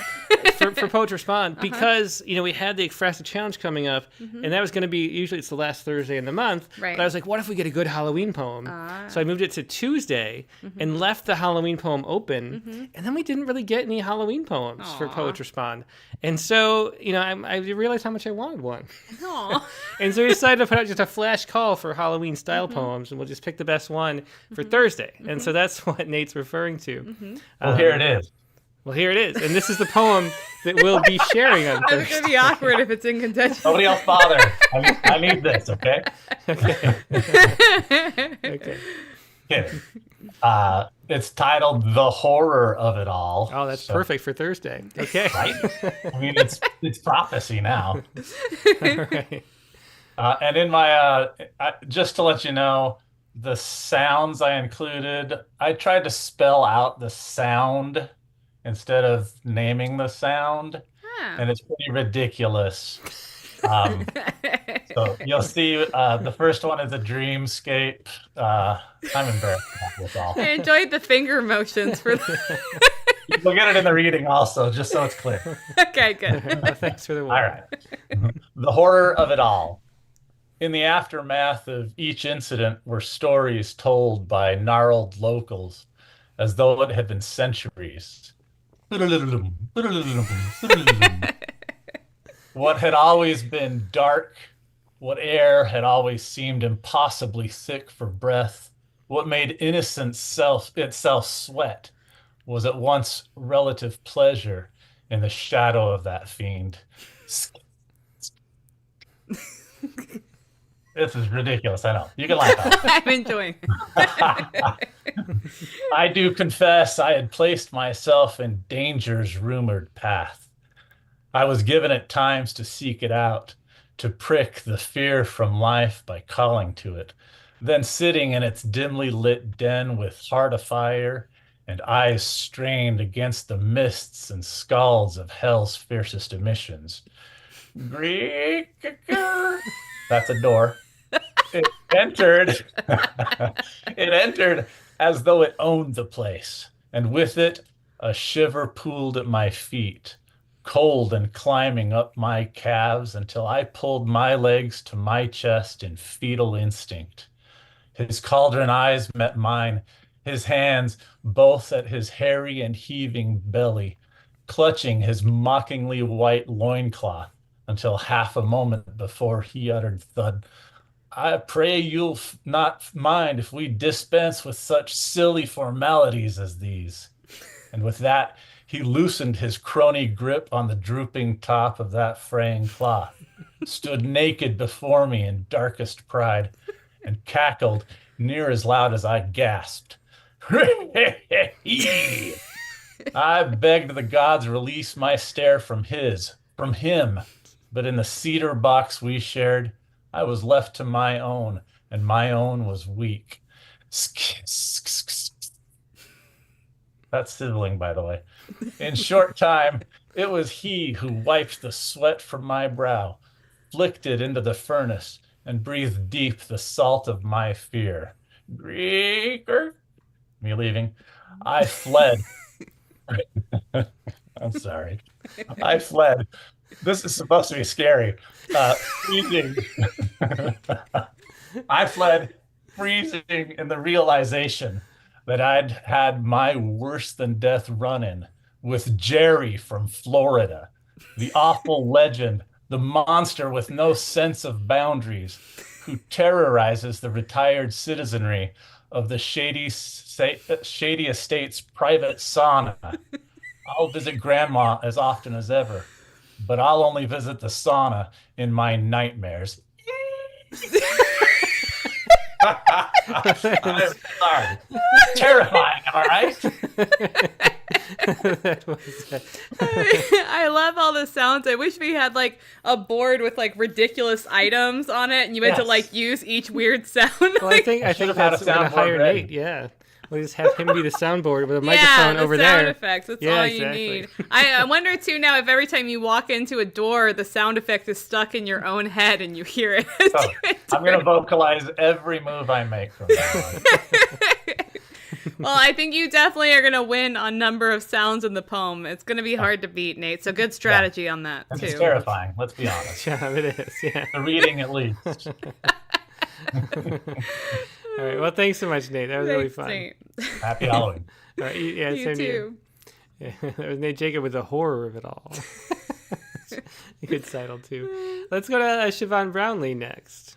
for Poets Respond, because, we had the Express Challenge coming up, and that was going to be, usually it's the last Thursday in the month, Right. but I was like, what if we get a good Halloween poem? So I moved it to Tuesday and left the Halloween poem open, and then we didn't really get any Halloween poems for Aw. Poets Respond. And so, I realized how much I wanted one. Aw. And so we decided to put out just a flash call for Halloween style poems, and we'll just pick the best one for Thursday. And so that's what Nate's referring to. well, here it is. Well, here it is. And this is the poem that we'll be sharing on It's Thursday. going to be awkward if it's in contention. Nobody else bother. I need this, okay? Okay. Kidding. It's titled "The Horror of It All." Oh, that's So- perfect for Thursday. Okay. right? I mean, it's prophecy now. All right. And in my just to let you know, the sounds I included, I tried to spell out the sound instead of naming the sound, and it's pretty ridiculous. So you'll see the first one is a dreamscape. I'm embarrassed about this all. I enjoyed the finger motions for We'll get it in the reading also, just so it's clear. Okay, good. Well, thanks for the All word. right. The horror of it all. In the aftermath of each incident were stories told by gnarled locals as though it had been centuries. What had always been dark, what air had always seemed impossibly thick for breath, what made innocence itself sweat, was at once relative pleasure in the shadow of that fiend. This is ridiculous, I know. You can laugh at it. I'm enjoying it. I do confess I had placed myself in danger's rumored path. I was given at times to seek it out, to prick the fear from life by calling to it, then sitting in its dimly lit den with heart afire and eyes strained against the mists and scalds of hell's fiercest emissions. Greek. That's a door. It entered. It entered as though it owned the place, and with it a shiver pooled at my feet, cold and climbing up my calves until I pulled my legs to my chest in fetal instinct. His cauldron eyes met mine, his hands both at his hairy and heaving belly, clutching his mockingly white loincloth until half a moment before he uttered thud. I pray you'll not mind if we dispense with such silly formalities as these. And with that, he loosened his crony grip on the drooping top of that fraying cloth, stood naked before me in darkest pride, and cackled near as loud as I gasped. I begged the gods release my stare from him, but in the cedar box we shared, I was left to my own, and my own was weak. That's sizzling, by the way. In short time, it was he who wiped the sweat from my brow, flicked it into the furnace, and breathed deep the salt of my fear. Greeker, me leaving. I fled. I'm sorry. I fled. This is supposed to be scary. Freezing. I fled, freezing in the realization that I'd had my worse than death run-in with Jerry from Florida, the awful legend, the monster with no sense of boundaries, who terrorizes the retired citizenry of the Shady Estate's private sauna. I'll visit Grandma as often as ever, but I'll only visit the sauna in my nightmares. I'm sorry. Terrifying, am I right? I love all the sounds. I wish we had like a board with like ridiculous items on it, and you had to like use each weird sound. Well, I think that's we're gonna hire Nate. Yeah. We'll just have him be the soundboard with a microphone over there. Sound effects. That's all you need. I wonder too now if every time you walk into a door, the sound effect is stuck in your own head and you hear it. So, I'm going to vocalize every move I make from now on. Well, I think you definitely are going to win on number of sounds in the poem. It's going to be hard to beat, Nate. So good strategy on that too. It's terrifying. Let's be honest. Yeah, it is. Yeah. The reading at least. All right. Well, thanks so much, Nate. That was really fun. Nate. Happy Halloween. All right. Yeah, you same too. to you. Yeah, that was Nate Jacob with the horror of it all. Good title too. Let's go to Siobhan Brownlee next.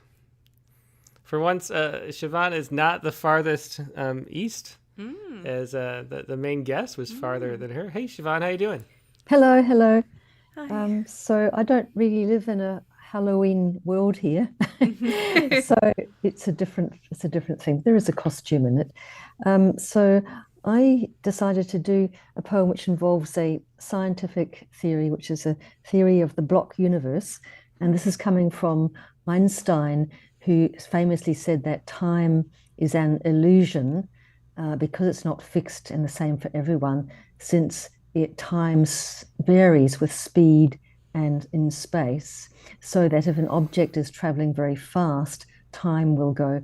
For once, Siobhan is not the farthest east, as the main guest was farther than her. Hey, Siobhan, how you doing? Hello, hello. Hi. So I don't really live in a Halloween world here, so it's a different thing. There is a costume in it. So I decided to do a poem which involves a scientific theory, which is a theory of the block universe, and this is coming from Einstein, who famously said that time is an illusion because it's not fixed and the same for everyone, since time varies with speed and in space, so that if an object is traveling very fast, time will go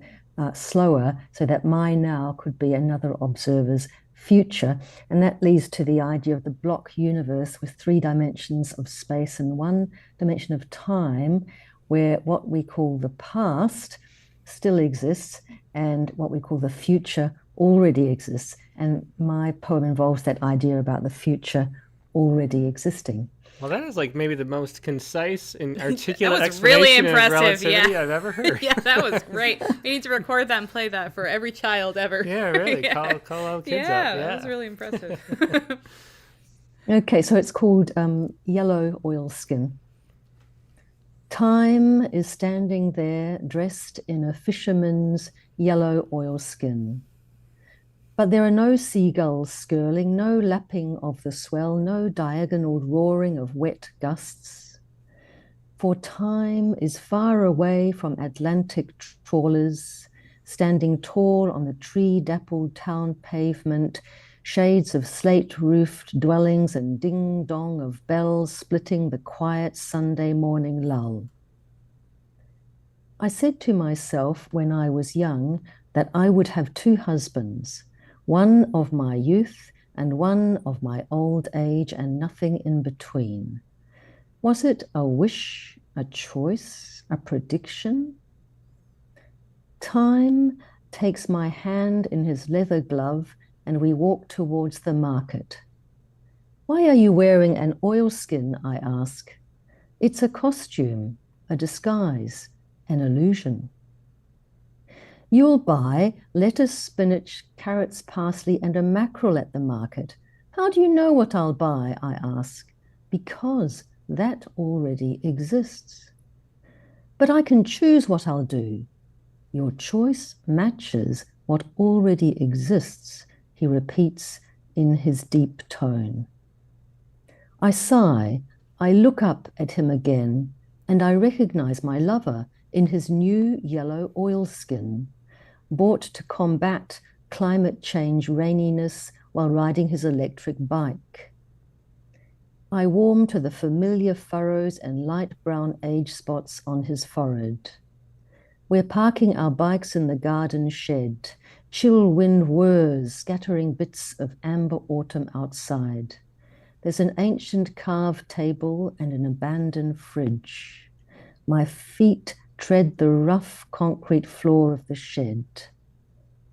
slower, so that my now could be another observer's future. And that leads to the idea of the block universe with 3 dimensions of space and 1 dimension of time, where what we call the past still exists and what we call the future already exists. And my poem involves that idea about the future already existing. Well, that is like maybe the most concise and articulate that was really explanation impressive, of relativity yeah. I've ever heard. Yeah, that was great. We need to record that and play that for every child ever. Yeah, really. Yeah. Call all kids up. Yeah, Yeah, that was really impressive. Okay, so it's called Yellow Oilskin. Time is standing there dressed in a fisherman's yellow oilskin. But there are no seagulls skirling, no lapping of the swell, no diagonal roaring of wet gusts. For time is far away from Atlantic trawlers, standing tall on the tree-dappled town pavement, shades of slate-roofed dwellings and ding-dong of bells splitting the quiet Sunday morning lull. I said to myself when I was young that I would have 2 husbands, one of my youth and one of my old age and nothing in between. Was it a wish, a choice, a prediction? Time takes my hand in his leather glove and we walk towards the market. Why are you wearing an oilskin, I ask. It's a costume, a disguise, an illusion. You'll buy lettuce, spinach, carrots, parsley, and a mackerel at the market. How do you know what I'll buy, I ask? Because that already exists. But I can choose what I'll do. Your choice matches what already exists, he repeats in his deep tone. I sigh, I look up at him again, and I recognize my lover in his new yellow oilskin, bought to combat climate change raininess while riding his electric bike. I warm to the familiar furrows and light brown age spots on his forehead. We're parking our bikes in the garden shed. Chill wind whirs, scattering bits of amber autumn outside. There's an ancient carved table and an abandoned fridge. My feet tread the rough concrete floor of the shed.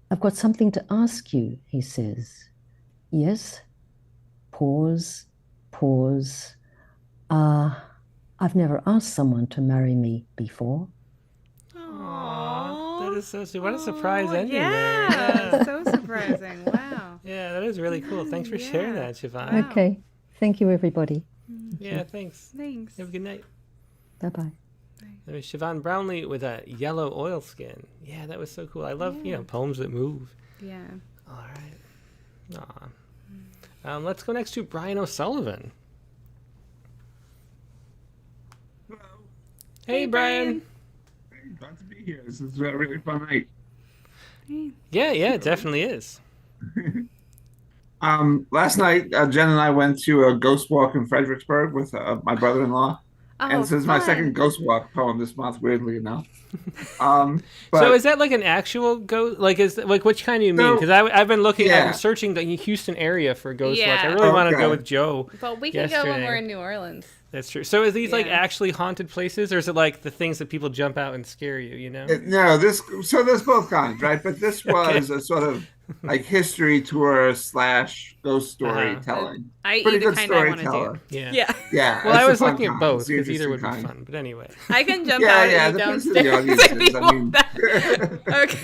I've got something to ask you, he says. Yes? Pause, pause. I've never asked someone to marry me before. Aww, that is so sweet. What a surprise ending there. Yeah, so surprising. Wow. Yeah, that is really cool. Thanks for sharing that, Siobhan. Wow. Okay. Thank you, everybody. Yeah, thanks. Thanks. Have a good night. Bye-bye. That was Siobhan Brownlee with a yellow oilskin. Yeah, that was so cool. I love, poems that move. Yeah. All right. Aw. Let's go next to Brian O'Sullivan. Hello. Hey, Brian. Hey, glad to be here. This is a really fun night. Yeah, it definitely is. Last night, Jen and I went to a ghost walk in Fredericksburg with my brother-in-law. And this is my second ghost walk poem this month, weirdly enough. But, so is that like an actual ghost? Like which kind do you mean? Because I've been looking, I've been searching the Houston area for ghost walks. I really want to go with Joe. But we can go when we're in New Orleans. That's true. So is these like actually haunted places, or is it like the things that people jump out and scare you? You know? No, there's both kinds, right? But this was a sort of like history tour / ghost story telling. Pretty good storyteller. Yeah. Well, I was looking at both because either would be fun. But anyway, I can jump out and downstairs if you want that. Okay.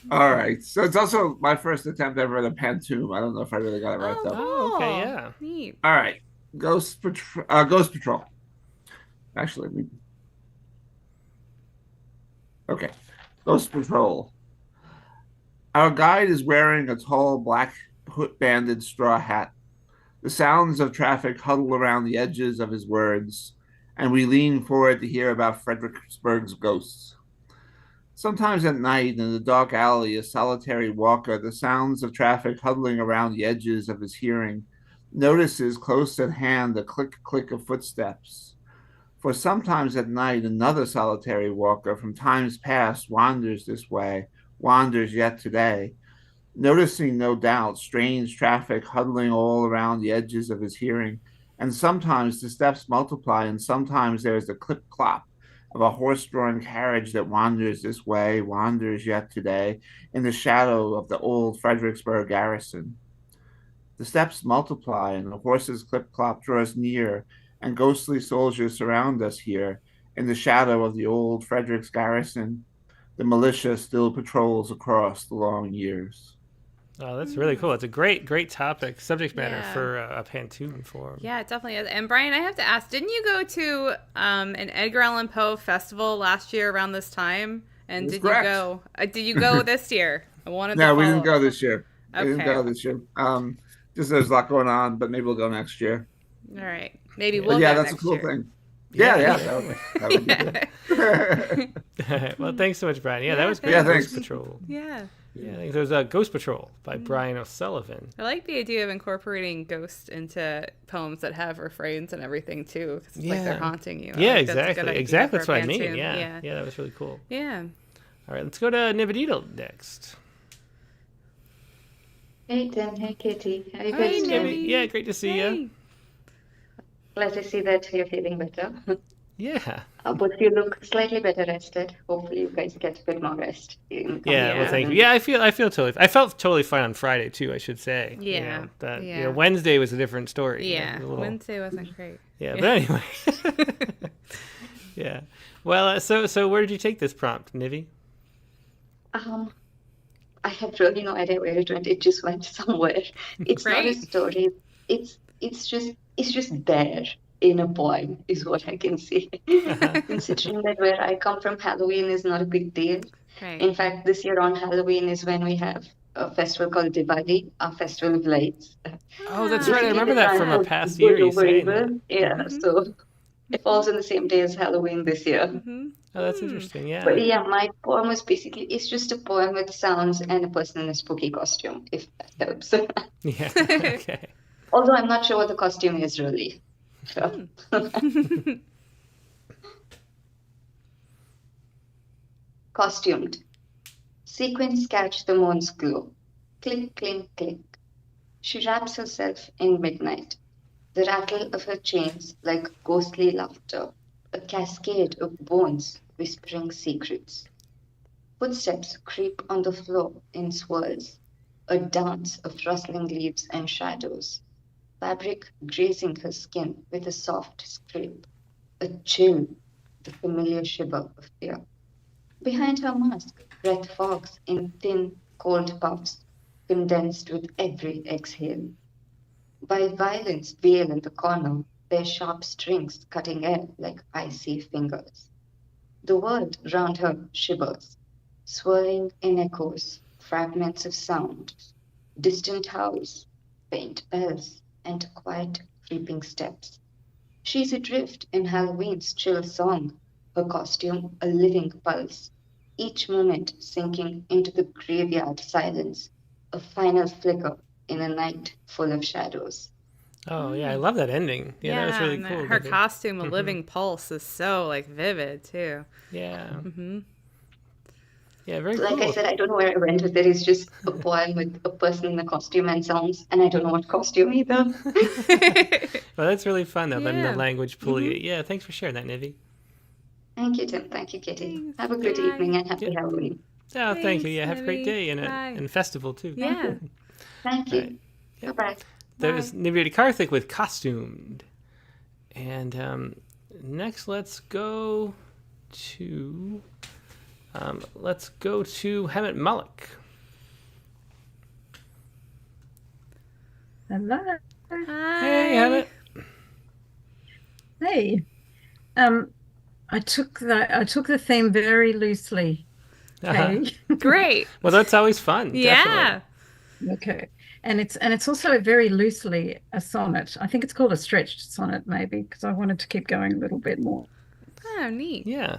All right. So it's also my first attempt ever at a pantoum. I don't know if I really got it right though. Oh, okay, yeah. Neat. All right. Ghost Patrol. Actually, okay. Ghost Patrol. Our guide is wearing a tall black banded straw hat. The sounds of traffic huddle around the edges of his words, and we lean forward to hear about Fredericksburg's ghosts. Sometimes at night in the dark alley, a solitary walker, the sounds of traffic huddling around the edges of his hearing, notices close at hand the click of footsteps. For sometimes at night, another solitary walker from times past wanders this way, wanders yet today, noticing no doubt strange traffic huddling all around the edges of his hearing, and sometimes the steps multiply, and sometimes there is the clip-clop of a horse-drawn carriage that wanders this way, wanders yet today, in the shadow of the old Fredericksburg garrison. The steps multiply, and the horse's clip-clop draws near, and ghostly soldiers surround us here. In the shadow of the old Frederick's garrison, the militia still patrols across the long years. Oh, that's really cool. It's a great topic, subject matter for a pantoum form. Yeah, it definitely is. And Brian, I have to ask, didn't you go to an Edgar Allan Poe festival last year around this time? And did you go? Did you go this year? I wanted. No, we didn't go this year. Okay. We didn't go this year. Just there's a lot going on, but maybe we'll go next year. All right, maybe we'll. Yeah, go that's next a cool year. thing. Yeah, that would be good. Well, thanks so much, Brian. Yeah, that was great. Yeah, Ghost thanks. Patrol. Yeah. Yeah, I think there was Ghost Patrol by Brian O'Sullivan. I like the idea of incorporating ghosts into poems that have refrains and everything too, because it's like they're haunting you. Yeah, That's a good idea exactly. for That's a what I mean. pantoum. Yeah, that was really cool. Yeah. All right, let's go to Nibadito next. Hey Tim, hey Katie. How you Hi, guys Nibby. doing? Yeah, great to see you. Hey. Glad to see that you're feeling better. Yeah. But you look slightly better rested. Hopefully you guys get a bit more rest in the coming Yeah, well, Yeah. thank you. days. Yeah, I felt totally fine on Friday too. I should say. Yeah, That yeah. Wednesday was a different story. You know, Yeah, it was a little- Wednesday wasn't great. Yeah, but anyway. Yeah. Well, so where did you take this prompt, Nivi? Um, I have really no idea where it went. It just went somewhere. It's not a Great. story. It's just there in a poem, is what I can say. Considering that where I come from, Halloween is not a big deal. Right. In fact, this year on Halloween is when we have a festival called Diwali, our festival of lights. Oh, that's right. I Basically, remember the that from a transport past is year. good You over saying that. evil. Yeah, so it falls on the same day as Halloween this year. Mm-hmm. Oh, that's interesting. Yeah. But yeah, my poem was basically, it's just a poem with sounds and a person in a spooky costume, if that helps. Yeah. Okay. Although I'm not sure what the costume is really. So. Costumed. Sequins catch the moon's glow. Click, clink, clink. She wraps herself in midnight. The rattle of her chains like ghostly laughter. A cascade of bones whispering secrets. Footsteps creep on the floor in swirls. A dance of rustling leaves and shadows. Fabric grazing her skin with a soft scrape. A chill, the familiar shiver of fear. Behind her mask, breath fogs in thin, cold puffs, condensed with every exhale. While violins wail in the corner, their sharp strings cutting air like icy fingers. The world round her shivers, swirling in echoes, fragments of sound, distant howls, faint bells, and quiet creeping steps. She's adrift in Halloween's chill song, her costume a living pulse, each moment sinking into the graveyard silence, a final flicker in a night full of shadows. Oh yeah, I love that ending. Yeah, that was really and cool. her Nivi. costume, a living pulse, is so like vivid too. Yeah. Mm-hmm. Yeah, very Like I cool. said, I don't know where I went with it. It's just a poem with a person in a costume and sounds, and I don't know what costume either. Well, that's really fun though, letting the Yeah. language pull you. Yeah, thanks for sharing that, Nivi. Thank you, Tim. Thank you, Kitty. Thanks. Have a good Bye. evening and happy Yeah. Halloween. Oh, thank you. Thanks, Yeah, have a great Nivi. day and Bye. and festival too. Yeah. Thank All you. right. Yeah. Bye-bye. That was Nivi Karthik with Costumed. And next, let's go to Hemant Malik. Hello. Hi. Hey, Hemant. Hey. I took the theme very loosely. Okay. Great. Well, that's always fun. Yeah. Okay. And it's also very loosely a sonnet. I think it's called a stretched sonnet, maybe, because I wanted to keep going a little bit more. Oh, neat. Yeah.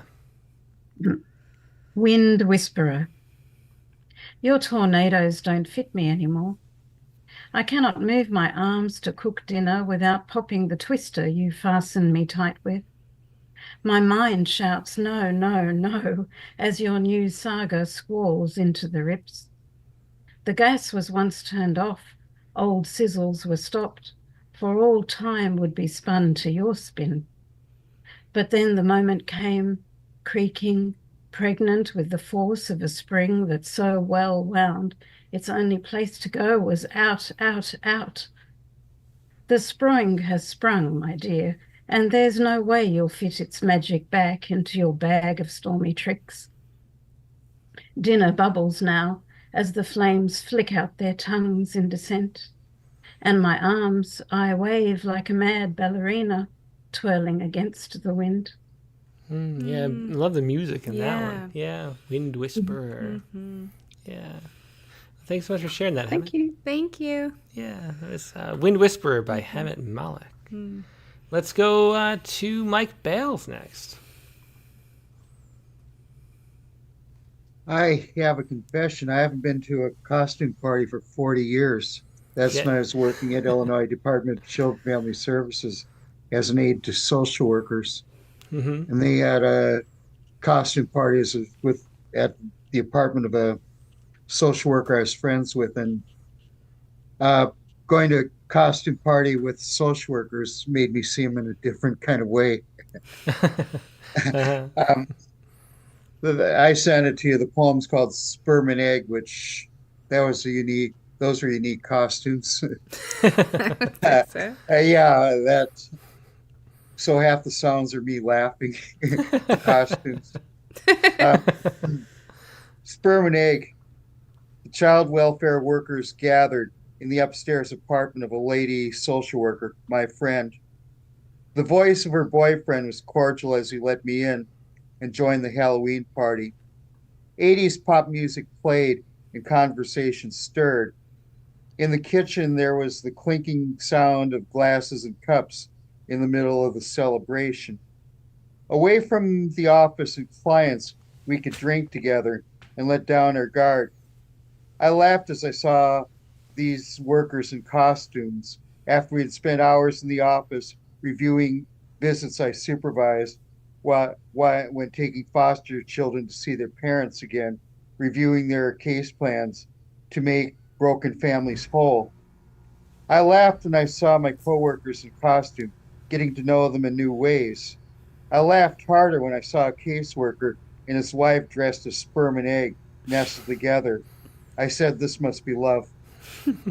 Wind Whisperer. Your tornadoes don't fit me anymore. I cannot move my arms to cook dinner without popping the twister you fasten me tight with. My mind shouts no, no, no, as your new saga squalls into the rips. The gas was once turned off, old sizzles were stopped, for all time would be spun to your spin. But then the moment came, creaking, pregnant with the force of a spring that so well wound, its only place to go was out, out, out. The spring has sprung, my dear, and there's no way you'll fit its magic back into your bag of stormy tricks. Dinner bubbles now as the flames flick out their tongues in descent, and my arms I wave like a mad ballerina, twirling against the wind. Yeah, I love the music in that Yeah. one. Yeah, Wind Whisperer. Mm-hmm. Yeah. Thanks so much for sharing that, Thank Hemant. you. Thank you. Yeah, that was Wind Whisperer by Hemant Malik. Let's go to Mike Bales next. I have a confession. I haven't been to a costume party for 40 years. That's Yeah. when I was working at Illinois Department of Children and Family Services as an aide to social workers. Mm-hmm. And they had costume parties at the apartment of a social worker I was friends with. And Going to a costume party with social workers made me see them in a different kind of way. Uh-huh. Um, I sent it to you. The poem's called Sperm and Egg, which those were unique costumes. Thanks, sir. Yeah, so half the sounds are me laughing. The costumes. Sperm and Egg. The child welfare workers gathered in the upstairs apartment of a lady social worker, my friend. The voice of her boyfriend was cordial as he let me in and joined the Halloween party. 80s pop music played and conversation stirred. In the kitchen, there was the clinking sound of glasses and cups in the middle of the celebration. Away from the office and clients, we could drink together and let down our guard. I laughed as I saw these workers in costumes after we had spent hours in the office reviewing visits I supervised when taking foster children to see their parents again, reviewing their case plans to make broken families whole. I laughed when I saw my coworkers in costume, getting to know them in new ways. I laughed harder when I saw a caseworker and his wife dressed as sperm and egg nestled together. I said, this must be love.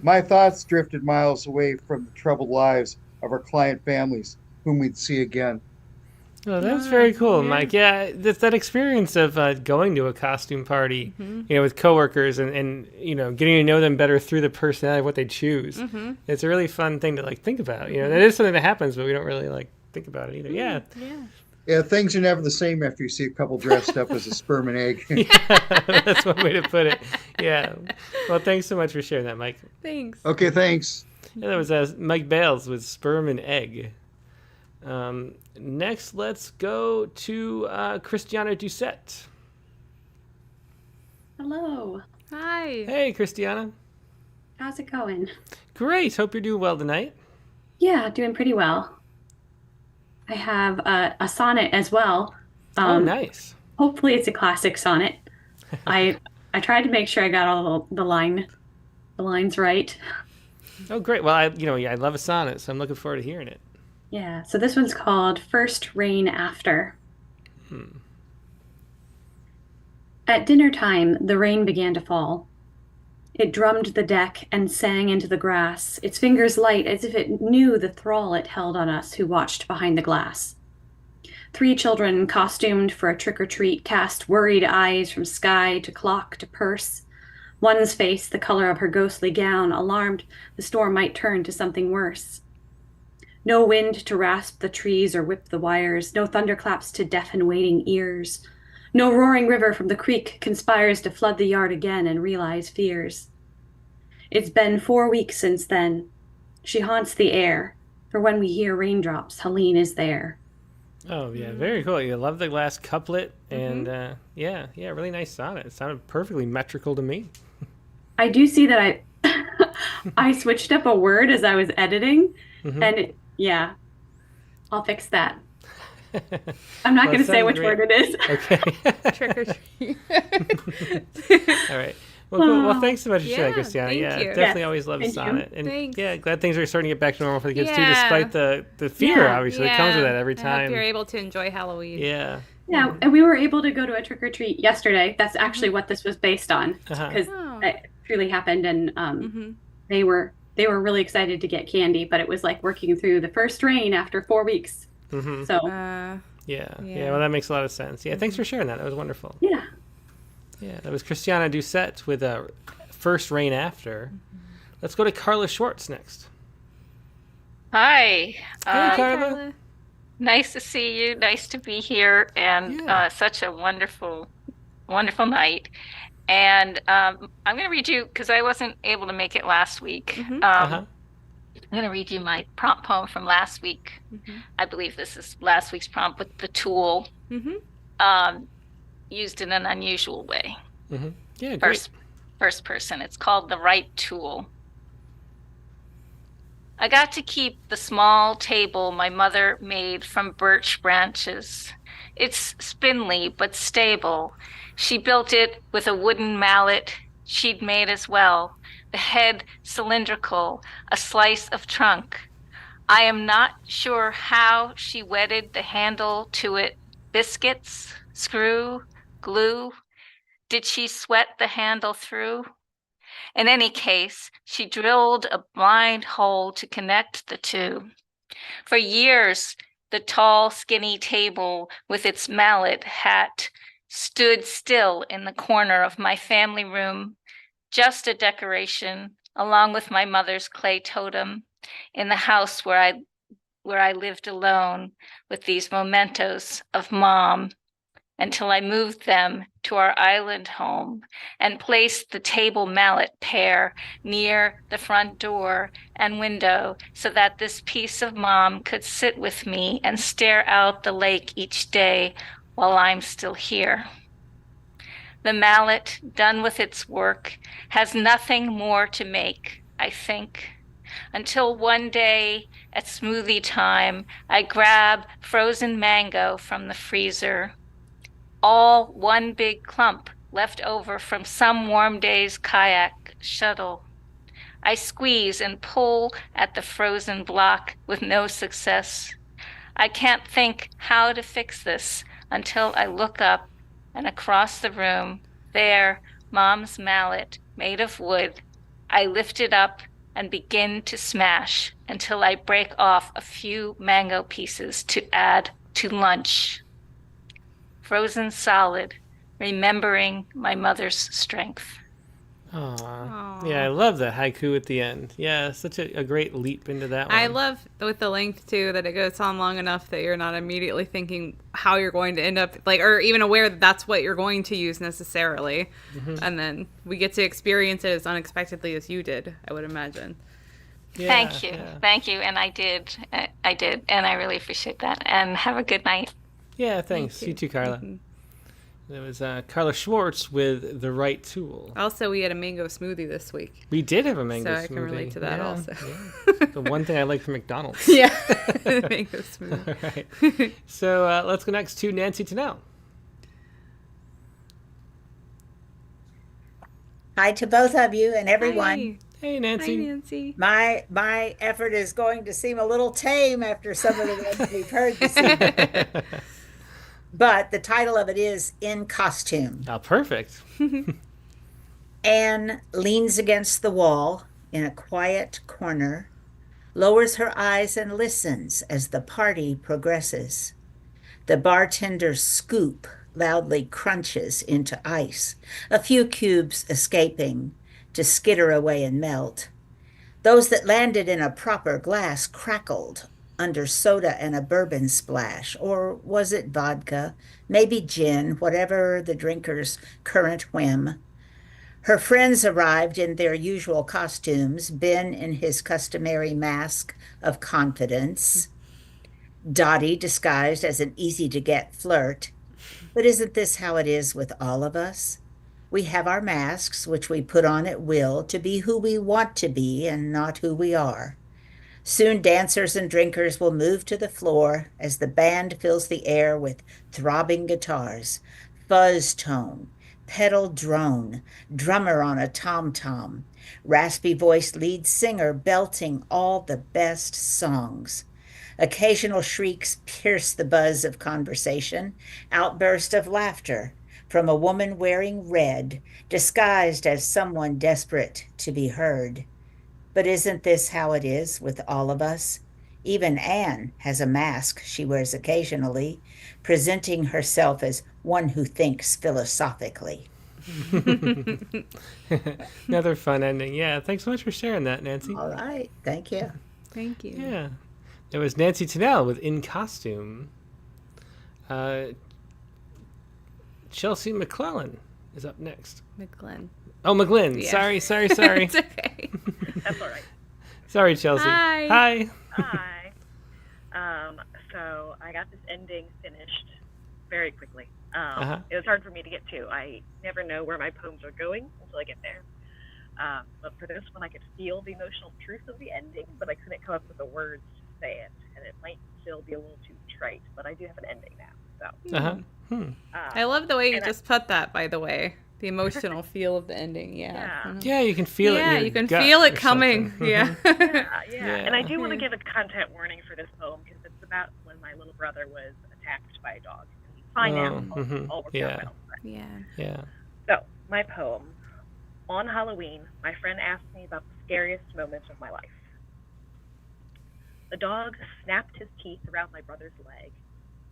My thoughts drifted miles away from the troubled lives of our client families, whom we'd see again. Oh, that's very cool, Mike. Yeah, that experience of going to a costume party, with coworkers and getting to know them better through the personality of what they choose. It's a really fun thing to think about. That is something that happens, but we don't really think about it either. Yeah. Yeah, things are never the same after you see a couple dressed up as a sperm and egg. Yeah, that's one way to put it. Yeah. Well, thanks so much for sharing that, Mike. Thanks. Okay, thanks. Yeah, that was Mike Bales with Sperm and Egg. Next, let's go to Christiana Doucette. Hello. Hi. Hey, Christiana. How's it going? Great. Hope you're doing well tonight. Yeah, doing pretty well. I have a sonnet as well. Oh, nice. Hopefully it's a classic sonnet. I tried to make sure I got all the lines right. Oh, great. Well, I love a sonnet, so I'm looking forward to hearing it. Yeah, so this one's called First Rain After. At dinner time, the rain began to fall. It drummed the deck and sang into the grass, its fingers light as if it knew the thrall it held on us who watched behind the glass. 3 children, costumed for a trick-or-treat, cast worried eyes from sky to clock to purse. One's face, the color of her ghostly gown, alarmed the storm might turn to something worse. No wind to rasp the trees or whip the wires, no thunderclaps to deafen waiting ears. No roaring river from the creek conspires to flood the yard again and realize fears. It's been 4 weeks since then. She haunts the air, for when we hear raindrops, Helene is there. Oh, yeah, very cool. You love the last couplet, and really nice sonnet. It sounded perfectly metrical to me. I do see that I switched up a word as I was editing, and I'll fix that. I'm not going to say which word it is. Okay. Trick or treat. All right. Well, cool. Well, thanks so much for sharing, Christiana. Thank you. Definitely always love Thank sonnet. you. And Thanks. glad things are starting to get back to normal for the kids too, despite the fear, obviously, that comes with that every I time. hope you're able to enjoy Halloween. Yeah. Yeah, and we were able to go to a trick-or-treat yesterday. That's actually what this was based on, because it truly happened, and they were really excited to get candy, but it was like working through the first rain after 4 weeks. So Yeah, well, that makes a lot of sense. Yeah, thanks for sharing that. That was wonderful. Yeah. Yeah, that was Christiana Doucette with First Rain After. Let's go to Carla Schwartz next. Hi. Hey, Carla. Nice to see you. Nice to be here, and such a wonderful, wonderful night. And I'm going to read you, because I wasn't able to make it last week. I'm going to read you my prompt poem from last week. I believe this is last week's prompt with the tool used in an unusual way. Yeah, great. First person. It's called The Right Tool. I got to keep the small table my mother made from birch branches. It's spindly but stable. She built it with a wooden mallet she'd made as well, the head cylindrical, a slice of trunk. I am not sure how she wedded the handle to it. Biscuits, screw, glue. Did she sweat the handle through? In any case, she drilled a blind hole to connect the two. For years, the tall, skinny table with its mallet hat stood still in the corner of my family room, just a decoration, along with my mother's clay totem, in the house where I lived alone with these mementos of Mom, until I moved them to our island home and placed the table mallet pair near the front door and window so that this piece of Mom could sit with me and stare out the lake each day while I'm still here. The mallet, done with its work, has nothing more to make, I think, until one day at smoothie time, I grab frozen mango from the freezer, all one big clump left over from some warm day's kayak shuttle. I squeeze and pull at the frozen block with no success. I can't think how to fix this until I look up, and across the room, there, Mom's mallet, made of wood, I lift it up and begin to smash until I break off a few mango pieces to add to lunch. Frozen solid, remembering my mother's strength. Aww. Yeah, I love the haiku at the end. Yeah, such a great leap into that one. I love with the length too that it goes on long enough that you're not immediately thinking how you're going to end up, like, or even aware that that's what you're going to use necessarily. And then we get to experience it as unexpectedly as you did, I would imagine. Yeah, Thank you. And I did, and I really appreciate that. And have a good night. Yeah, thanks. You too, Carla. It was Carla Schwartz with The Right Tool. Also, we had a mango smoothie this week. We did have a mango smoothie. So I can relate to that also. Yeah. The one thing I like from McDonald's. Yeah, mango smoothie. All right. So let's go next to Nancy Tennell. Hi to both of you and everyone. Hi. Hey, Nancy. Hi, Nancy. My effort is going to seem a little tame after some of the ones we've heard this evening. But the title of it is In Costume. Oh, perfect. Anne leans against the wall in a quiet corner, lowers her eyes and listens as the party progresses. The bartender's scoop loudly crunches into ice, a few cubes escaping to skitter away and melt. Those that landed in a proper glass crackled under soda and a bourbon splash, or was it vodka, maybe gin, whatever the drinker's current whim. Her friends arrived in their usual costumes, Ben in his customary mask of confidence, Dottie disguised as an easy-to-get flirt. But isn't this how it is with all of us? We have our masks, which we put on at will to be who we want to be and not who we are. Soon dancers and drinkers will move to the floor as the band fills the air with throbbing guitars, fuzz tone, pedal drone, drummer on a tom-tom, raspy-voiced lead singer belting all the best songs. Occasional shrieks pierce the buzz of conversation, outburst of laughter from a woman wearing red, disguised as someone desperate to be heard. But isn't this how it is with all of us? Even Anne has a mask she wears occasionally, presenting herself as one who thinks philosophically. Another fun ending. Yeah, thanks so much for sharing that, Nancy. All right. Thank you. Thank you. Yeah. It was Nancy Tennell with In Costume. Chelsea McClellan is up next. McGlynn. Oh, McGlynn. Yeah. Sorry. It's okay. That's all right. Sorry, Chelsea. Hi. Hi. So I got this ending finished very quickly. It was hard for me to get to. I never know where my poems are going until I get there. But for this one, I could feel the emotional truth of the ending, but I couldn't come up with the words to say it. And it might still be a little too trite, but I do have an ending now. So. I love the way you just put that, by the way. The emotional feel of the ending, yeah. Yeah, you can feel it. Yeah, you can feel it coming. Yeah. And I do want to give a content warning for this poem because it's about when my little brother was attacked by a dog. He's fine now. All worked out well. Yeah. So, my poem. On Halloween, my friend asked me about the scariest moment of my life. The dog snapped his teeth around my brother's leg.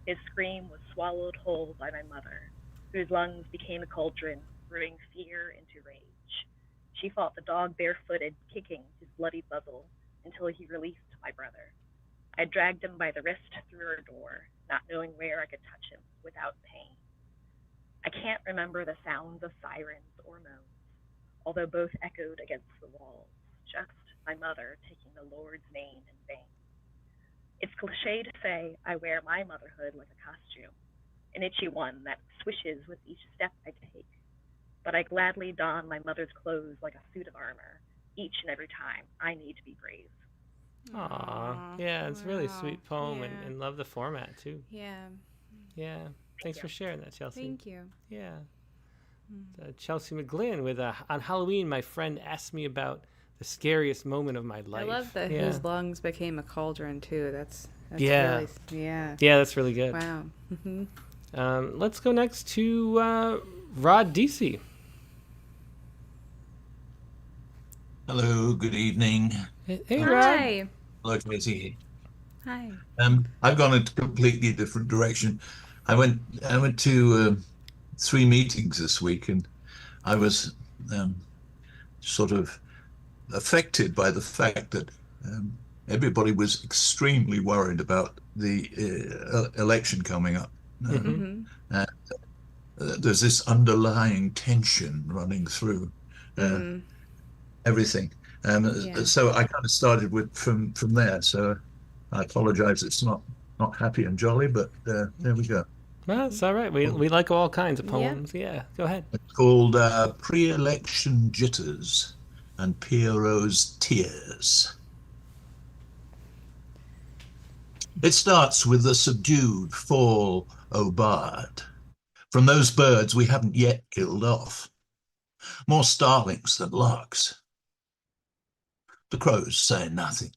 His scream was swallowed whole by my mother, whose lungs became a cauldron, brewing fear into rage. She fought the dog barefooted, kicking his bloody muzzle until he released my brother. I dragged him by the wrist through her door, not knowing where I could touch him without pain. I can't remember the sounds of sirens or moans, although both echoed against the walls, just my mother taking the Lord's name in vain. It's cliché to say I wear my motherhood like a costume, an itchy one that swishes with each step I take. But I gladly don my mother's clothes like a suit of armor, each and every time I need to be brave. Aww. Yeah, it's a really sweet poem and love the format too. Yeah. Yeah. Thanks for sharing that, Chelsea. Thank you. Yeah. Chelsea McGlynn with on Halloween, my friend asked me about the scariest moment of my life. I love that his lungs became a cauldron too. That's yeah. Really, yeah, that's really good. Wow. Let's go next to Rod Deasy. Hello, good evening. Hey, Rod. Hello, Tracy. Hi. I've gone in a completely different direction. I went to 3 meetings this week, and I was sort of affected by the fact that everybody was extremely worried about the election coming up. There's this underlying tension running through everything. So I kind of started from there. So I apologize. It's not happy and jolly, but there we go. Well, it's all right. We like all kinds of poems. Yeah, go ahead. It's called Pre-Election Jitters and Pierrot's Tears. It starts with the subdued fall, O bard, from those birds we haven't yet killed off. More starlings than larks. The crows say nothing.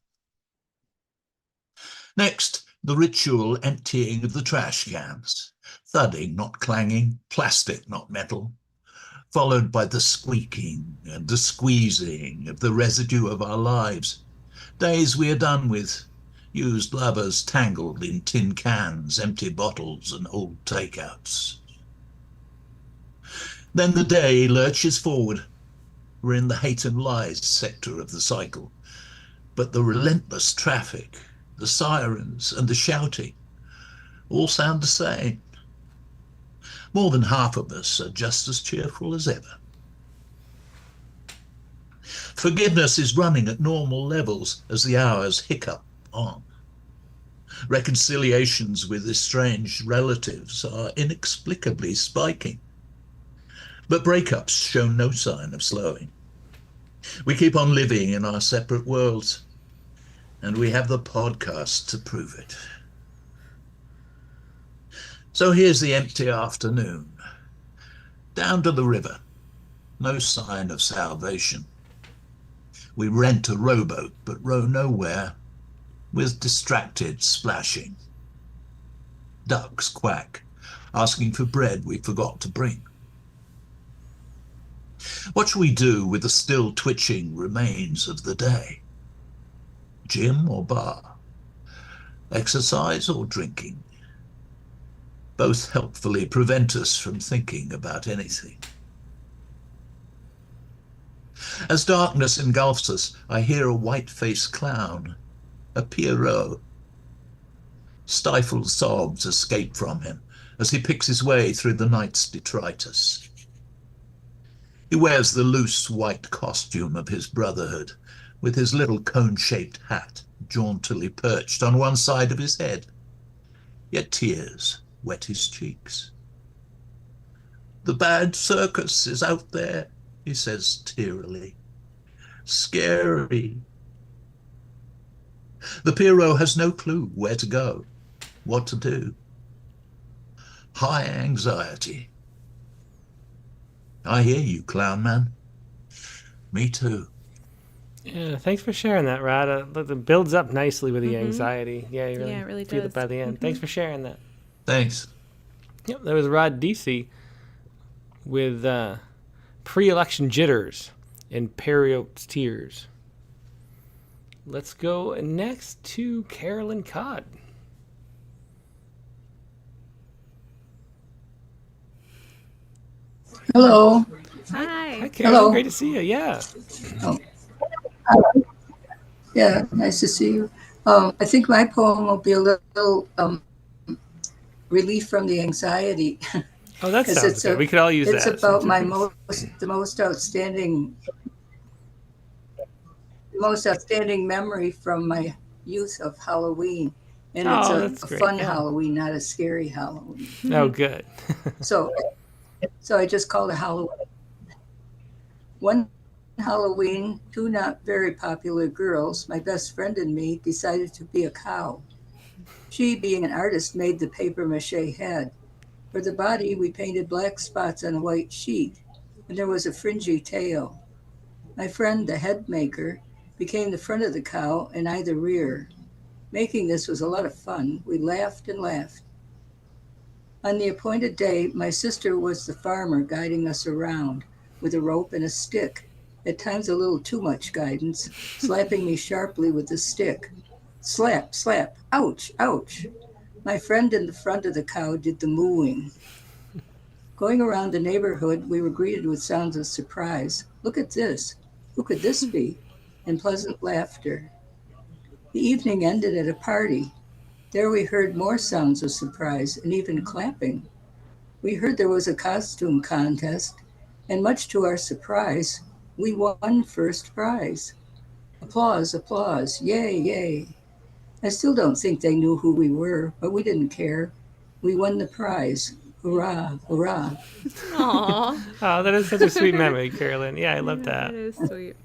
Next, the ritual emptying of the trash cans. Thudding, not clanging, plastic, not metal. Followed by the squeaking and the squeezing of the residue of our lives. Days we are done with. Used lovers tangled in tin cans, empty bottles and old takeouts. Then the day lurches forward. We're in the hate and lies sector of the cycle. But the relentless traffic, the sirens and the shouting all sound the same. More than half of us are just as cheerful as ever. Forgiveness is running at normal levels as the hours hiccup on. Reconciliations with estranged relatives are inexplicably spiking. But breakups show no sign of slowing. We keep on living in our separate worlds, and we have the podcast to prove it. So here's the empty afternoon. Down to the river. No sign of salvation. We rent a rowboat, but row nowhere, with distracted splashing. Ducks quack, asking for bread we forgot to bring. What shall we do with the still twitching remains of the day? Gym or bar? Exercise or drinking? Both helpfully prevent us from thinking about anything. As darkness engulfs us, I hear a white-faced clown, a Pierrot. Stifled sobs escape from him as he picks his way through the night's detritus. He wears the loose white costume of his brotherhood, with his little cone-shaped hat jauntily perched on one side of his head. Yet tears wet his cheeks. The bad circus is out there, he says tearily. Scary. The Pierrot has no clue where to go, what to do. High anxiety. I hear you, clown man. Me too. Yeah, thanks for sharing that, Rod. It builds up nicely with the anxiety. Yeah, you really, Yeah, it really feel does. it by the end. Thanks for sharing that. Thanks. Yep, that was Rod Deasy with Pre-Election Jitters and Periote's Tears. Let's go next to Carolyn Codd. Hello. Hi. Hi, Carolyn. Hello. Great to see you. Yeah. Oh. Yeah, nice to see you. I think my poem will be a little relief from the anxiety. Oh, that 'Cause sounds it's good. We could all use it's that. about my sometimes. the most outstanding memory from my youth of Halloween. And it's Oh, a that's great, fun yeah. Halloween, not a scary Halloween. Oh, good. So I just called it Halloween. One Halloween, two not very popular girls, my best friend and me, decided to be a cow. She, being an artist, made the paper mache head. For the body, we painted black spots on a white sheet, and there was a fringy tail. My friend, the head maker, became the front of the cow and I the rear. Making this was a lot of fun. We laughed and laughed. On the appointed day, my sister was the farmer guiding us around with a rope and a stick, at times a little too much guidance, slapping me sharply with the stick. Slap, slap, ouch, ouch. My friend in the front of the cow did the mooing. Going around the neighborhood, we were greeted with sounds of surprise. Look at this. Who could this be? And pleasant laughter. The evening ended at a party. There we heard more sounds of surprise and even clapping. We heard there was a costume contest, and much to our surprise, we won first prize. Applause, applause, yay, yay. I still don't think they knew who we were, but we didn't care. We won the prize. Hurrah, hurrah. Aww. Oh, that is such a sweet memory, Carolyn. Yeah, I love that. That is sweet.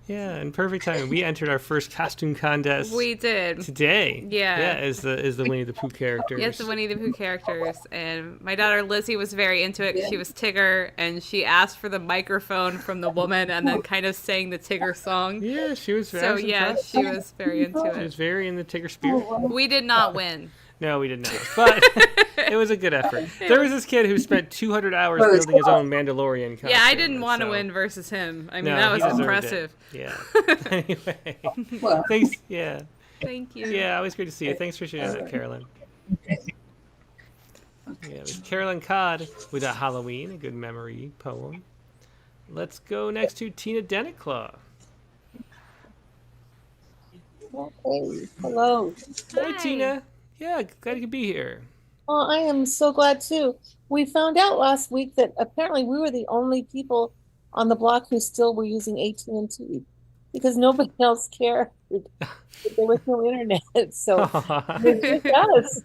Yeah, and perfect timing. We entered our first costume contest. We did Today. Yeah. Yeah, as the Winnie the Pooh characters. Yes, the Winnie the Pooh characters. And my daughter Lizzie was very into it. She was Tigger, and she asked for the microphone from the woman and then kind of sang the Tigger song. Yeah, she was very So, yeah, she was very into She it. was very in the Tigger spirit. We did not win. No, we did not. But it was a good effort. There was this kid who spent 200 hours building his own Mandalorian costume. Yeah, I didn't want to win versus him. I mean, No, that he was deserved impressive. it. Yeah. Anyway. Thanks. Yeah. Thank you. Yeah, always great to see you. Thanks for sharing that, Carolyn. Yeah, it was Carolyn Codd with a Halloween, a good memory poem. Let's go next to Tina Denniclaw. Okay. Hello. Hi, Tina. Yeah, glad you could be here. Oh, I am so glad too. We found out last week that apparently we were the only people on the block who still were using AT&T because nobody else cared. There was no internet, so it was.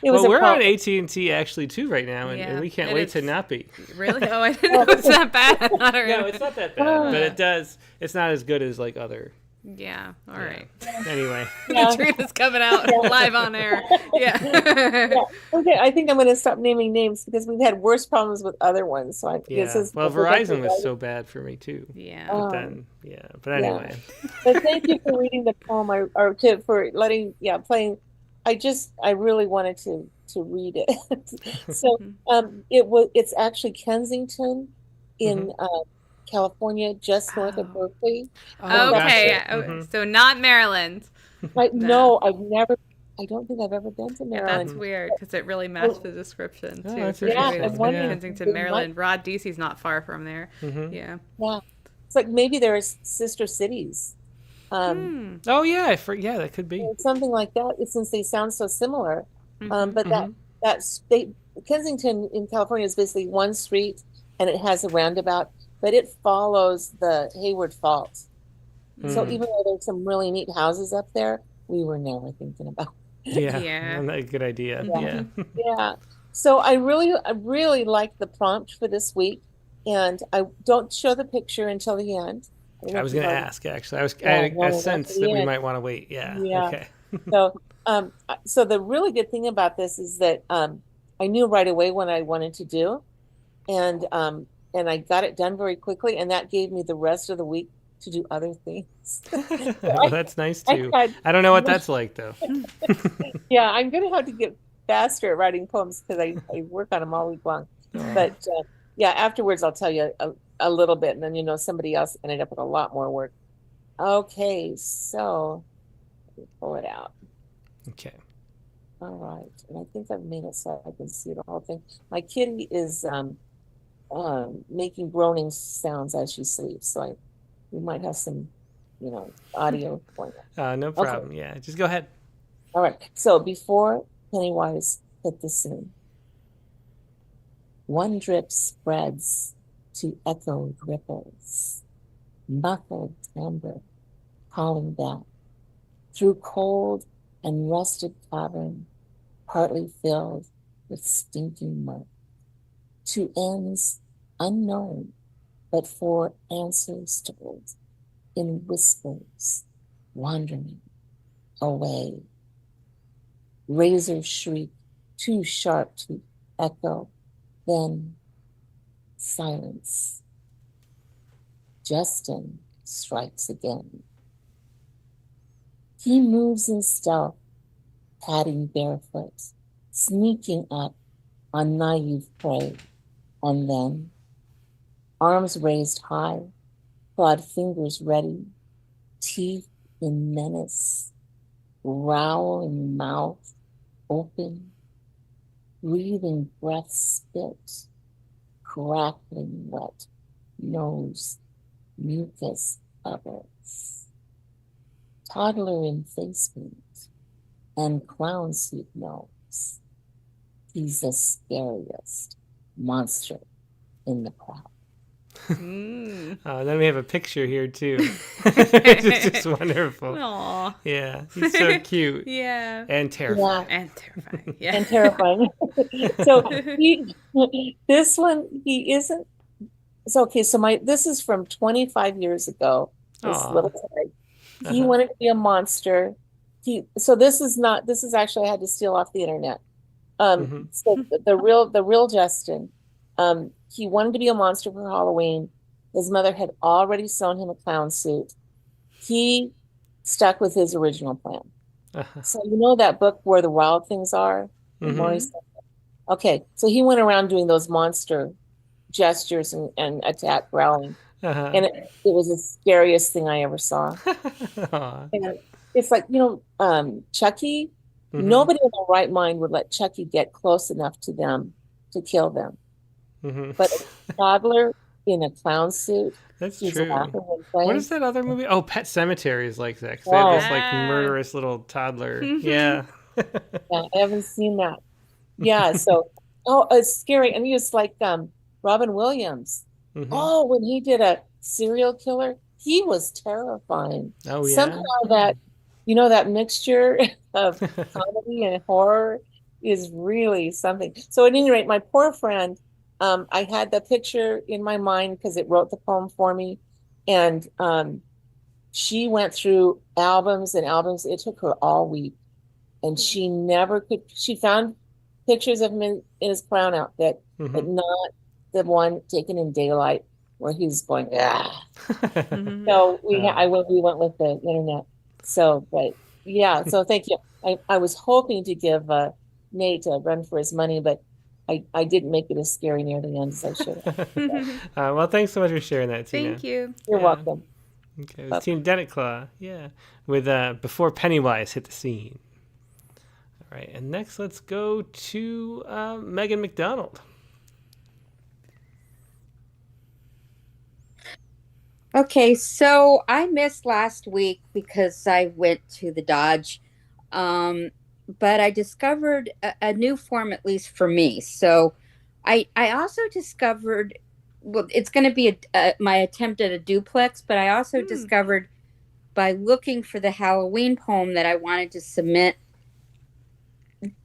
It was Well, we're on problem. AT&T actually too right now, and we can't and wait it's- to not be. Really? Oh, I didn't know it's that bad. Not our No, it's not that bad, but it does. It's not as good as like other. Yeah. All right. Anyway. Katrina's coming out live on air. Yeah. Yeah. Okay, I think I'm going to stop naming names because we've had worse problems with other ones. So Yeah. Well, Verizon was so bad for me too. Yeah. But then, But anyway. But thank you for reading the poem, for letting, playing. I really wanted to read it. So it's actually Kensington in California, just north of Berkeley. Okay. So not Maryland. No, I don't think I've ever been to Maryland. That's weird because it really matched the description too. that's For interesting. sure. I'm wondering- Kensington, Maryland. Rod Deasy's not far from there. Yeah. Yeah, it's like maybe there's sister cities. Oh yeah, that could be something like that. Since they sound so similar, but Kensington in California is basically one street, and it has a roundabout, but it follows the Hayward Fault. So even though there's some really neat houses up there, we were never thinking about. Yeah. Not a good idea. Yeah. Yeah. So I really like the prompt for this week, and I don't show the picture until the end. I was going to ask, actually. I had a sense that we might want to wait. Yeah. Okay. So the really good thing about this is that I knew right away what I wanted to do. and I got it done very quickly, and that gave me the rest of the week to do other things. Well, that's nice too. I don't know what that's like though. Yeah, I'm gonna have to get faster at writing poems because I work on them all week long. But yeah, afterwards I'll tell you a little bit, and then somebody else ended up with a lot more work. Okay, so let me pull it out. Okay. All right, and I think I've made it so I can see the whole thing. My kitty is making groaning sounds as she sleeps, so we might have some, audio for you. No problem. Okay. Yeah, just go ahead. All right. So before Pennywise hit the scene, one drip spreads to echoed ripples, muffled timbre calling back through cold and rusted cavern, partly filled with stinking mud, to ends unknown, but for answers told in whispers, wandering away. Razor shriek, too sharp to echo, then silence. Justin strikes again. He moves in stealth, padding barefoot, sneaking up on naive prey, and then, arms raised high, clawed fingers ready, teeth in menace, growling mouth open, breathing breath spit, crackling wet nose, mucus bubbles. Toddler in face paint and clown suit nose. He's the scariest monster in the crowd. Then we have a picture here too. It's just wonderful. Aww. Yeah, he's so cute. Yeah. And terrifying. Yeah. And terrifying. Yeah. And terrifying. So this one, he isn't. So okay, so this is from 25 years ago. This Aww. little guy. He wanted to be a monster. This is actually I had to steal off the internet. So the real Justin, he wanted to be a monster for Halloween. His mother had already sewn him a clown suit. He stuck with his original plan. So that book Where the Wild Things Are? Okay, so he went around doing those monster gestures and attack growling. And it was the scariest thing I ever saw. And it's like, Chucky, nobody in their right mind would let Chucky get close enough to them to kill them. But a toddler in a clown suit. That's true. What is that other movie? Oh, Pet Sematary is like that. 'Cause they have this like murderous little toddler. Yeah. Yeah, I haven't seen that. Yeah, so it's scary. And he was like Robin Williams. Oh, when he did a serial killer, he was terrifying. Oh yeah. Somehow that mixture of comedy and horror is really something. So at any rate, my poor friend, I had the picture in my mind because it wrote the poem for me. And she went through albums and albums. It took her all week. And she never could, she found pictures of him in his clown outfit, but not the one taken in daylight where he's going, ah. So we went with the internet. So, but yeah, so thank you. I was hoping to give Nate a run for his money, but I didn't make it as scary near the end as I should have. Well, thanks so much for sharing that, Tina. Thank you. You're welcome. Okay, it was Team Denetclaw, with Before Pennywise Hit the Scene. All right, and next let's go to Megan McDonald. Okay, so I missed last week because I went to the Dodge, but I discovered a new form, at least for me. So I also discovered, well, it's going to be my attempt at a duplex, but I also discovered by looking for the Halloween poem that I wanted to submit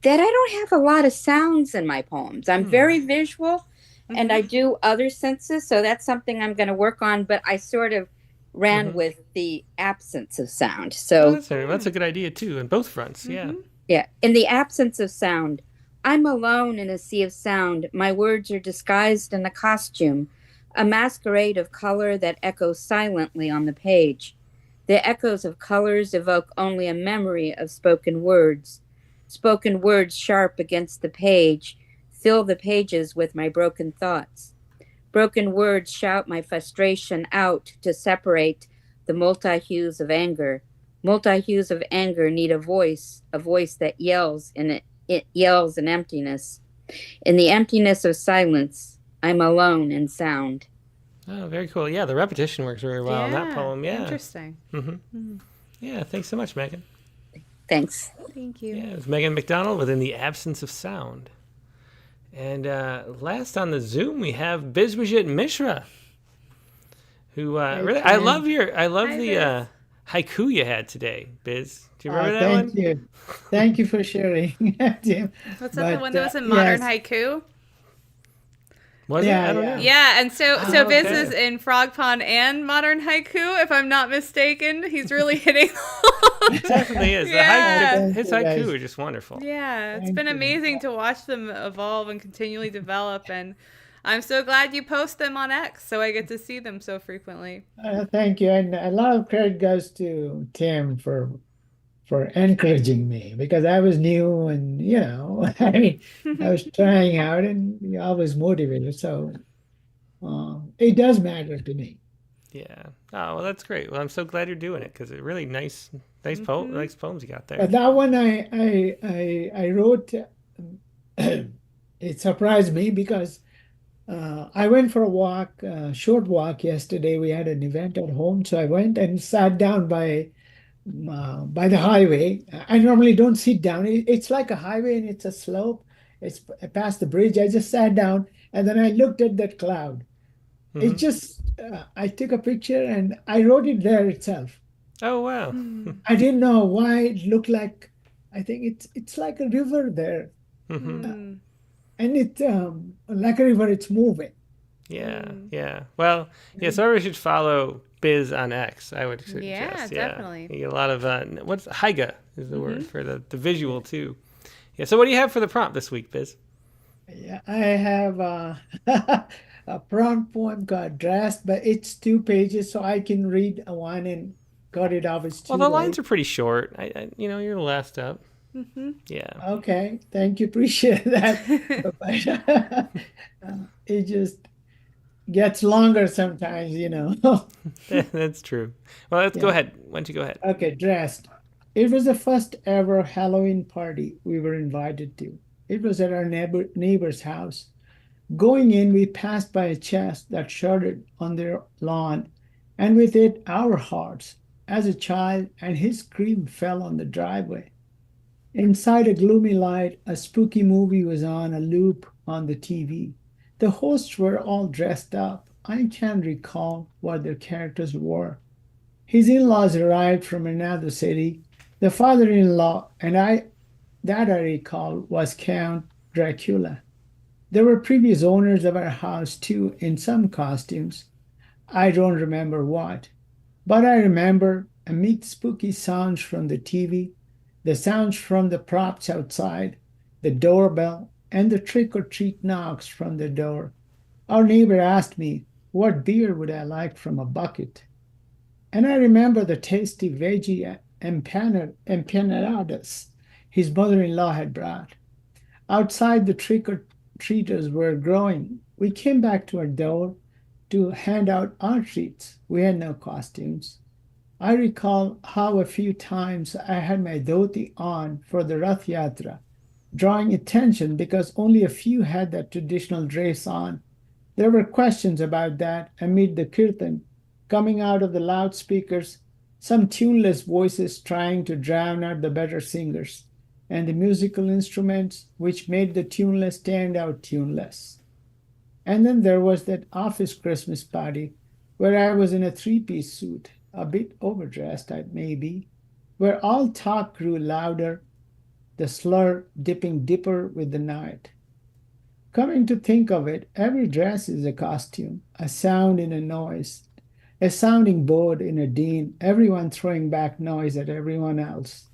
that I don't have a lot of sounds in my poems. I'm very visual. And I do other senses, so that's something I'm going to work on. But I sort of ran with the absence of sound. So that's a good idea too, on both fronts. Yeah. Yeah. In the absence of sound, I'm alone in a sea of sound. My words are disguised in a costume, a masquerade of color that echoes silently on the page. The echoes of colors evoke only a memory of spoken words. Spoken words sharp against the page fill the pages with my broken thoughts. Broken words shout my frustration out to separate the multi-hues of anger. Multi-hues of anger need a voice that yells in it yells in emptiness. In the emptiness of silence, I'm alone in sound. Oh, very cool. Yeah, the repetition works very well in that poem. Yeah. Interesting. Yeah, thanks so much, Megan. Thanks. Thank you. Yeah, it was Megan McDonald with In the Absence of Sound. And last on the Zoom, we have Biswajit Mishra, who really, I love the haiku you had today, Biz. Do you remember that one? Thank you for sharing, Tim. What's that, the one that was in modern haiku? Was it? I don't know. Yeah, and so Biz is in Frog Pond and modern haiku, if I'm not mistaken. He's really hitting. It definitely is. His haiku are just wonderful. Yeah, it's been amazing to watch them evolve and continually develop, and I'm so glad you post them on X, so I get to see them so frequently. Thank you, and a lot of credit goes to Tim for encouraging me, because I was new and I mean I was trying out and you're always motivated, so it does matter to me. Yeah. Oh, well, that's great. Well, I'm so glad you're doing it, because it's really nice poems you got there. But that one I wrote, it surprised me because I went for a walk, short walk yesterday. We had an event at home, so I went and sat down by the highway. I normally don't sit down. It's like a highway and it's a slope. It's past the bridge. I just sat down and then I looked at that cloud. It just, I took a picture and I wrote it there itself. Oh, wow. I didn't know why it looked like, I think it's like a river there. And it, like a river, it's moving. Yeah, yeah. Well, yeah, so everybody should follow Biz on X, I would suggest. Yeah, definitely. You get a lot of, what's Haiga is the word for the visual, too. Yeah, so what do you have for the prompt this week, Biz? Yeah, I have a prompt poem called Dressed, but it's 2 pages, so I can read one and cut it off. It's too the lines are pretty short. You're the last up. Yeah. Okay, thank you. Appreciate that. It just gets longer sometimes, That's true. Well, let's go ahead. Why don't you go ahead? Okay, Dressed. It was the first ever Halloween party we were invited to. It was at our neighbor's house. Going in, we passed by a chest that shuddered on their lawn, and with it our hearts. As a child, and his scream fell on the driveway. Inside a gloomy light, a spooky movie was on a loop on the TV. The hosts were all dressed up. I can't recall what their characters were. His in-laws arrived from another city. The father-in-law, and I recall, was Count Dracula. There were previous owners of our house too, in some costumes. I don't remember what, but I remember amid spooky sounds from the TV, the sounds from the props outside, the doorbell, and the trick-or-treat knocks from the door. Our neighbor asked me what beer would I like from a bucket. And I remember the tasty veggie empanadas his mother-in-law had brought. Outside, the trick-or-treaters were growing. We came back to our door to hand out our treats. We had no costumes. I recall how a few times I had my dhoti on for the Rath Yatra, drawing attention because only a few had that traditional dress on. There were questions about that amid the kirtan coming out of the loudspeakers, some tuneless voices trying to drown out the better singers, and the musical instruments which made the tuneless stand out tuneless. And then there was that office Christmas party where I was in a 3-piece suit, a bit overdressed, maybe, where all talk grew louder, the slur dipping deeper with the night. Coming to think of it, every dress is a costume, a sound in a noise, a sounding board in a din, everyone throwing back noise at everyone else.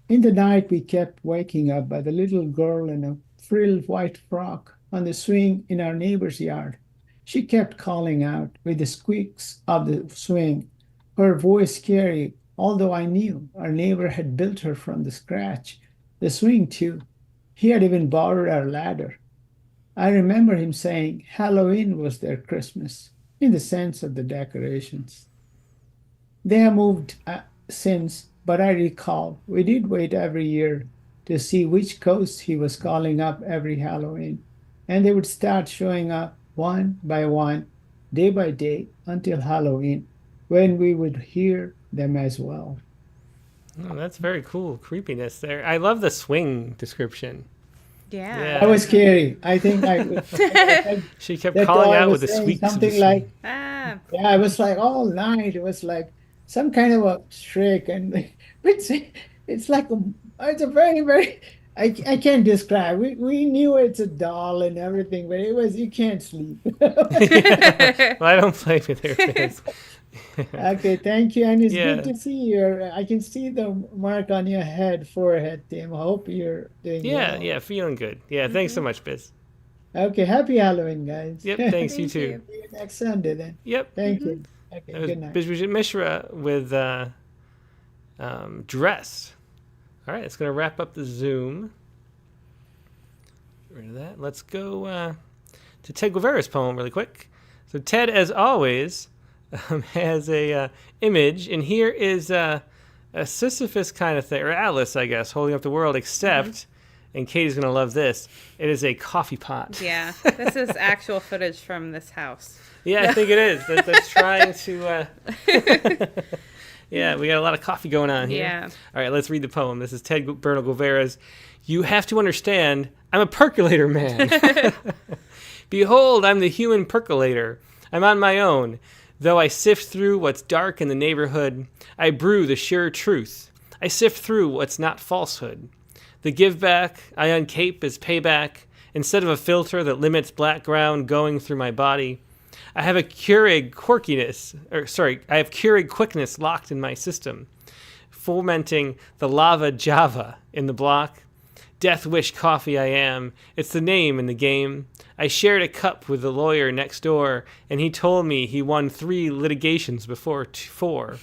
In the night, we kept waking up by the little girl in a frilled white frock on the swing in our neighbor's yard. She kept calling out with the squeaks of the swing, her voice scary, although I knew our neighbor had built her from the scratch. The swing, too. He had even borrowed our ladder. I remember him saying Halloween was their Christmas, in the sense of the decorations. They have moved since, but I recall we did wait every year to see which ghost he was calling up every Halloween, and they would start showing up one by one, day by day, until Halloween, when we would hear them as well. Oh, that's very cool. Creepiness there. I love the swing description. Yeah. That was scary. I think she kept calling out with the squeaks. Something like, yeah, it was like all night. It was like some kind of a trick, and it's like it's a very, very. I can't describe. We knew it's a doll and everything, but it was you can't sleep. Yeah. Well, I don't play with her. Okay, thank you, and it's good to see you. I can see the mark on your forehead, Tim. I hope you're doing well. Yeah, feeling good. Yeah, thanks so much, Biz. Okay, happy Halloween, guys. Yep, thanks, you too. See you next Sunday then. Yep. Thank you. Okay, That was good night. Bijit Mishra with Dress. All right, it's going to wrap up the Zoom. Get rid of that. Let's go to Ted Guevara's poem really quick. So Ted, as always, has a image, and here is a Sisyphus kind of thing, or Atlas, I guess, holding up the world, except, and Katie's going to love this, it is a coffee pot. Yeah, this is actual footage from this house. Yeah, I think it is. That's trying to... Yeah, we got a lot of coffee going on here. Yeah. All right, let's read the poem. This is Ted Bernal Guevara's You Have to Understand, I'm a Percolator Man. Behold, I'm the human percolator. I'm on my own. Though I sift through what's dark in the neighborhood, I brew the sure truth. I sift through what's not falsehood. The give back I uncape as payback, instead of a filter that limits black ground going through my body. I have Keurig quickness locked in my system, fomenting the lava java in the block. Death wish coffee I am, it's the name in the game. I shared a cup with the lawyer next door, and he told me he won 3 litigations before 4.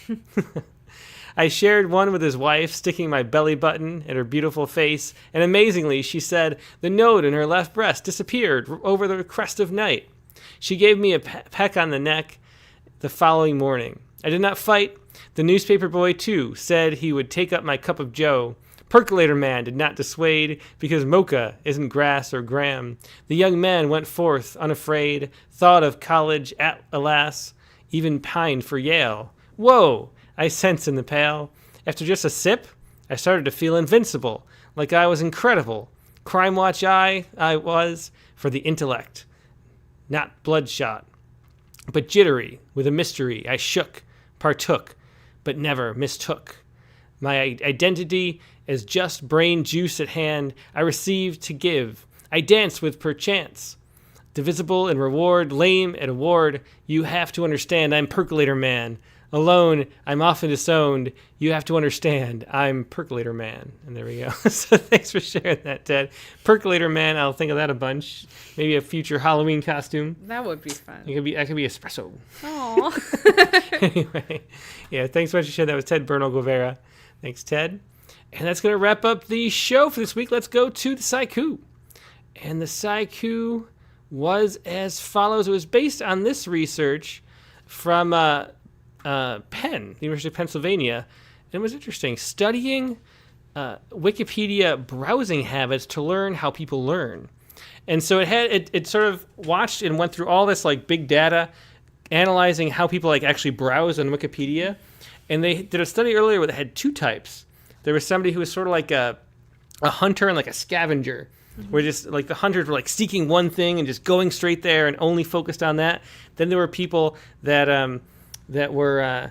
I shared one with his wife, sticking my belly button at her beautiful face, and amazingly, she said the node in her left breast disappeared over the crest of night. She gave me a peck on the neck the following morning. I did not fight. The newspaper boy, too, said he would take up my cup of joe. Percolator Man did not dissuade, because mocha isn't grass or gram. The young man went forth unafraid, thought of college, alas, even pined for Yale. Whoa, I sense in the pail. After just a sip, I started to feel invincible, like I was incredible. Crime watch I was for the intellect. Not bloodshot, but jittery, with a mystery. I shook, partook, but never mistook. My identity as just brain juice at hand, I received to give. I danced with perchance. Divisible in reward, lame at award. You have to understand, I'm Percolator Man. Alone, I'm often disowned. You have to understand, I'm Percolator Man. And there we go. So thanks for sharing that, Ted. Percolator Man, I'll think of that a bunch. Maybe a future Halloween costume. That would be fun. That could be espresso. Aww. Anyway, yeah, thanks so much for sharing. That was Ted Bernal Guevara. Thanks, Ted. And that's going to wrap up the show for this week. Let's go to the Sciku. And the Sciku was as follows. It was based on this research from Penn, the University of Pennsylvania. And it was interesting. Studying Wikipedia browsing habits to learn how people learn. And so it sort of watched and went through all this like big data, analyzing how people like actually browse on Wikipedia. And they did a study earlier where they had 2 types. There was somebody who was sort of like a hunter and like a scavenger, where just like the hunters were like seeking one thing and just going straight there and only focused on that. Then there were people that were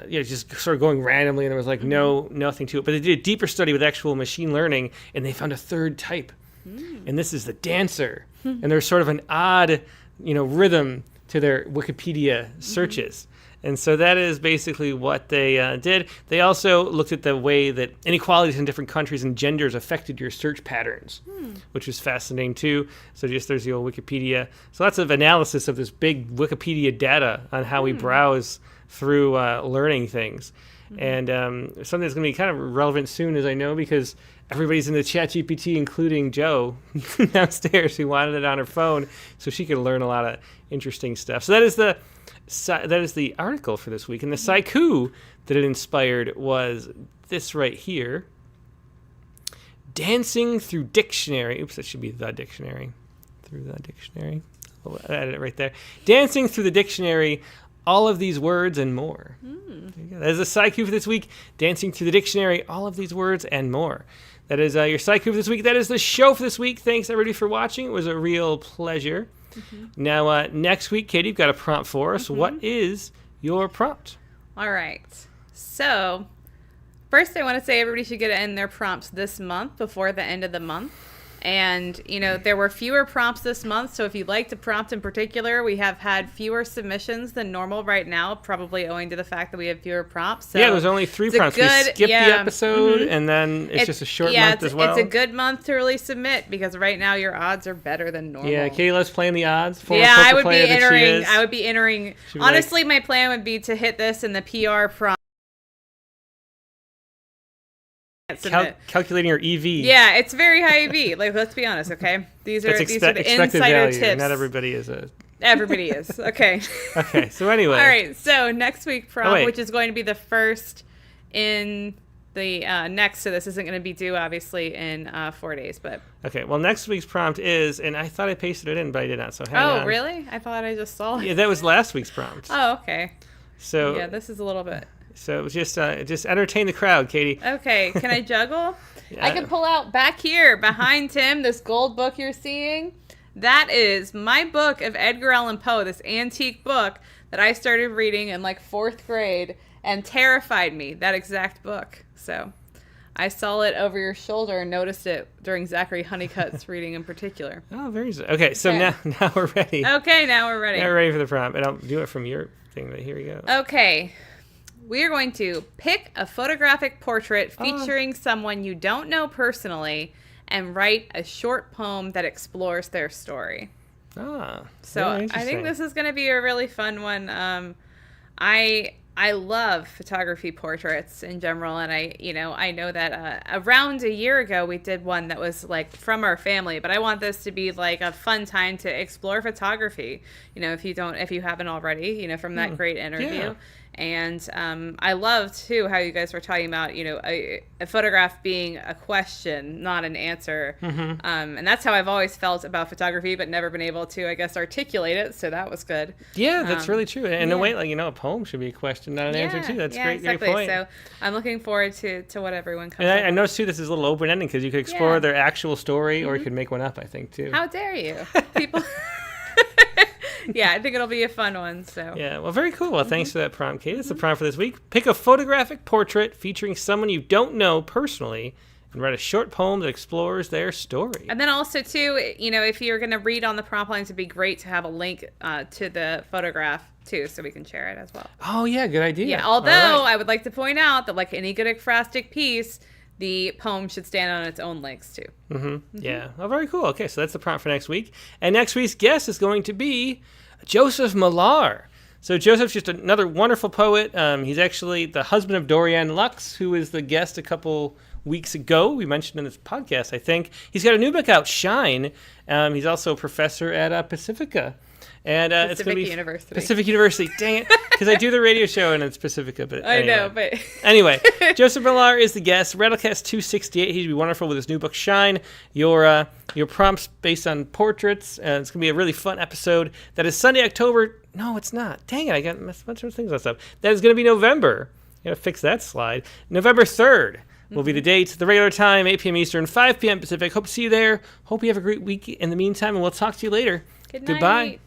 just sort of going randomly, and there was like nothing to it. But they did a deeper study with actual machine learning, and they found a 3rd type, and this is the dancer. And there's sort of an odd, rhythm to their Wikipedia searches. And so that is basically what they did. They also looked at the way that inequalities in different countries and genders affected your search patterns, which was fascinating too. So just there's the old Wikipedia. So lots of analysis of this big Wikipedia data on how we browse through learning things. And something that's going to be kind of relevant soon, as I know, because everybody's in the ChatGPT, including Joe downstairs, who wanted it on her phone so she could learn a lot of interesting stuff. So that is the article for this week. And the Sciku that it inspired was this right here. Dancing Through Dictionary. Oops, that should be the dictionary. Through the dictionary. I'll edit it right there. Dancing Through the Dictionary, all of these words and more. That is the Sciku for this week. Dancing Through the Dictionary, all of these words and more. That is your Sciku for this week. That is the show for this week. Thanks, everybody, for watching. It was a real pleasure. Now, next week, Katie, you've got a prompt for us. What is your prompt? All right. So, first, I want to say everybody should get in their prompts this month before the end of the month. And, you know, there were fewer prompts this month, so if you'd like to prompt in particular, we have had fewer submissions than normal right now, probably owing to the fact that we have fewer prompts. So yeah, there's only 3 prompts. We skipped the episode, and then it's just a short month as well. It's a good month to really submit, because right now your odds are better than normal. Yeah, Katie loves playing the odds. I would be entering. Honestly, my plan would be to hit this in the PR prompt. Calculating your EV. Yeah, it's very high EV. Like, let's be honest, okay? These are the insider value. tips. Not everybody is a. Everybody is. Okay. Okay. So anyway. All right. So next week prompt, which is going to be the first in the next. So this isn't going to be due obviously in 4 days, but. Okay. Well, next week's prompt is, and I thought I pasted it in, but I did not. So hang on. Oh, really? I thought I just saw it. Yeah, that was last week's prompt. Oh, okay. So. Yeah, this is a little bit. So it was just entertain the crowd, Katie. Okay, can I juggle? I can pull out back here behind Tim this gold book you're seeing. That is my book of Edgar Allan Poe, this antique book that I started reading in like 4th grade and terrified me, that exact book. So I saw it over your shoulder and noticed it during Zachary Honeycutt's reading in particular. Oh, very good. Okay, so now we're ready. Okay, now we're ready. Now we're ready for the prompt, and I'll do it from your thing, but here we go. Okay. We are going to pick a photographic portrait featuring someone you don't know personally and write a short poem that explores their story. So I think this is going to be a really fun one. I love photography portraits in general, and I know that around a year ago we did one that was like from our family, but I want this to be like a fun time to explore photography. You know, if you haven't already, you know, from that great interview. Yeah. And I love too how you guys were talking about, you know, a photograph being a question, not an answer. And that's how I've always felt about photography, but never been able to, I guess, articulate it. So that was good. Yeah, that's really true. And in a way, like, you know, a poem should be a question, not an answer too. That's great. Exactly. Great point. So I'm looking forward to what everyone comes. And I noticed too, this is a little open ending because you could explore their actual story, or you could make one up. I think too. How dare you, people? Yeah, I think it'll be a fun one. So yeah, well, very cool. Well, thanks for that prompt, Kate. That's the prompt for this week. Pick a photographic portrait featuring someone you don't know personally and write a short poem that explores their story. And then also, too, you know, if you're going to read on the prompt lines, it'd be great to have a link to the photograph, too, so we can share it as well. Oh, yeah, good idea. Yeah, although I would like to point out that, like any good ekphrastic piece, the poem should stand on its own legs, too. Yeah. Oh, very cool. Okay, so that's the prompt for next week. And next week's guest is going to be Joseph Millar. So Joseph's just another wonderful poet. He's actually the husband of Dorianne Lux, who was the guest a couple weeks ago. We mentioned in this podcast, I think. He's got a new book out, Shine. He's also a professor at Pacifica. And it's going to be University. Pacific University. Dang it. Because I do the radio show and it's Pacifica. But anyway. I know, but... Anyway, Joseph Millar is the guest. Rattlecast 268. He'd be wonderful with his new book, Shine. Your prompts based on portraits. It's going to be a really fun episode. That is Sunday, October... No, it's not. Dang it. I got a bunch of things messed up. That is going to be November. I got to fix that slide. November 3rd. Will be the date, the regular time, 8 p.m. Eastern, 5 p.m. Pacific. Hope to see you there. Hope you have a great week in the meantime, and we'll talk to you later. Good night. Goodbye.